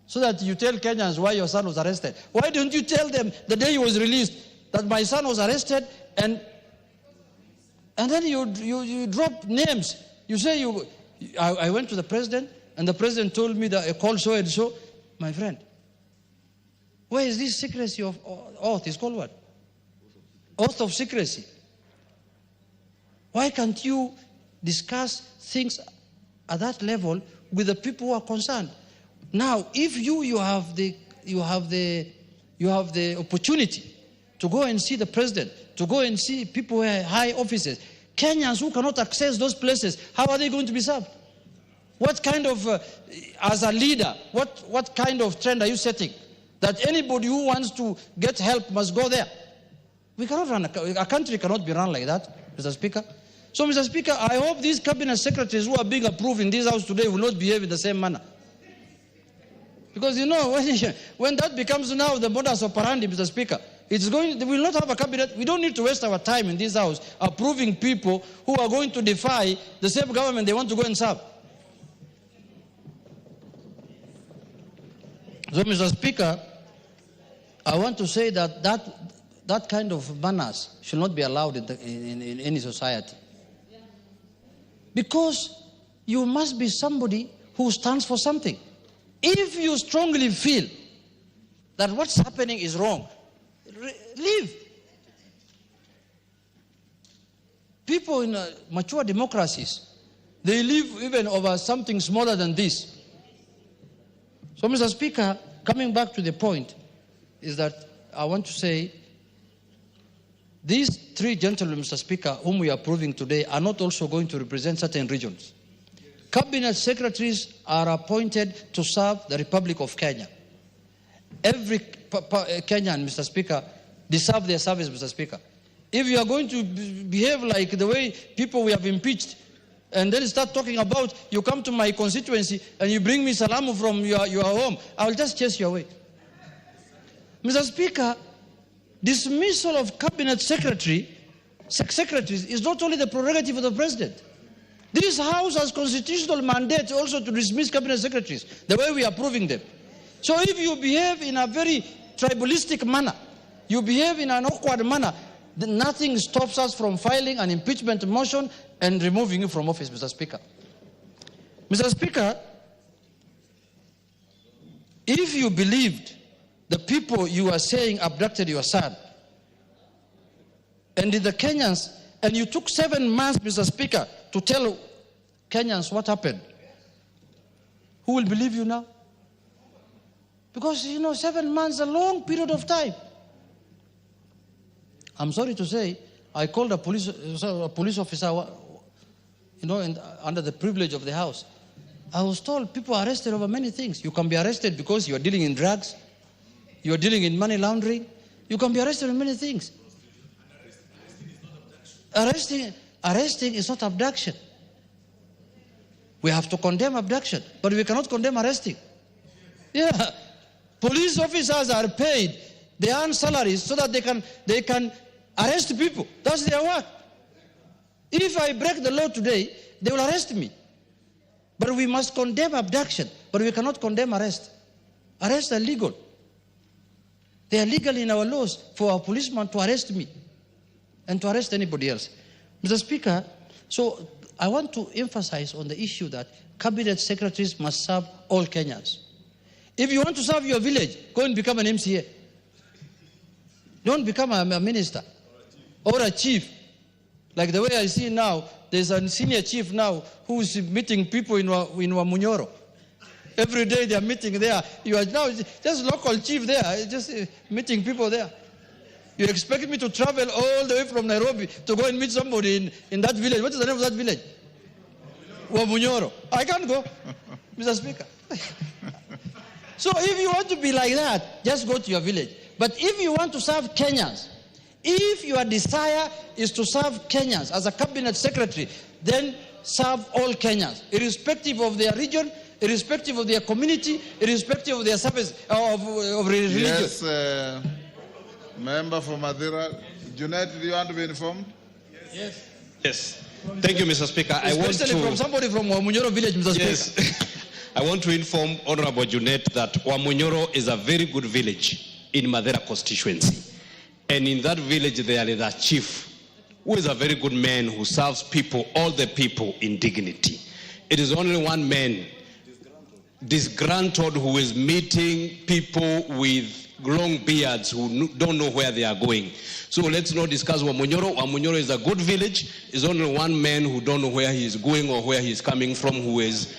so that you tell Kenyans why your son was arrested? Why don't you tell them the day he was released that my son was arrested, and then you drop names. You say I went to the president and the president told me that I called so and so. My friend, where is this secrecy of oath? It's called what? Oath of secrecy. Why can't you discuss things at that level with the people who are concerned? Now, if you have the opportunity to go and see the president, to go and see people who are high offices, Kenyans who cannot access those places, how are they going to be served? What kind of, as a leader, what kind of trend are you setting? That anybody who wants to get help must go there. We cannot run, a country cannot be run like that, Mr. Speaker. So, Mr. Speaker, I hope these cabinet secretaries who are being approved in this house today will not behave in the same manner. Because when that becomes now the modus operandi, Mr. Speaker, we will not have a cabinet. We don't need to waste our time in this house approving people who are going to defy the same government they want to go and serve. So, Mr. Speaker, I want to say that kind of manners should not be allowed in any society. Because you must be somebody who stands for something. If you strongly feel that what's happening is wrong, leave. People in mature democracies, they live even over something smaller than this. So, Mr. Speaker, coming back to the point, is that I want to say these 3 gentlemen, Mr. Speaker, whom we are approving today, are not also going to represent certain regions. Cabinet secretaries are appointed to serve the Republic of Kenya. Every Kenyan, Mr. Speaker, deserve their service, Mr. Speaker. If you are going to behave like the way people we have impeached, and then start talking about, you come to my constituency and you bring me salamu from your home, I will just chase you away. Mr. Speaker, dismissal of cabinet secretaries is not only the prerogative of the president. This House has constitutional mandate also to dismiss cabinet secretaries, the way we are approving them. So if you behave in a very tribalistic manner, you behave in an awkward manner, then nothing stops us from filing an impeachment motion and removing you from office, Mr. Speaker. Mr. Speaker, if you believed the people you are saying abducted your son, and the Kenyans, and you took 7 months, Mr. Speaker, to tell Kenyans what happened, who will believe you now? Because, 7 months is a long period of time. I'm sorry to say, I called a police officer, under the privilege of the House. I was told people are arrested over many things. You can be arrested because you are dealing in drugs, you are dealing in money laundering. You can be arrested on many things. Arresting is not abduction. We have to condemn abduction, but we cannot condemn arresting. Yeah, police officers are paid, they earn salaries so that they can arrest people. That's their work. If I break the law today, they will arrest me. But we must condemn abduction, but we cannot condemn arrest. Arrests are legal. They are legal in our laws for a policeman to arrest me and to arrest anybody else. Mr. Speaker, so I want to emphasize on the issue that cabinet secretaries must serve all Kenyans. If you want to serve your village, go and become an MCA. Don't become a minister or a chief. Like the way I see now, there's a senior chief now who is meeting people in Wamunyoro. Every day they are meeting there. You are now just local chief there, just meeting people there. You expect me to travel all the way from Nairobi to go and meet somebody in that village? What is the name of that village? Wamunyoro. I can't go, Mr. Speaker. So if you want to be like that, just go to your village. But if you want to serve Kenyans, if your desire is to serve Kenyans as a cabinet secretary, then serve all Kenyans, irrespective of their region, irrespective of their community, irrespective of their service, of religion. Yes, member for Madeira. Junaid, do you want to be informed? Yes. Yes. Thank you, Mr. Speaker. Especially from somebody from Wamunyoro village, Mr. Yes. Speaker. I want to inform Honorable Junaid that Wamunyoro is a very good village in Madeira constituency. And in that village there is a chief who is a very good man who serves people, all the people in dignity. It is only one man, disgruntled, who is meeting people with long beards who don't know where they are going. So let's not discuss Wamunyoro. Wamunyoro is a good village. It's only one man who don't know where he is going or where he is coming from, who is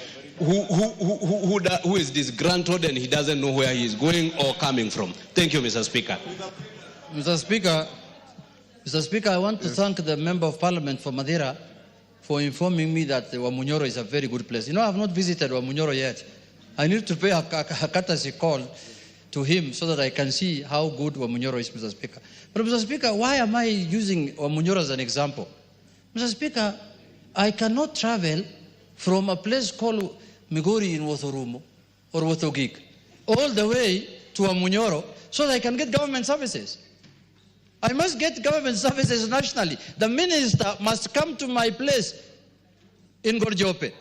disgruntled and he doesn't know where he is going or coming from. Thank you, Mr. Speaker. Mr. Speaker, I want to thank the Member of Parliament for Madeira for informing me that Wamunyoro is a very good place. I have not visited Wamunyoro yet. I need to pay a courtesy call to him so that I can see how good Wamunyoro is, Mr. Speaker. But Mr. Speaker, why am I using Wamunyoro as an example? Mr. Speaker, I cannot travel from a place called Migori in Wothorumo or Wothogig all the way to Wamunyoro so that I can get government services. I must get government services nationally. The minister must come to my place in Gorjope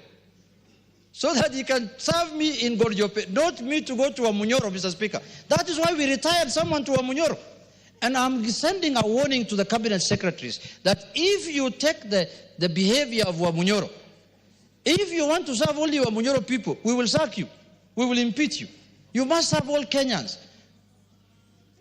so that he can serve me in Gorjope, not me to go to Wamunyoro, Mr. Speaker. That is why we retired someone to Wamunyoro. And I'm sending a warning to the cabinet secretaries that if you take the behavior of Wamunyoro, if you want to serve only Wamunyoro people, we will sack you. We will impeach you. You must serve all Kenyans.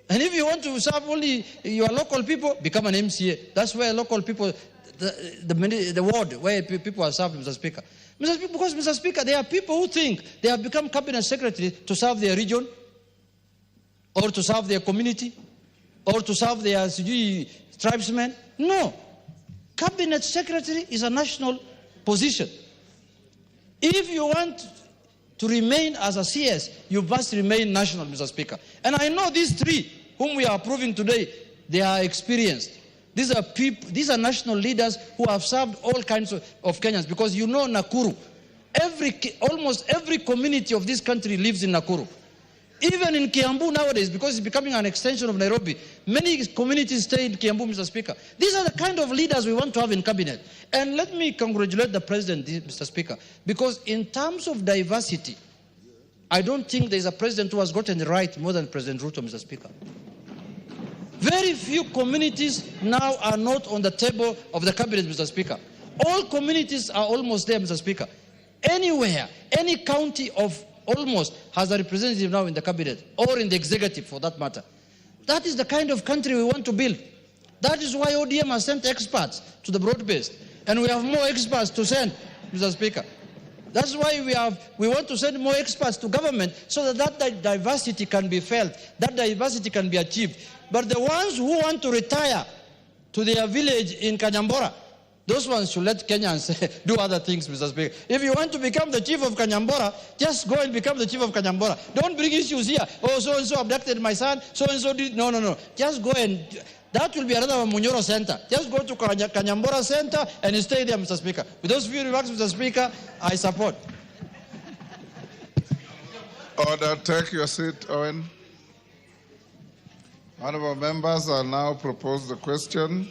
And if you want to serve only your local people, become an MCA. That's where local people, the ward where people are served, Mr. Speaker. Because, Mr. Speaker, there are people who think they have become cabinet secretary to serve their region, or to serve their community, or to serve their tribesmen. No. Cabinet secretary is a national position. If you want to remain as a CS, you must remain national, Mr. Speaker. And I know these three whom we are approving today, they are experienced. These are people, these are national leaders who have served all kinds of Kenyans, because you know Nakuru, almost every community of this country lives in Nakuru. Even in Kiambu nowadays, because it's becoming an extension of Nairobi, many communities stay in Kiambu, Mr. Speaker. These are the kind of leaders we want to have in cabinet. And let me congratulate the president, Mr. Speaker, because in terms of diversity, I don't think there's a president who has gotten it right more than President Ruto, Mr. Speaker. Very few communities now are not on the table of the cabinet, Mr. Speaker. All communities are almost there, Mr. Speaker. Anywhere, any county of almost has a representative now in the cabinet or in the executive for that matter. That is the kind of country we want to build. That is why ODM has sent experts to the broad-based. And we have more experts to send, Mr. Speaker. That's why we want to send more experts to government so that that diversity can be felt, that diversity can be achieved. But the ones who want to retire to their village in Kanyambora, those ones should let Kenyans do other things, Mr. Speaker. If you want to become the chief of Kanyambora, just go and become the chief of Kanyambora. Don't bring issues here. Oh, so-and-so abducted my son, so-and-so did. No, no, no. Just go and... That will be another Munyoro Center. Just go to Kanyambora Center and stay there, Mr. Speaker. With those few remarks, Mr. Speaker, I support. Order, take your seat, Owen. Honourable members, I'll now propose the question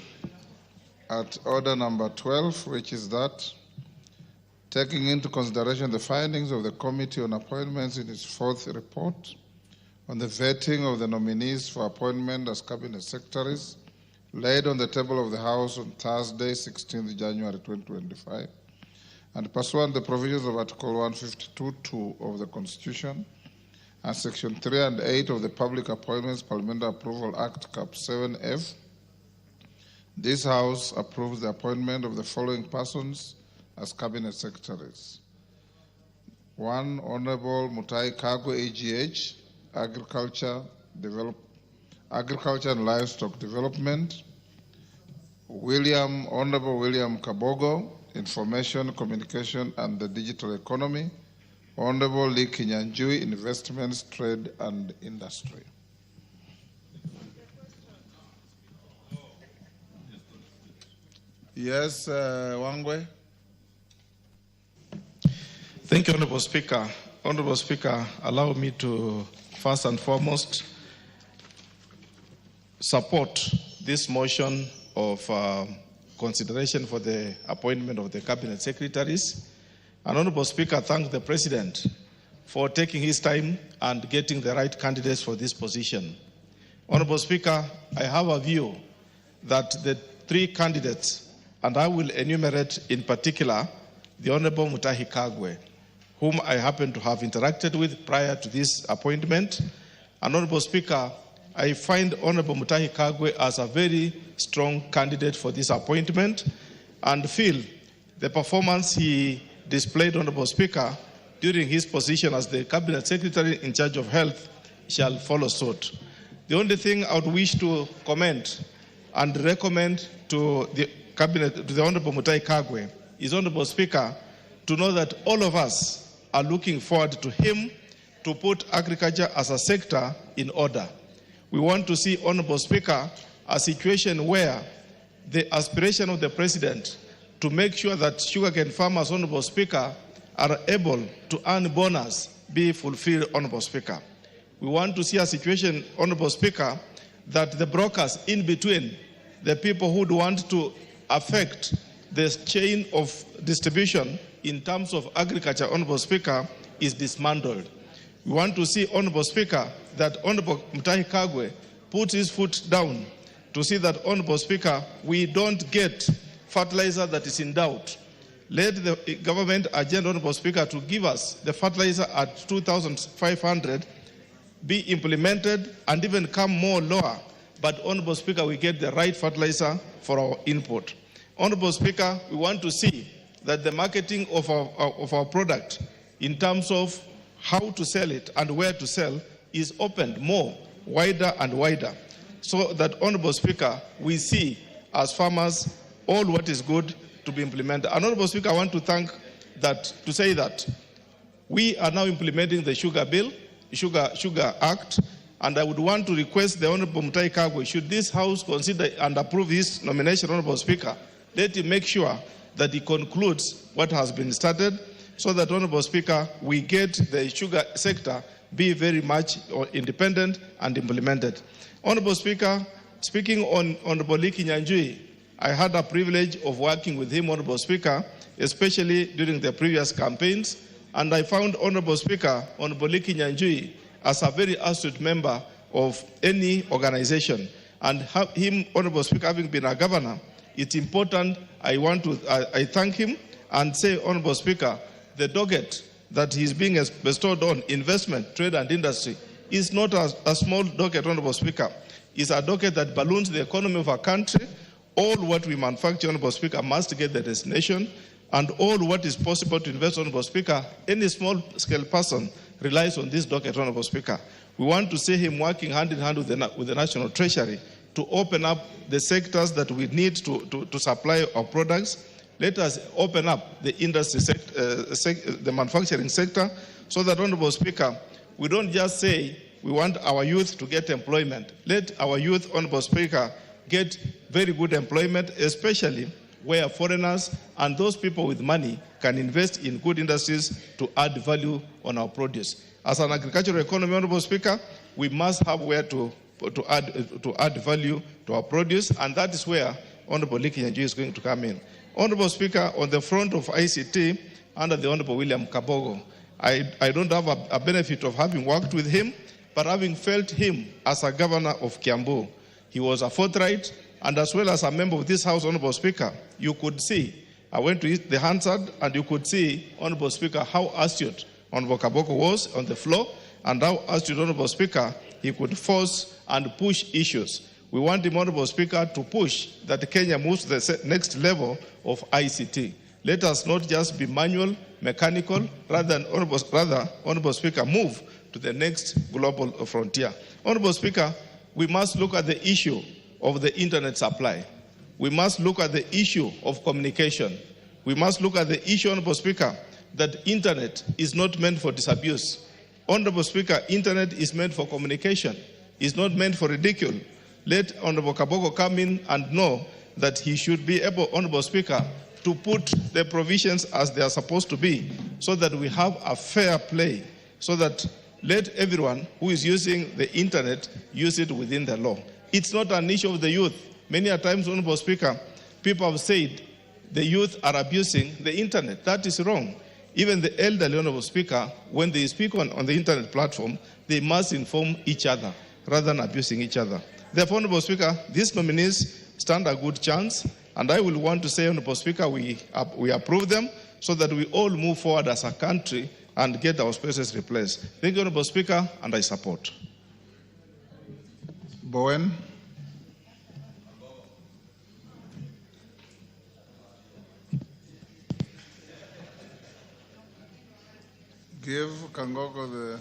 at order number 12, which is that, taking into consideration the findings of the Committee on Appointments in its fourth report on the vetting of the nominees for appointment as Cabinet Secretaries, laid on the table of the House on Thursday, 16th January 2025, and pursuant to the provisions of Article 152(2) of the Constitution and Section 3 and 8 of the Public Appointments Parliamentary Approval Act, Cap 7F, this House approves the appointment of the following persons as Cabinet Secretaries. 1. Honorable Mutahi Kagwe, AGH, Agriculture and Livestock Development. Honorable William Kabogo, Information, Communication and the Digital Economy. Honorable Lee Kinyanjui, Investments, Trade and Industry. Yes, Wangwe. Thank you, Honorable Speaker. Honorable Speaker, allow me to first and foremost support this motion of consideration for the appointment of the Cabinet Secretaries. And Honorable Speaker, thank the President for taking his time and getting the right candidates for this position. Honorable Speaker, I have a view that the three candidates, and I will enumerate in particular the Honorable Mutahi Kagwe, whom I happen to have interacted with prior to this appointment. And Honorable Speaker, I find Honorable Mutahi Kagwe as a very strong candidate for this appointment and feel the performance he displayed, Honorable Speaker, during his position as the Cabinet Secretary in charge of health shall follow suit. The only thing I would wish to comment and recommend to the Cabinet, to the Honorable Mutahi Kagwe, is, Honorable Speaker, to know that all of us are looking forward to him to put agriculture as a sector in order. We want to see, Honorable Speaker, a situation where the aspiration of the President to make sure that sugarcane farmers, Honorable Speaker, are able to earn bonus be fulfilled, Honorable Speaker. We want to see a situation, Honorable Speaker, that the brokers in between, the people who want to affect the chain of distribution in terms of agriculture, Honorable Speaker, is dismantled. We want to see, Honorable Speaker, that Honorable Mutahi Kagwe puts his foot down to see that, Honorable Speaker, we don't get fertilizer that is in doubt. Let the government agenda, Honorable Speaker, to give us the fertilizer at 2,500 be implemented and even come more lower. But, Honorable Speaker, we get the right fertilizer for our input. Honorable Speaker, we want to see that the marketing of our product in terms of how to sell it and where to sell is opened more, wider and wider, so that, Honorable Speaker, we see as farmers all what is good to be implemented. And, Honorable Speaker, I want to say that we are now implementing the Sugar Bill, Sugar Act, and I would want to request the Honorable Mutahi Kagwe, should this House consider and approve his nomination, Honorable Speaker, let him make sure that he concludes what has been started so that, Honorable Speaker, we get the sugar sector be very much independent and implemented. Honorable Speaker, speaking on Honorable Liki Nyanjui, I had a privilege of working with him, Honorable Speaker, especially during the previous campaigns, and I found, Honorable Speaker, Honorable Liki Nyanjui as a very astute member of any organization. And him, Honorable Speaker, having been a governor, it's important. I thank him and say, Honorable Speaker, the docket that he's being bestowed on investment, trade and industry is not a small docket, Honorable Speaker. It's a docket that balloons the economy of our country. All what we manufacture, Honorable Speaker, must get the destination, and all what is possible to invest, Honorable Speaker, any small-scale person relies on this docket, Honorable Speaker. We want to see him working hand in hand with the National Treasury to open up the sectors that we need to supply our products. Let us open up the industry the manufacturing sector, so that, Honorable Speaker, we don't just say we want our youth to get employment. Let our youth, Honorable Speaker, get very good employment, especially where foreigners and those people with money can invest in good industries to add value on our produce. As an agricultural economy, Honorable Speaker, we must have where to add value to our produce, and that is where Honorable Liki Nyanjui is going to come in. Honorable Speaker, on the front of ICT, under the Honorable William Kabogo, I don't have a benefit of having worked with him, but having felt him as a governor of Kiambu. He was a forthright, and as well as a member of this House, Honorable Speaker, you could see, I went to the Hansard, and you could see, Honorable Speaker, how astute Honorable Kabogo was on the floor, and how astute, Honorable Speaker, he could force and push issues. We want him, Honorable Speaker, to push that Kenya moves to the next level of ICT. Let us not just be manual, mechanical, rather, Honorable Speaker, move to the next global frontier. Honorable Speaker, we must look at the issue of the internet supply. We must look at the issue of communication. We must look at the issue, Honorable Speaker, that internet is not meant for disabuse. Honorable Speaker, internet is meant for communication. It's not meant for ridicule. Let Honorable Kabogo come in and know that he should be able, Honorable Speaker, to put the provisions as they are supposed to be, so that we have a fair play, so that let everyone who is using the internet use it within the law. It's not an issue of the youth. Many a times, Honorable Speaker, people have said the youth are abusing the internet. That is wrong. Even the elderly, Honorable Speaker, when they speak on the internet platform, they must inform each other rather than abusing each other. Therefore, Honorable Speaker, these nominees stand a good chance, and I will want to say, Honorable Speaker, we approve them so that we all move forward as a country and get our spaces replaced. Thank you, Honorable Speaker, and I support. Bowen. Give Kangogo the...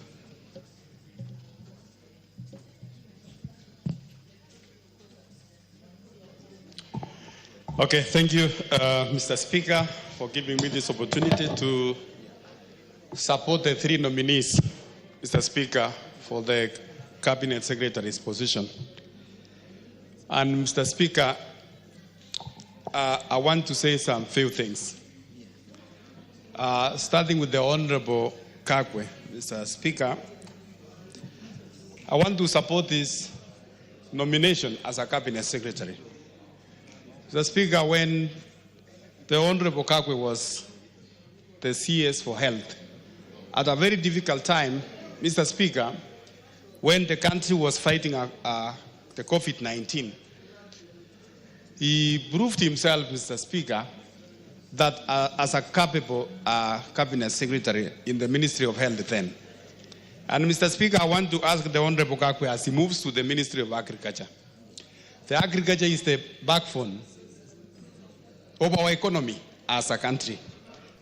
Okay, thank you, Mr. Speaker, for giving me this opportunity to support the three nominees, Mr. Speaker, for the Cabinet Secretary's position. And Mr. Speaker, I want to say some few things. Starting with the Honorable Kakwe, Mr. Speaker, I want to support this nomination as a Cabinet Secretary. Mr. Speaker, when the Honorable Kakwe was the CS for Health, at a very difficult time, Mr. Speaker, when the country was fighting the COVID-19, he proved himself, Mr. Speaker, that as a capable Cabinet Secretary in the Ministry of Health then. And Mr. Speaker, I want to ask the Honorable Kakwe as he moves to the Ministry of Agriculture. The agriculture is the backbone of our economy as a country.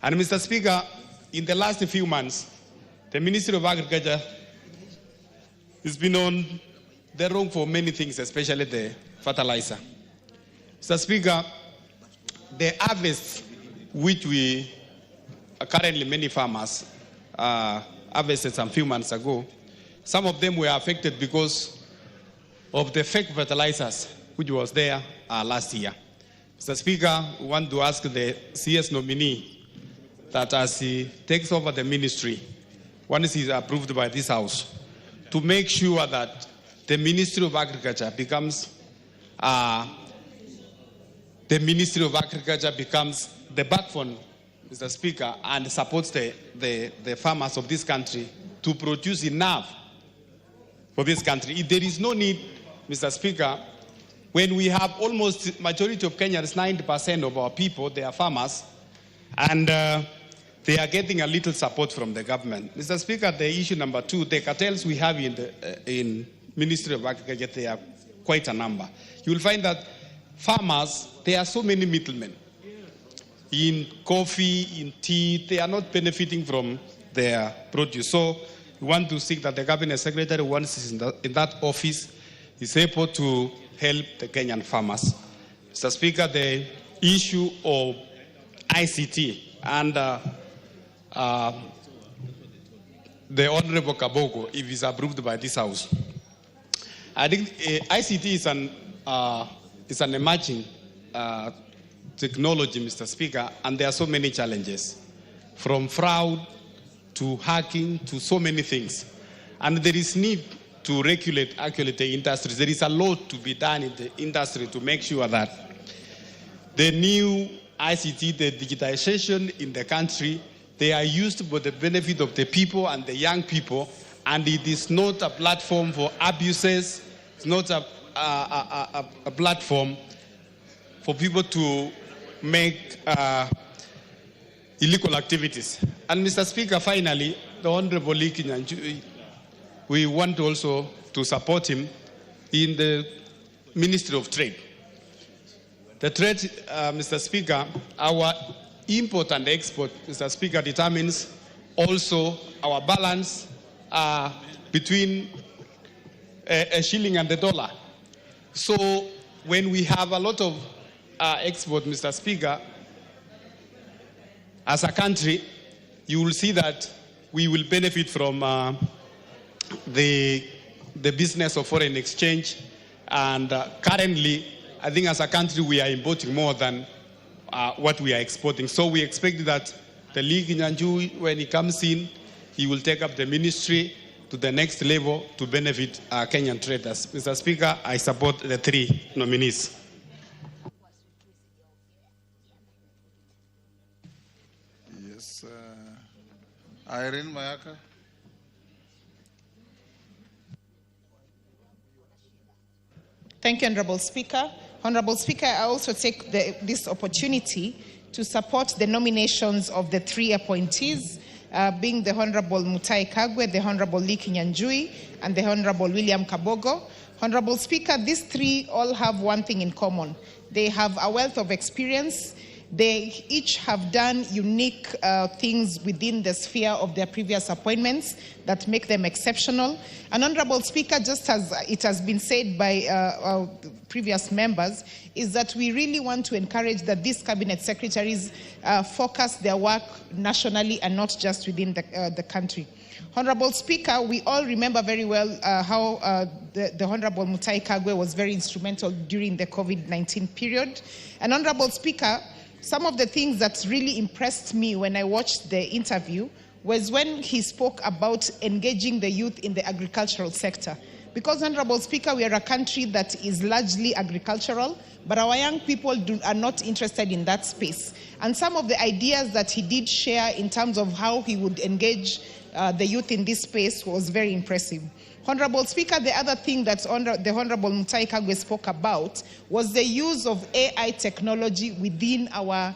And Mr. Speaker, in the last few months, the Ministry of Agriculture has been on the wrong for many things, especially the fertilizer. Mr. Speaker, the harvest which we currently many farmers harvested some few months ago, some of them were affected because of the fake fertilizers which was there last year. Mr. Speaker, we want to ask the CS nominee that as he takes over the ministry, once he's approved by this House, to make sure that the Ministry of Agriculture becomes the backbone, Mr. Speaker, and supports the farmers of this country to produce enough for this country. There is no need, Mr. Speaker, when we have almost majority of Kenyans, 90% of our people, they are farmers, and they are getting a little support from the government. Mr. Speaker, the issue number 2, the cartels we have in Ministry of Agriculture, they are quite a number. You will find that farmers, there are so many middlemen. In coffee, in tea, they are not benefiting from their produce. So we want to seek that the cabinet secretary, once he's in that office, is able to help the Kenyan farmers. Mr. Speaker, the issue of ICT and the Honorable Kabogo, if it's approved by this House. I think ICT is an emerging technology, Mr. Speaker, and there are so many challenges, from fraud to hacking to so many things. And there is need to regulate actually the industry. There is a lot to be done in the industry to make sure that the new ICT, the digitization in the country, they are used for the benefit of the people and the young people, and it is not a platform for abuses. It's not a platform for people to make illegal activities. And Mr. Speaker, finally, the Honorable Lee Kinyanjui, we want also to support him in the Ministry of Trade. The trade, Mr. Speaker, our import and export, Mr. Speaker, determines also our balance between a shilling and the dollar. So when we have a lot of export, Mr. Speaker, as a country, you will see that we will benefit from the business of foreign exchange. And currently, I think as a country, we are importing more than what we are exporting. So we expect that the League in Anjui, when he comes in, he will take up the ministry to the next level to benefit Kenyan traders. Mr. Speaker, I support the 3 nominees. Yes, Irene Mayaka. Thank you, Honorable Speaker. Honorable Speaker, I also take this opportunity to support the nominations of the 3 appointees, being the Honorable Mutai Kagwe, the Honorable Lee Kinyanjui, and the Honorable William Kabogo. Honorable Speaker, these 3 all have one thing in common. They have a wealth of experience. They each have done unique things within the sphere of their previous appointments that make them exceptional. And Honorable Speaker, just as it has been said by our previous members, is that we really want to encourage that these cabinet secretaries focus their work nationally and not just within the country. Honorable Speaker, we all remember very well how the Honorable Mutai Kagwe was very instrumental during the COVID-19 period. And Honorable Speaker, some of the things that really impressed me when I watched the interview was when he spoke about engaging the youth in the agricultural sector. Because, Honorable Speaker, we are a country that is largely agricultural, but our young people are not interested in that space. And some of the ideas that he did share in terms of how he would engage the youth in this space was very impressive. Honorable Speaker, the other thing that the Honorable Mutai Kagwe spoke about was the use of AI technology within our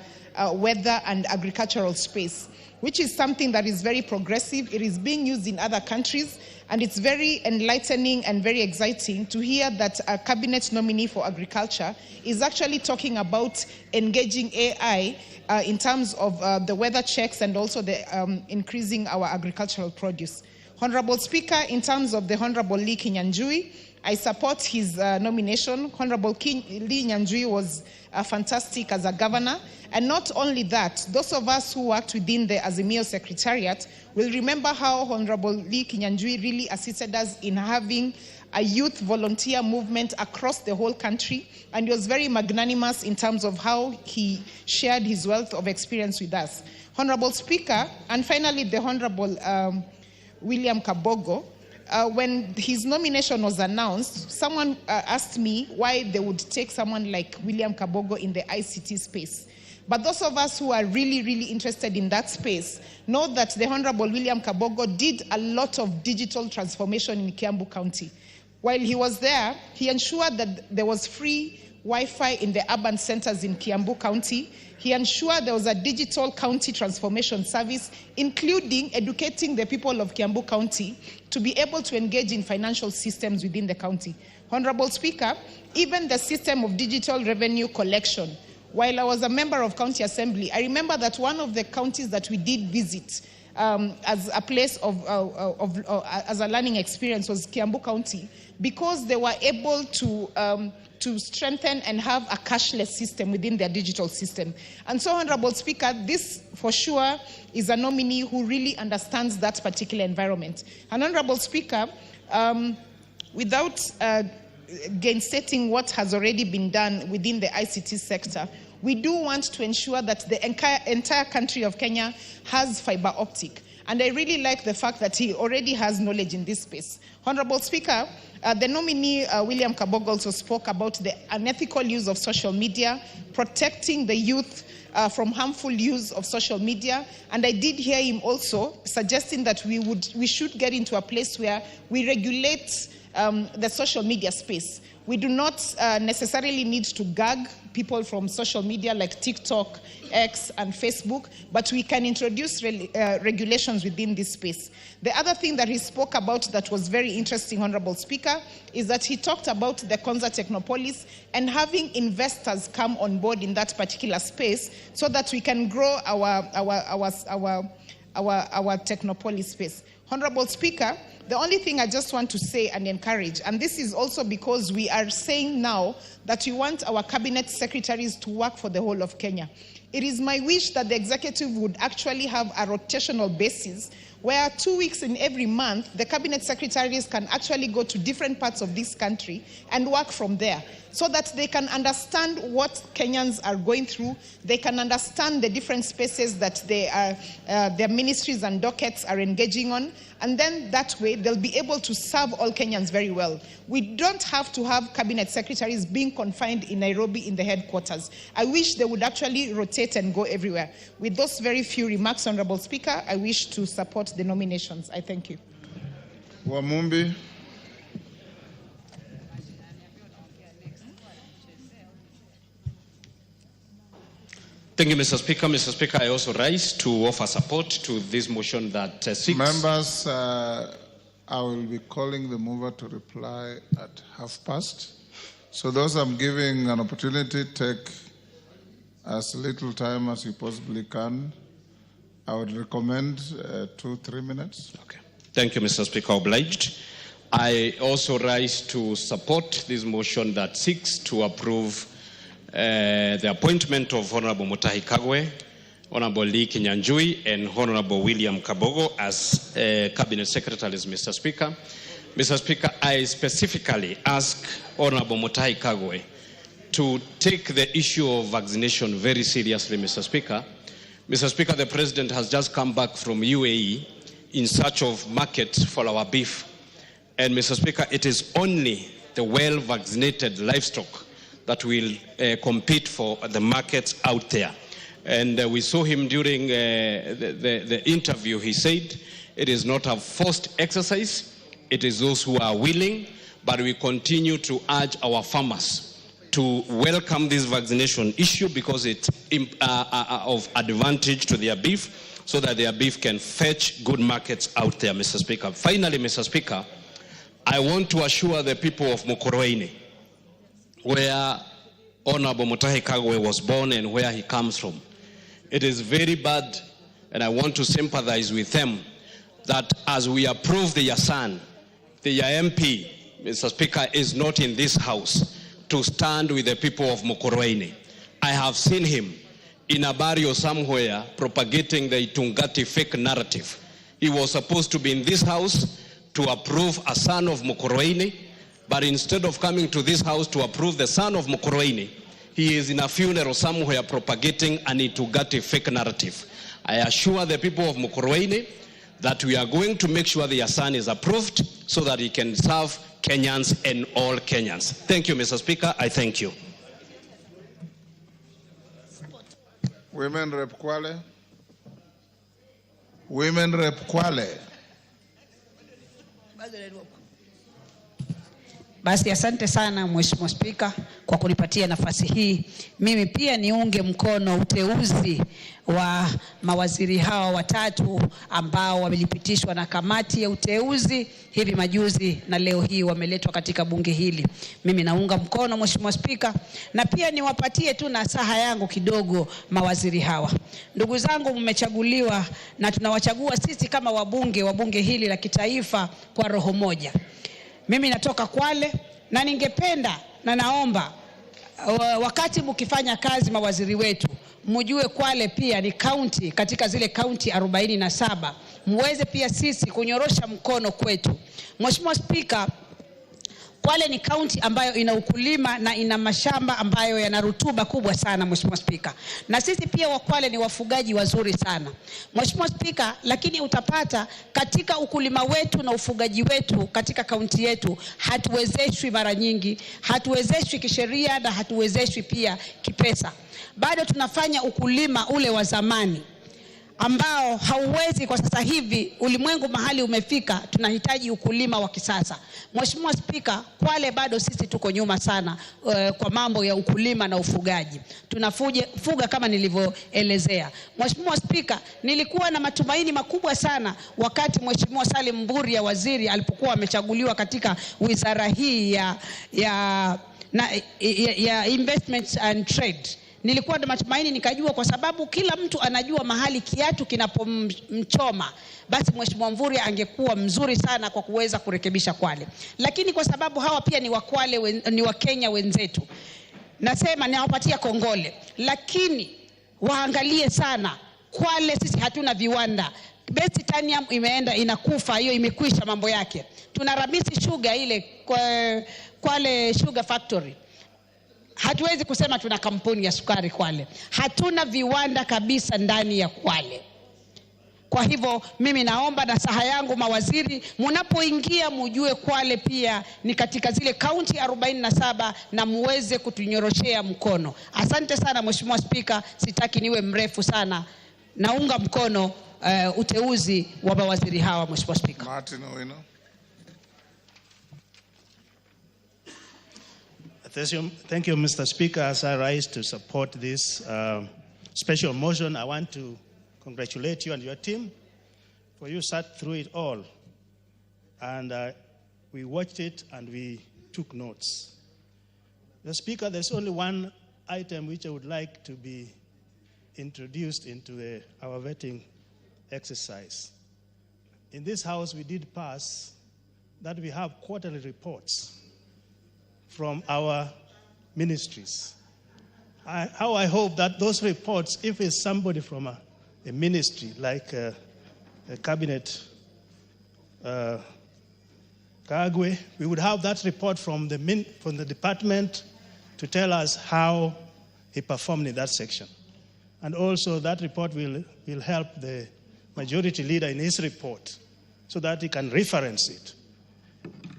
weather and agricultural space, which is something that is very progressive. It is being used in other countries, and it's very enlightening and very exciting to hear that a cabinet nominee for agriculture is actually talking about engaging AI in terms of the weather checks and also the increasing our agricultural produce. Honorable Speaker, in terms of the Honorable Lee Kinyanjui, I support his nomination. Honorable Lee Kinyanjui was fantastic as a governor. And not only that, those of us who worked within the Azimio Secretariat will remember how Honorable Lee Kinyanjui really assisted us in having a youth volunteer movement across the whole country, and he was very magnanimous in terms of how he shared his wealth of experience with us. Honorable Speaker, and finally the Honorable William Kabogo, when his nomination was announced, someone asked me why they would take someone like William Kabogo in the ICT space. But those of us who are really, really interested in that space know that the Honorable William Kabogo did a lot of digital transformation in Kiambu County. While he was there, he ensured that there was free Wi-Fi in the urban centers in Kiambu County. He ensured there was a digital county transformation service, including educating the people of Kiambu County to be able to engage in financial systems within the county. Honorable Speaker, even the system of digital revenue collection, while I was a member of County Assembly, I remember that one of the counties that we did visit as a place as a learning experience was Kiambu County, because they were able to strengthen and have a cashless system within their digital system. And so, Honorable Speaker, this for sure is a nominee who really understands that particular environment. And Honorable Speaker, without gainsetting what has already been done within the ICT sector, we do want to ensure that the entire country of Kenya has fiber optic. And I really like the fact that he already has knowledge in this space. Honorable Speaker, the nominee, William Kabogo, also spoke about the unethical use of social media, protecting the youth from harmful use of social media. And I did hear him also suggesting that we should get into a place where we regulate the social media space. We do not necessarily need to gag people from social media like TikTok, X, and Facebook, but we can introduce regulations within this space. The other thing that he spoke about that was very interesting, Honorable Speaker, is that he talked about the Konza Technopolis and having investors come on board in that particular space so that we can grow our Technopolis space. Honorable Speaker, the only thing I just want to say and encourage, and this is also because we are saying now that we want our cabinet secretaries to work for the whole of Kenya. It is my wish that the executive would actually have a rotational basis where 2 weeks in every month, the cabinet secretaries can actually go to different parts of this country and work from there so that they can understand what Kenyans are going through. They can understand the different spaces that their ministries and dockets are engaging on. And then that way, they'll be able to serve all Kenyans very well. We don't have to have cabinet secretaries being confined in Nairobi in the headquarters. I wish they would actually rotate and go everywhere. With those very few remarks, Honorable Speaker, I wish to support the nominations. I thank you. Wamumbi. Thank you, Mr. Speaker. Mr. Speaker, I also rise to offer support to this motion that seeks... Members, I will be calling the mover to reply at 5:30. So those I'm giving an opportunity, take as little time as you possibly can. I would recommend 2-3 minutes. Okay. Thank you, Mr. Speaker. Obliged. I also rise to support this motion that seeks to approve the appointment of Honorable Mutahi Kagwe, Honorable Lee Kinyanjui, and Honorable William Kabogo as Cabinet Secretaries, Mr. Speaker. Mr. Speaker, I specifically ask Honorable Mutahi Kagwe to take the issue of vaccination very seriously, Mr. Speaker. Mr. Speaker, the President has just come back from UAE in search of markets for our beef. And Mr. Speaker, it is only the well-vaccinated livestock that will compete for the markets out there. And we saw him during the interview. He said it is not a forced exercise. It is those who are willing, but we continue to urge our farmers to welcome this vaccination issue because it's of advantage to their beef so that their beef can fetch good markets out there, Mr. Speaker. Finally, Mr. Speaker, I want to assure the people of Mukoroini, where Honorable Mutahi Kagwe was born and where he comes from. It is very bad, and I want to sympathize with them, that as we approve the Yasan, the MP, Mr. Speaker, is not in this house to stand with the people of Mukoroini. I have seen him in a barrio somewhere propagating the Itungati fake narrative. He was supposed to be in this house to approve a son of Mukoroini, but instead of coming to this house to approve the son of Mukoroini, he is in a funeral somewhere propagating an Itugati fake narrative. I assure the people of Mukurweini that we are going to make sure their son is approved so that he can serve Kenyans and all Kenyans. Thank you, Mr. Speaker. I thank you. Women Rep Kwale. Women Rep Kwale. Basi asante sana Mheshimiwa Spika kwa kunipatia nafasi hii. Mimi pia niunge mkono uteuzi wa mawaziri hawa watatu ambao wamelipitishwa na kamati ya uteuzi hivi majuzi na leo hii wameletwa katika bunge hili. Mimi naunga mkono Mheshimiwa Spika, na pia niwapatie tu nasaha yangu kidogo mawaziri hawa. Ndugu zangu, mmechaguliwa na tunawachagua sisi kama wabunge wa bunge hili la kitaifa kwa roho moja. Mimi natoka Kwale na ningependa na naomba wakati mkifanya kazi mawaziri wetu mjue Kwale pia ni county katika zile county 47, muweze pia sisi kunyorosha mkono kwetu. Mheshimiwa Spika, Kwale ni county ambayo ina ukulima na ina mashamba ambayo yana rutuba kubwa sana Mheshimiwa Spika. Na sisi pia wa Kwale ni wafugaji wazuri sana Mheshimiwa Spika, lakini utapata katika ukulima wetu na ufugaji wetu katika kaunti yetu hatuwezeshwi mara nyingi, hatuwezeshwi kisheria na hatuwezeshwi pia kipesa. Bado tunafanya ukulima ule wa zamani ambao hauwezi kwa sasa hivi. Ulimwengu mahali umefika, tunahitaji ukulima wa kisasa. Mheshimiwa Spika, Kwale bado sisi tuko nyuma sana kwa mambo ya ukulima na ufugaji. Tunafuga kama nilivyoelezea. Mheshimiwa Spika, nilikuwa na matumaini makubwa sana wakati Mheshimiwa Salim Mburia waziri alipokuwa amechaguliwa katika wizara hii ya investments and trade. Nilikuwa na matumaini, nikajua kwa sababu kila mtu anajua mahali kiatu kinapomchoma, basi Mheshimiwa Mburia angekuwa mzuri sana kwa kuweza kurekebisha Kwale. Lakini kwa sababu hawa pia ni wa Kwale, ni wa Kenya wenzetu, nasema nawapatia kongole, lakini waangalie sana Kwale. Sisi hatuna viwanda. Best titanium imeenda inakufa, hiyo imekwisha mambo yake. Tuna Ramisi Sugar ile Kwale Sugar Factory. Hatuwezi kusema tuna kampuni ya sukari Kwale. Hatuna viwanda kabisa ndani ya Kwale. Kwa hivyo mimi naomba nasaha yangu mawaziri, mnapoingia mjue Kwale pia ni katika zile kaunti 47 na muweze kutunyoroshea mkono. Asante sana Mheshimiwa Spika, sitaki niwe mrefu sana. Naunga mkono uteuzi wa mawaziri hawa Mheshimiwa Spika. Martin Owino. Thank you, Mr. Speaker. As I rise to support this special motion, I want to congratulate you and your team for you sat through it all. And we watched it and we took notes. The Speaker, there's only one item which I would like to be introduced into our vetting exercise. In this House, we did pass that we have quarterly reports from our ministries. How I hope that those reports, if it's somebody from a ministry like a cabinet, Kagwe, we would have that report from the department to tell us how he performed in that section. And also that report will help the majority leader in his report so that he can reference it.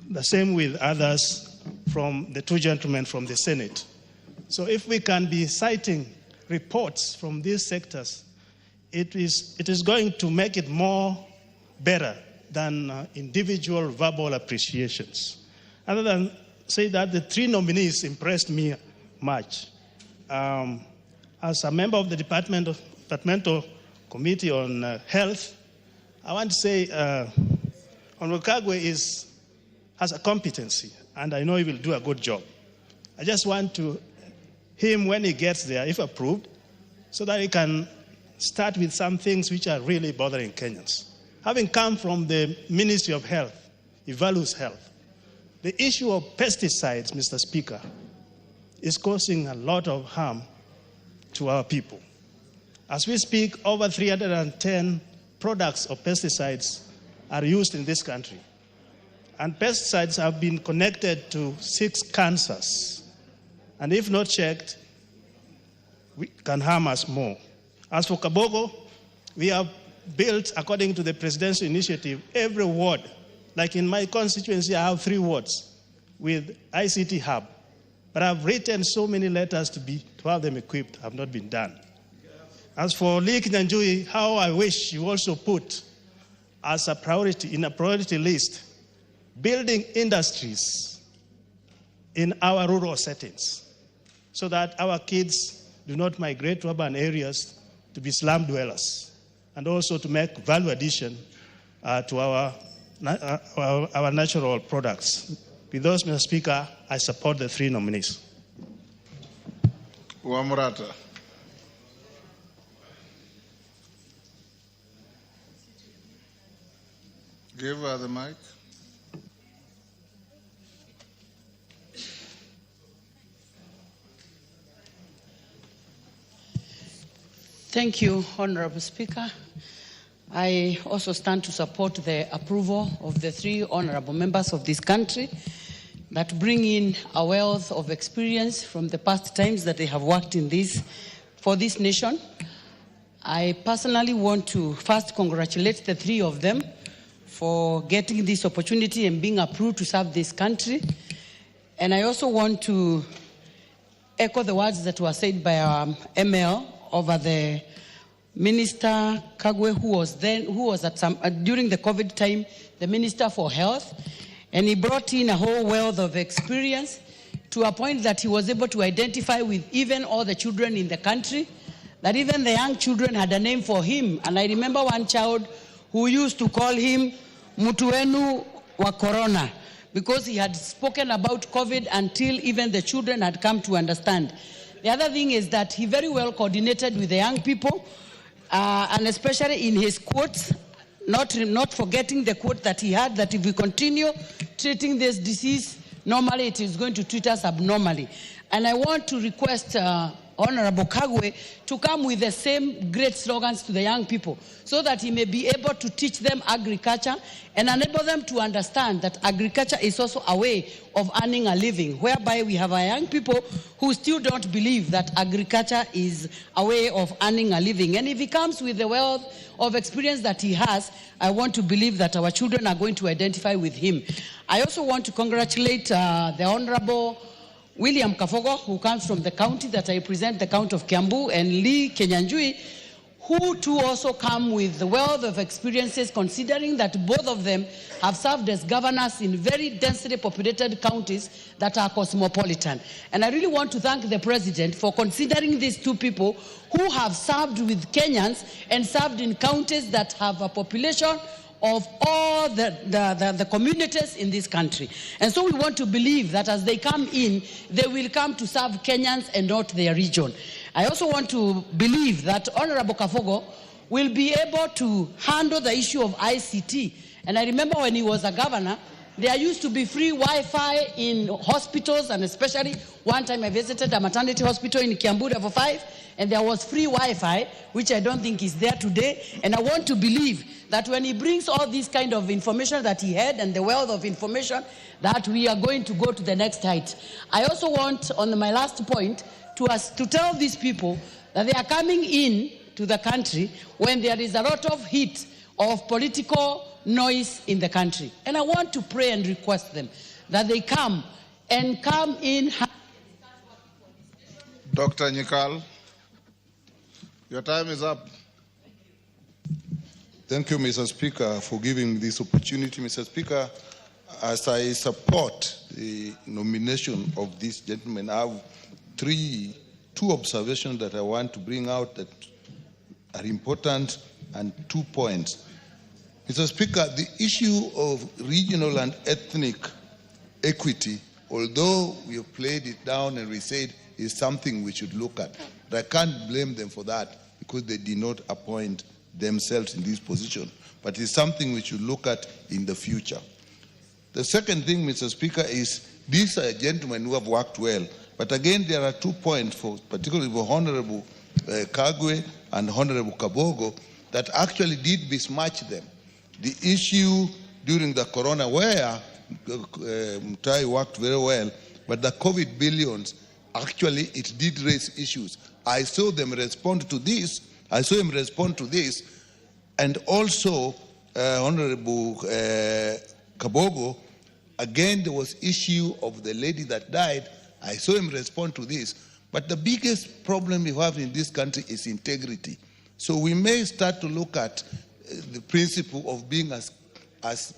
The same with others from the two gentlemen from the Senate. So if we can be citing reports from these sectors, it is going to make it more better than individual verbal appreciations. Other than say that the three nominees impressed me much. As a member of the departmental committee on health, I want to say Honorable Kagwe has a competency, and I know he will do a good job. I just want him, when he gets there, if approved, so that he can start with some things which are really bothering Kenyans. Having come from the Ministry of Health, he values health. The issue of pesticides, Mr. Speaker, is causing a lot of harm to our people. As we speak, over 310 products of pesticides are used in this country. And pesticides have been connected to 6 cancers. And if not checked, can harm us more. As for Kabogo, we have built, according to the presidential initiative, every ward. Like in my constituency, I have 3 wards with ICT hub. But I've written so many letters to have them equipped, have not been done. As for Lee Kinyanjui, how I wish you also put as a priority, in a priority list, building industries in our rural settings so that our kids do not migrate to urban areas to be slum dwellers, and also to make value addition to our natural products. With those, Mr. Speaker, I support the 3 nominees. Wamrata. Give her the mic. Thank you, Honorable Speaker. I also stand to support the approval of the 3 honorable members of this country that bring in a wealth of experience from the past times that they have worked in for this nation. I personally want to first congratulate the 3 of them for getting this opportunity and being approved to serve this country. And I also want to echo the words that were said by our ML over the Minister Kagwe, who was at during the COVID time, the Minister for Health, and he brought in a whole wealth of experience to a point that he was able to identify with even all the children in the country, that even the young children had a name for him. And I remember one child who used to call him Mutuenu wa Corona, because he had spoken about COVID until even the children had come to understand. The other thing is that he very well coordinated with the young people, and especially in his quotes, not forgetting the quote that he had, that if we continue treating this disease normally, it is going to treat us abnormally. And I want to request Honorable Kagwe to come with the same great slogans to the young people so that he may be able to teach them agriculture and enable them to understand that agriculture is also a way of earning a living, whereby we have our young people who still don't believe that agriculture is a way of earning a living. And if he comes with the wealth of experience that he has, I want to believe that our children are going to identify with him. I also want to congratulate the Honorable William Kafogo, who comes from the county that I represent, the county of Kiambu, and Lee Kinyanjui, who too also come with the wealth of experiences, considering that both of them have served as governors in very densely populated counties that are cosmopolitan. And I really want to thank the President for considering these 2 people who have served with Kenyans and served in counties that have a population of all the communities in this country. And so we want to believe that as they come in, they will come to serve Kenyans and not their region. I also want to believe that Honorable Kafogo will be able to handle the issue of ICT. And I remember when he was a governor, there used to be free Wi-Fi in hospitals, and especially one time I visited a maternity hospital in Kiambu Level 5, and there was free Wi-Fi, which I don't think is there today. And I want to believe that when he brings all this kind of information that he had and the wealth of information, that we are going to go to the next height. I also want, on my last point, to tell these people that they are coming in to the country when there is a lot of heat of political noise in the country. And I want to pray and request them that they come in. Dr. Nyikal, your time is up. Thank you, Mr. Speaker, for giving me this opportunity. Mr. Speaker, as I support the nomination of this gentleman, I have two observations that I want to bring out that are important, and 2 points. Mr. Speaker, the issue of regional and ethnic equity, although we have played it down and we said is something we should look at, but I can't blame them for that because they did not appoint themselves in this position. But it's something we should look at in the future. The second thing, Mr. Speaker, is these are gentlemen who have worked well. But again, there are 2 points, particularly for Honorable Kagwe and Honorable Kabogo, that actually did besmirch them. The issue during the corona, where Mutai worked very well, but the COVID billions, actually it did raise issues. I saw them respond to this. I saw him respond to this. And also, Honorable Kabogo, again, there was issue of the lady that died. I saw him respond to this. But the biggest problem we have in this country is integrity. So we may start to look at the principle of being as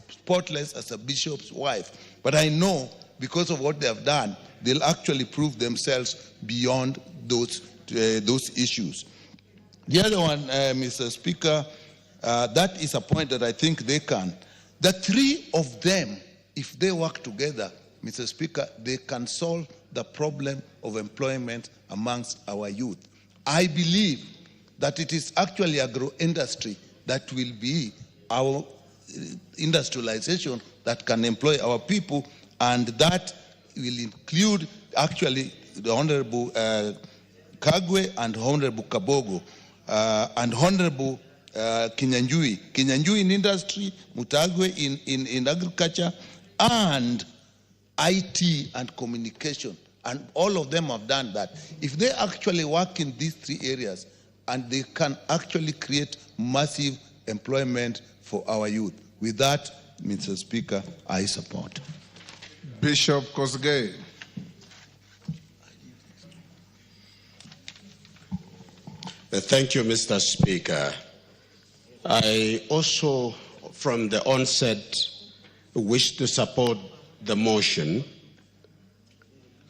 spotless as a bishop's wife. But I know, because of what they have done, they'll actually prove themselves beyond those issues. The other one, Mr. Speaker, that is a point that I think they can. The three of them, if they work together, Mr. Speaker, they can solve the problem of employment amongst our youth. I believe that it is actually agro-industry that will be our industrialization that can employ our people, and that will include actually the Honorable Kagwe and Honorable Kabogo and Honorable Kinyanjui. Kinyanjui in industry, Mutagwe in agriculture, and IT and communication. And all of them have done that. If they actually work in these three areas, and they can actually create massive employment for our youth. With that, Mr. Speaker, I support. Bishop Kosgei. Thank you, Mr. Speaker. I also, from the onset, wish to support the motion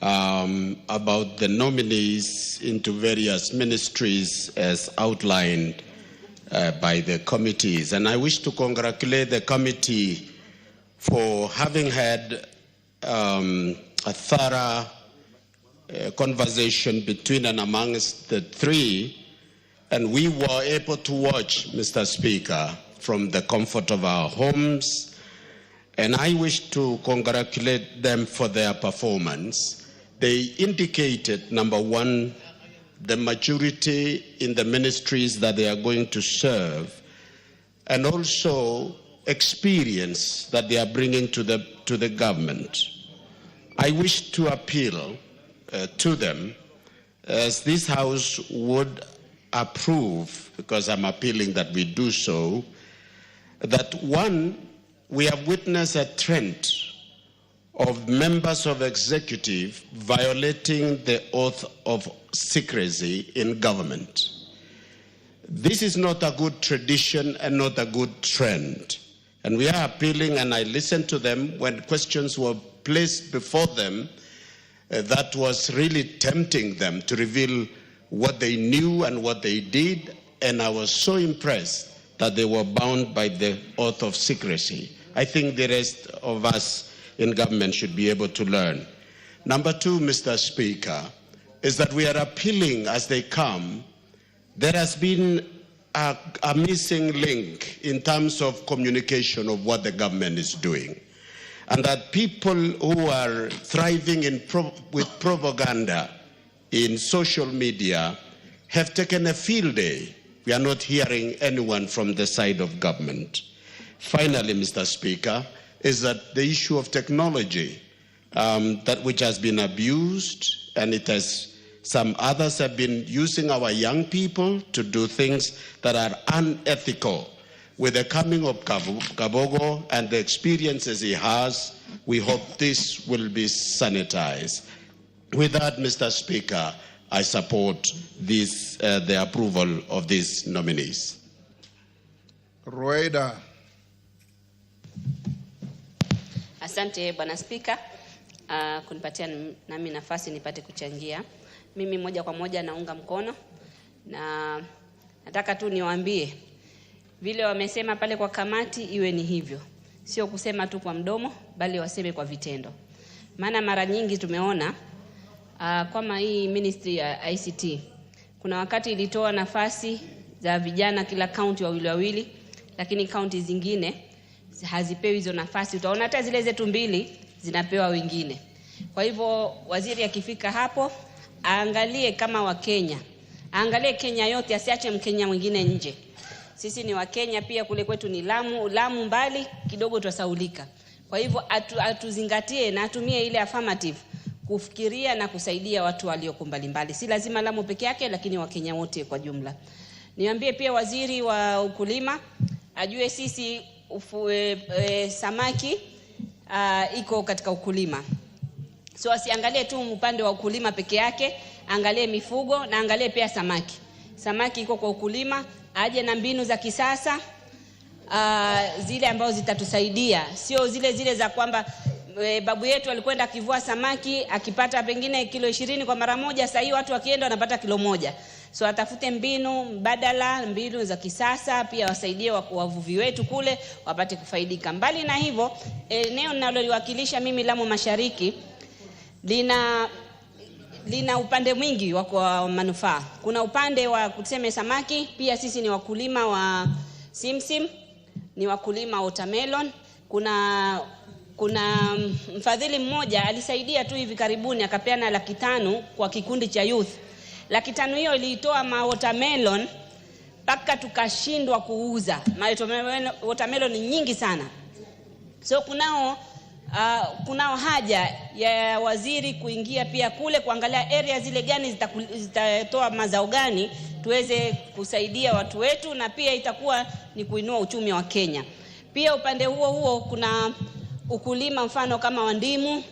about the nominees into various ministries as outlined by the committees. And I wish to congratulate the committee for having had a thorough conversation between and amongst the three, and we were able to watch, Mr. Speaker, from the comfort of our homes. And I wish to congratulate them for their performance. They indicated, number one, the maturity in the ministries that they are going to serve, and also experience that they are bringing to the government. I wish to appeal to them, as this House would approve, because I'm appealing that we do so, that one, we have witnessed a trend of members of executive violating the oath of secrecy in government. This is not a good tradition and not a good trend. And we are appealing, and I listened to them when questions were placed before them that was really tempting them to reveal what they knew and what they did, and I was so impressed that they were bound by the oath of secrecy. I think the rest of us in government should be able to learn. Number two, Mr. Speaker, is that we are appealing as they come. There has been a missing link in terms of communication of what the government is doing. And that people who are thriving with propaganda in social media have taken a field day. We are not hearing anyone from the side of government. Finally, Mr. Speaker, is that the issue of technology, that which has been abused, and it has, some others have been using our young people to do things that are unethical. With the coming of Kabogo and the experiences he has, we hope this will be sanitized. With that, Mr. Speaker, I support this, the approval of these nominees. Rueda. Asante Bwana Spika, kunipatia nami nafasi nipate kuchangia. Mimi moja kwa moja naunga mkono, na nataka tu niwaambie vile wamesema pale kwa kamati iwe ni hivyo. Sio kusema tu kwa mdomo, bali waseme kwa vitendo. Maana mara nyingi tumeona kama hii ministry ya ICT, kuna wakati ilitoa nafasi za vijana kila county wawili, lakini county zingine hazipewi hizo nafasi. Utaona hata zile zetu mbili zinapewa wengine. Kwa hivyo waziri akifika hapo, aangalie kama Wakenya, aangalie Kenya yote, asiache Mkenya mwingine nje. Sisi ni Wakenya pia, kule kwetu ni Lamu mbali kidogo tutasaulika. Kwa hivyo atuzingatie na atumie ile affirmative kufikiria na kusaidia watu walioko mbalimbali. Si lazima Lamu peke yake, lakini Wakenya wote kwa jumla. Niambie pia waziri wa ukulima ajue sisi samaki iko katika ukulima. So asiangalie tu upande wa ukulima peke yake, angalie mifugo na angalie pia samaki. Samaki iko kwa ukulima, aje na mbinu za kisasa zile ambazo zitatusaidia, sio zile za kwamba babu yetu alikwenda akivua samaki akipata pengine kilo 20 kwa mara moja, sasa watu wakienda wanapata kilo 1. So atafute mbinu mbadala, mbinu za kisasa, pia wasaidie wavuvi wetu kule wapate kufaidika. Mbali na hivyo, eneo ninaloliwakilisha mimi Lamu Mashariki lina upande mwingi wa manufaa. Kuna upande wa kuseme samaki, pia sisi ni wakulima wa simsim, ni wakulima wa watermelon. Kuna mfadhili mmoja alisaidia tu hivi karibuni akapeana 500,000 kwa kikundi cha youth. 500,000 hiyo ilitoa watermelon mpaka tukashindwa kuuza. Watermelon ni nyingi sana. So kunao haja ya waziri kuingia pia kule kuangalia area zile gani zitatoa mazao gani tuweze kusaidia watu wetu, na pia itakuwa ni kuinua uchumi wa Kenya. Pia upande huo kuna ukulima mfano kama wa ndimu,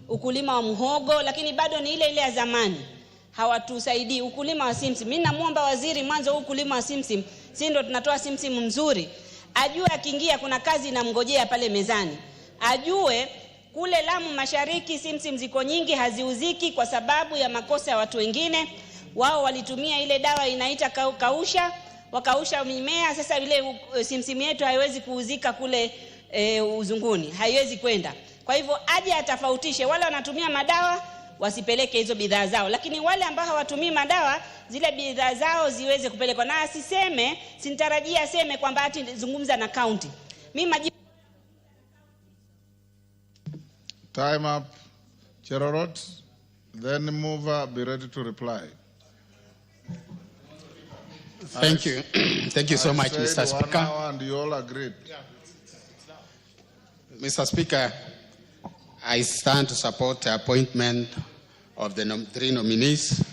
ukulima wa muhogo, lakini bado ni ile ya zamani. Hawatusaidii ukulima wa simsim. Mimi namuomba waziri mwanzo ukulima wa simsim, si ndio tunatoa simsim nzuri. Ajue akiingia kuna kazi inamngojea pale mezani. Ajue kule Lamu Mashariki simsim ziko nyingi haziuziki kwa sababu ya makosa ya watu wengine. Wao walitumia ile dawa inaita kausha, wakausha mimea. Sasa ile simsim yetu haiwezi kuuzika kule uzunguni, haiwezi kwenda. Kwa hivyo aje atafautishe, wale wanatumia madawa wasipeleke hizo bidhaa zao, lakini wale ambao hawatumii madawa zile bidhaa zao ziweze kupelekwa. Na asiseme, sinitarajia aseme kwamba ati zungumza na county. Mimi Time up. Cherorot, then mover, be ready to reply. Thank you. Thank you so much, Mr. Speaker. 1 hour and you all agreed. Mr. Speaker, I stand to support the appointment of the 3 nominees.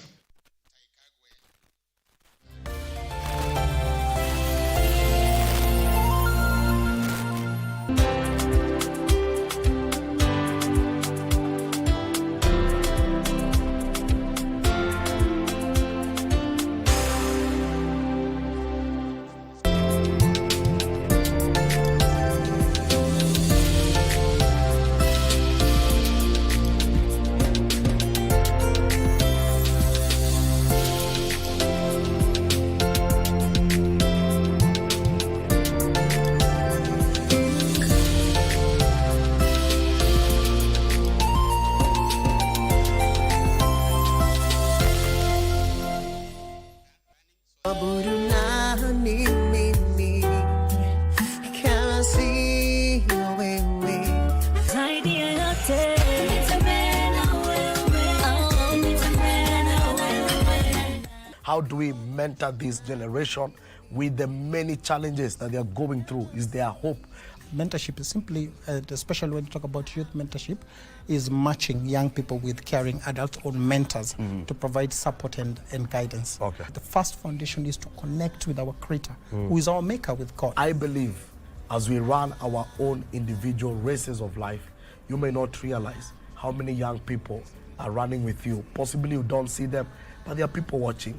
How do we mentor this generation with the many challenges that they are going through? Is there hope? Mentorship is simply, especially when you talk about youth mentorship, is matching young people with caring adults or mentors to provide support and guidance. Okay. The first foundation is to connect with our Creator, who is our maker, with God. I believe as we run our own individual races of life, you may not realize how many young people are running with you. Possibly you don't see them, but there are people watching.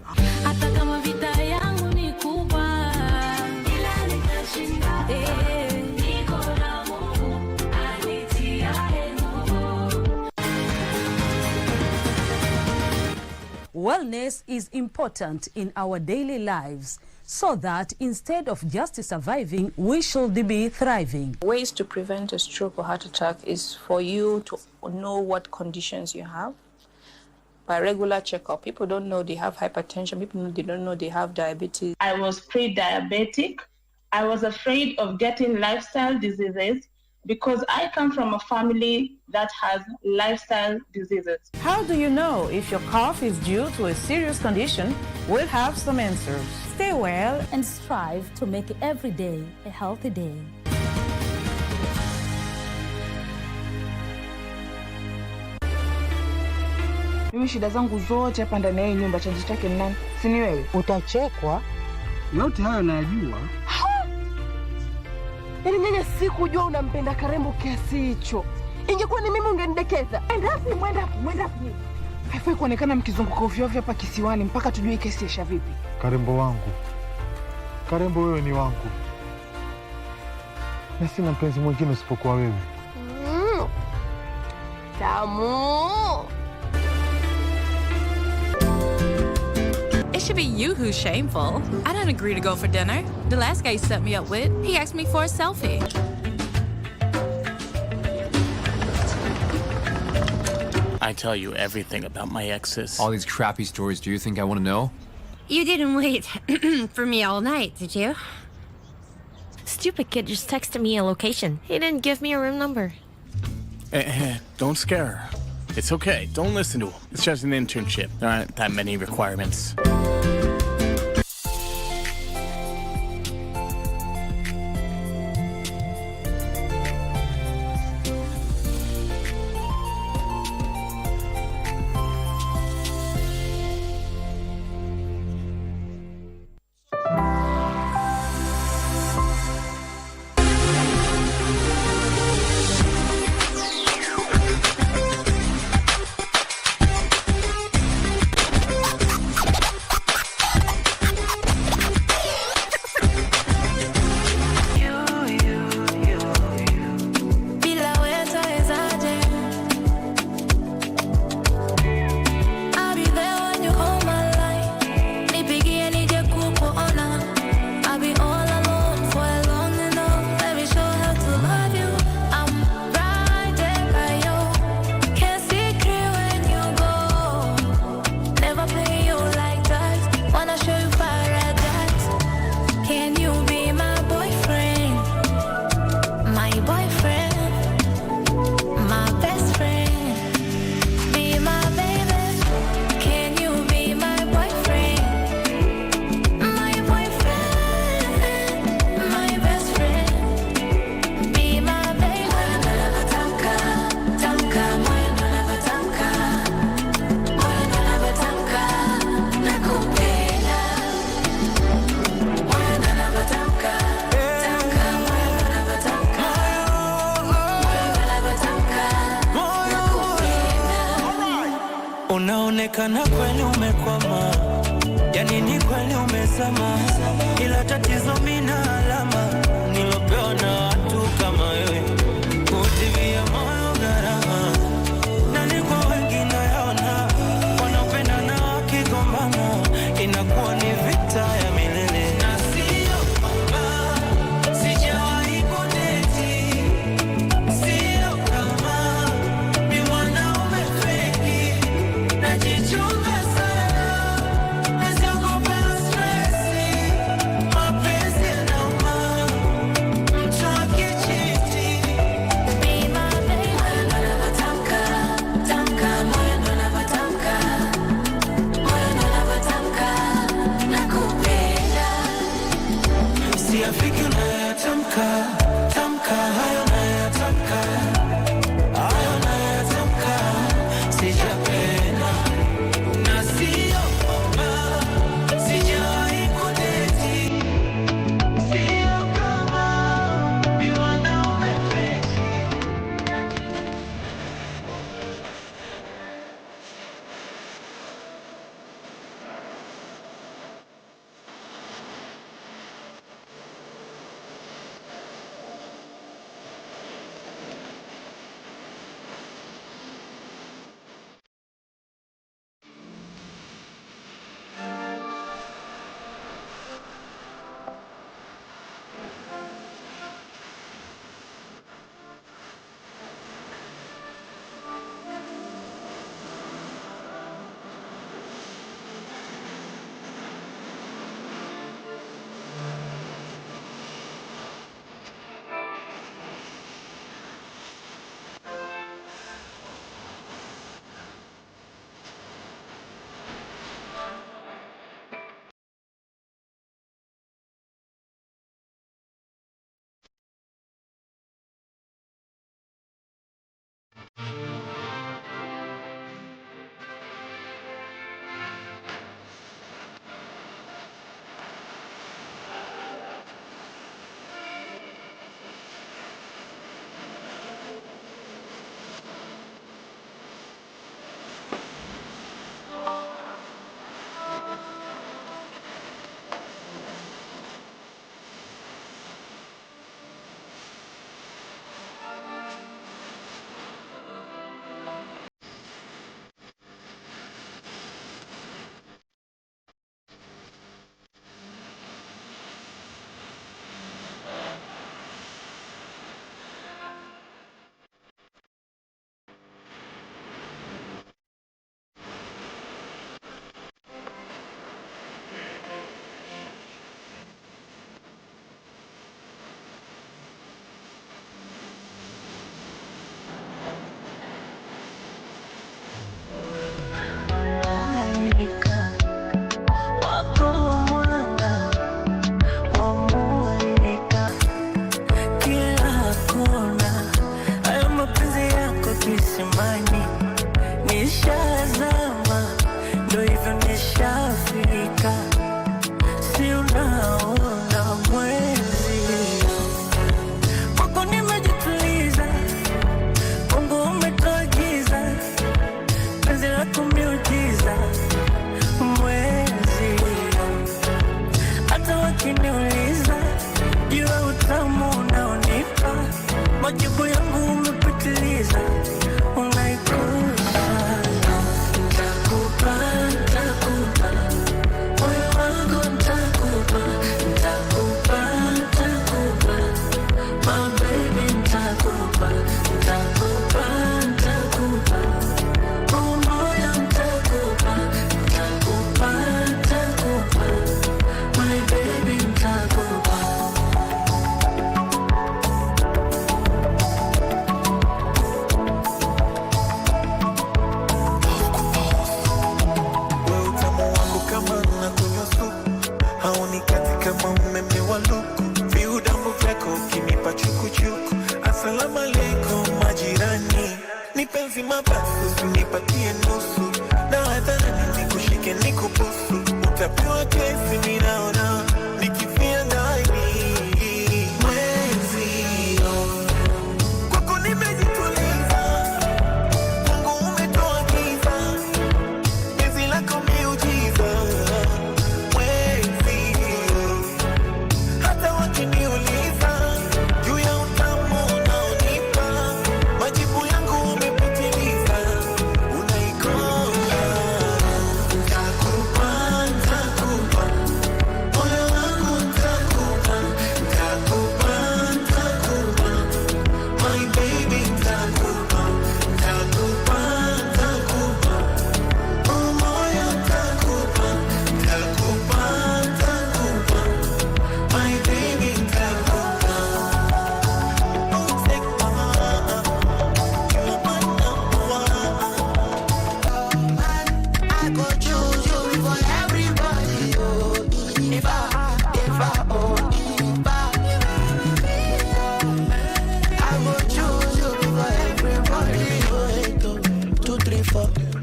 Wellness is important in our daily lives, so that instead of just surviving, we should be thriving. Ways to prevent a stroke or heart attack is for you to know what conditions you have. By regular checkup, people don't know they have hypertension, they don't know they have diabetes. I was pre-diabetic. I was afraid of getting lifestyle diseases because I come from a family that has lifestyle diseases. How do you know if your cough is due to a serious condition? We'll have some answers. Stay well and strive to make every day a healthy day. Mimi shida zangu zote hapa ndani ya nyumba chanzo chake ni nani? Si ni wewe? Utachekwa. Yote hayo najua. Yaani nyanya sikujua unampenda Karembo kiasi hicho. Ingekuwa ni mimi ungenidekeza. Mwenda hapo. Haifai kuonekana mkizunguka ovyo hapa kisiwani mpaka tujue kesi isha vipi. Karembo wangu. Karembo wewe ni wangu. Na sina mpenzi mwingine usipokuwa wewe. Tamu. It should be you who's shameful. I didn't agree to go for dinner. The last guy you set me up with, he asked me for a selfie. I tell you everything about my exes. All these crappy stories, do you think I want to know? You didn't wait for me all night, did you? Stupid kid just texted me a location. He didn't give me a room number. Don't scare her. It's okay. Don't listen to him. It's just an internship. There aren't that many requirements. Unaonekana kweli umekwama, yani ni kweli umesama, ila tatizo mina alama nilopewa na watu kama wewe, kutivia moyo gharama, na ni kwa wengi nayaona, wanapenda na wakigombana, inakuwa ni vita ya milele. Na sio kwamba sijawahi kudeti, sio kama ni mwanaume feki, najichunga sana, nasiogopa stresi, mapenzi yana kama umemewa luku, viudambu vyako ukinipa chukuchuku. Assalamu alaikum majirani, nipenzi mabasu usinipatie nusu, na hadharani nikushike nikubusu, utapewa kesi ninaona nikifia ndani.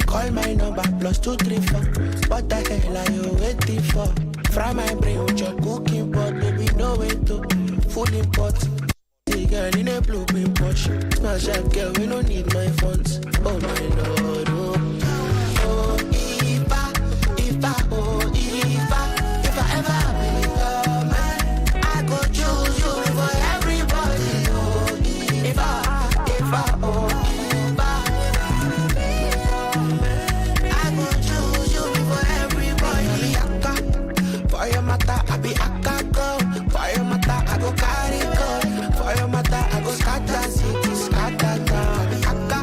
Call my number +234. What the hell are you waiting for? Fry my brain with your cooking pot, baby, no way to full import. The girl in a blue pin Porsche, smash that girl, we don't need my funds. Oh my lord, oh, oh, if I ever become man, I go choose you for everybody. Oh, if I I be akako, for your mata I go carry go, for your mata I go scatter city, scatter town. I be akka,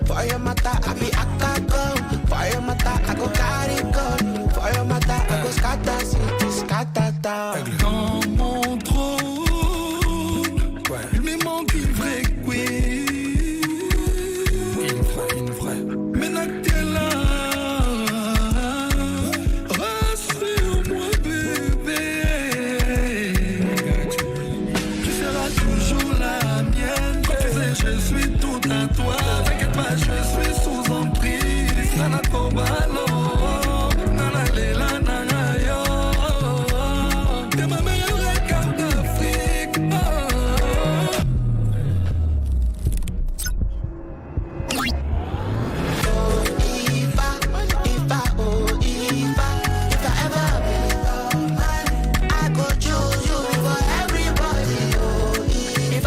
for your mata I be akako, for your mata I go carry go, for your mata I go scatter city, scatter town. Dans mon trône, il me manque une vraie queen, une vraie. Maintenant que t'es là. Je suis tout à toi, t'inquiète pas, je suis sous emprise. Nana Kobalo, Nana Lela, Nana Yo. T'es ma meilleure carte d'Afrique. If I ever become man, I go choose you for everybody. If I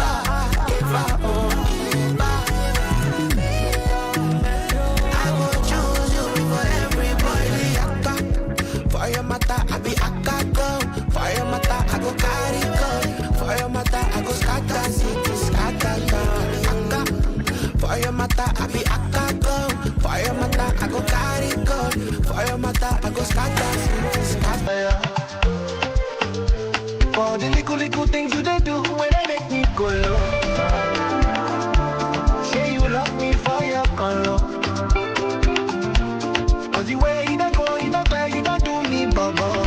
I be akako, for your mata I go carry go, for your mata I go scatter city, scatter town. Akka, for your mata I be akako, for your mata I go carry go, for your mata I go scatter city, scatter. For the little things you they do when they make me go low. Say you love me for your color. Cause the way you don't go, you don't play, you don't do me bubble.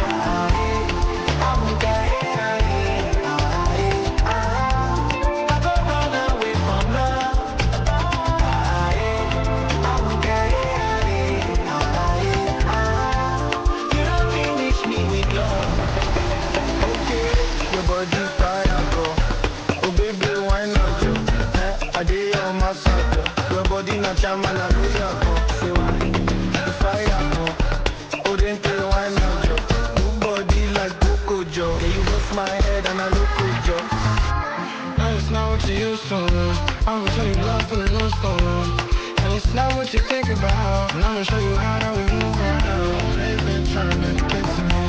I will show you love for the no stone. And it's not what you think about. And I'm gonna show you how that we move around. They've been trying to get to me.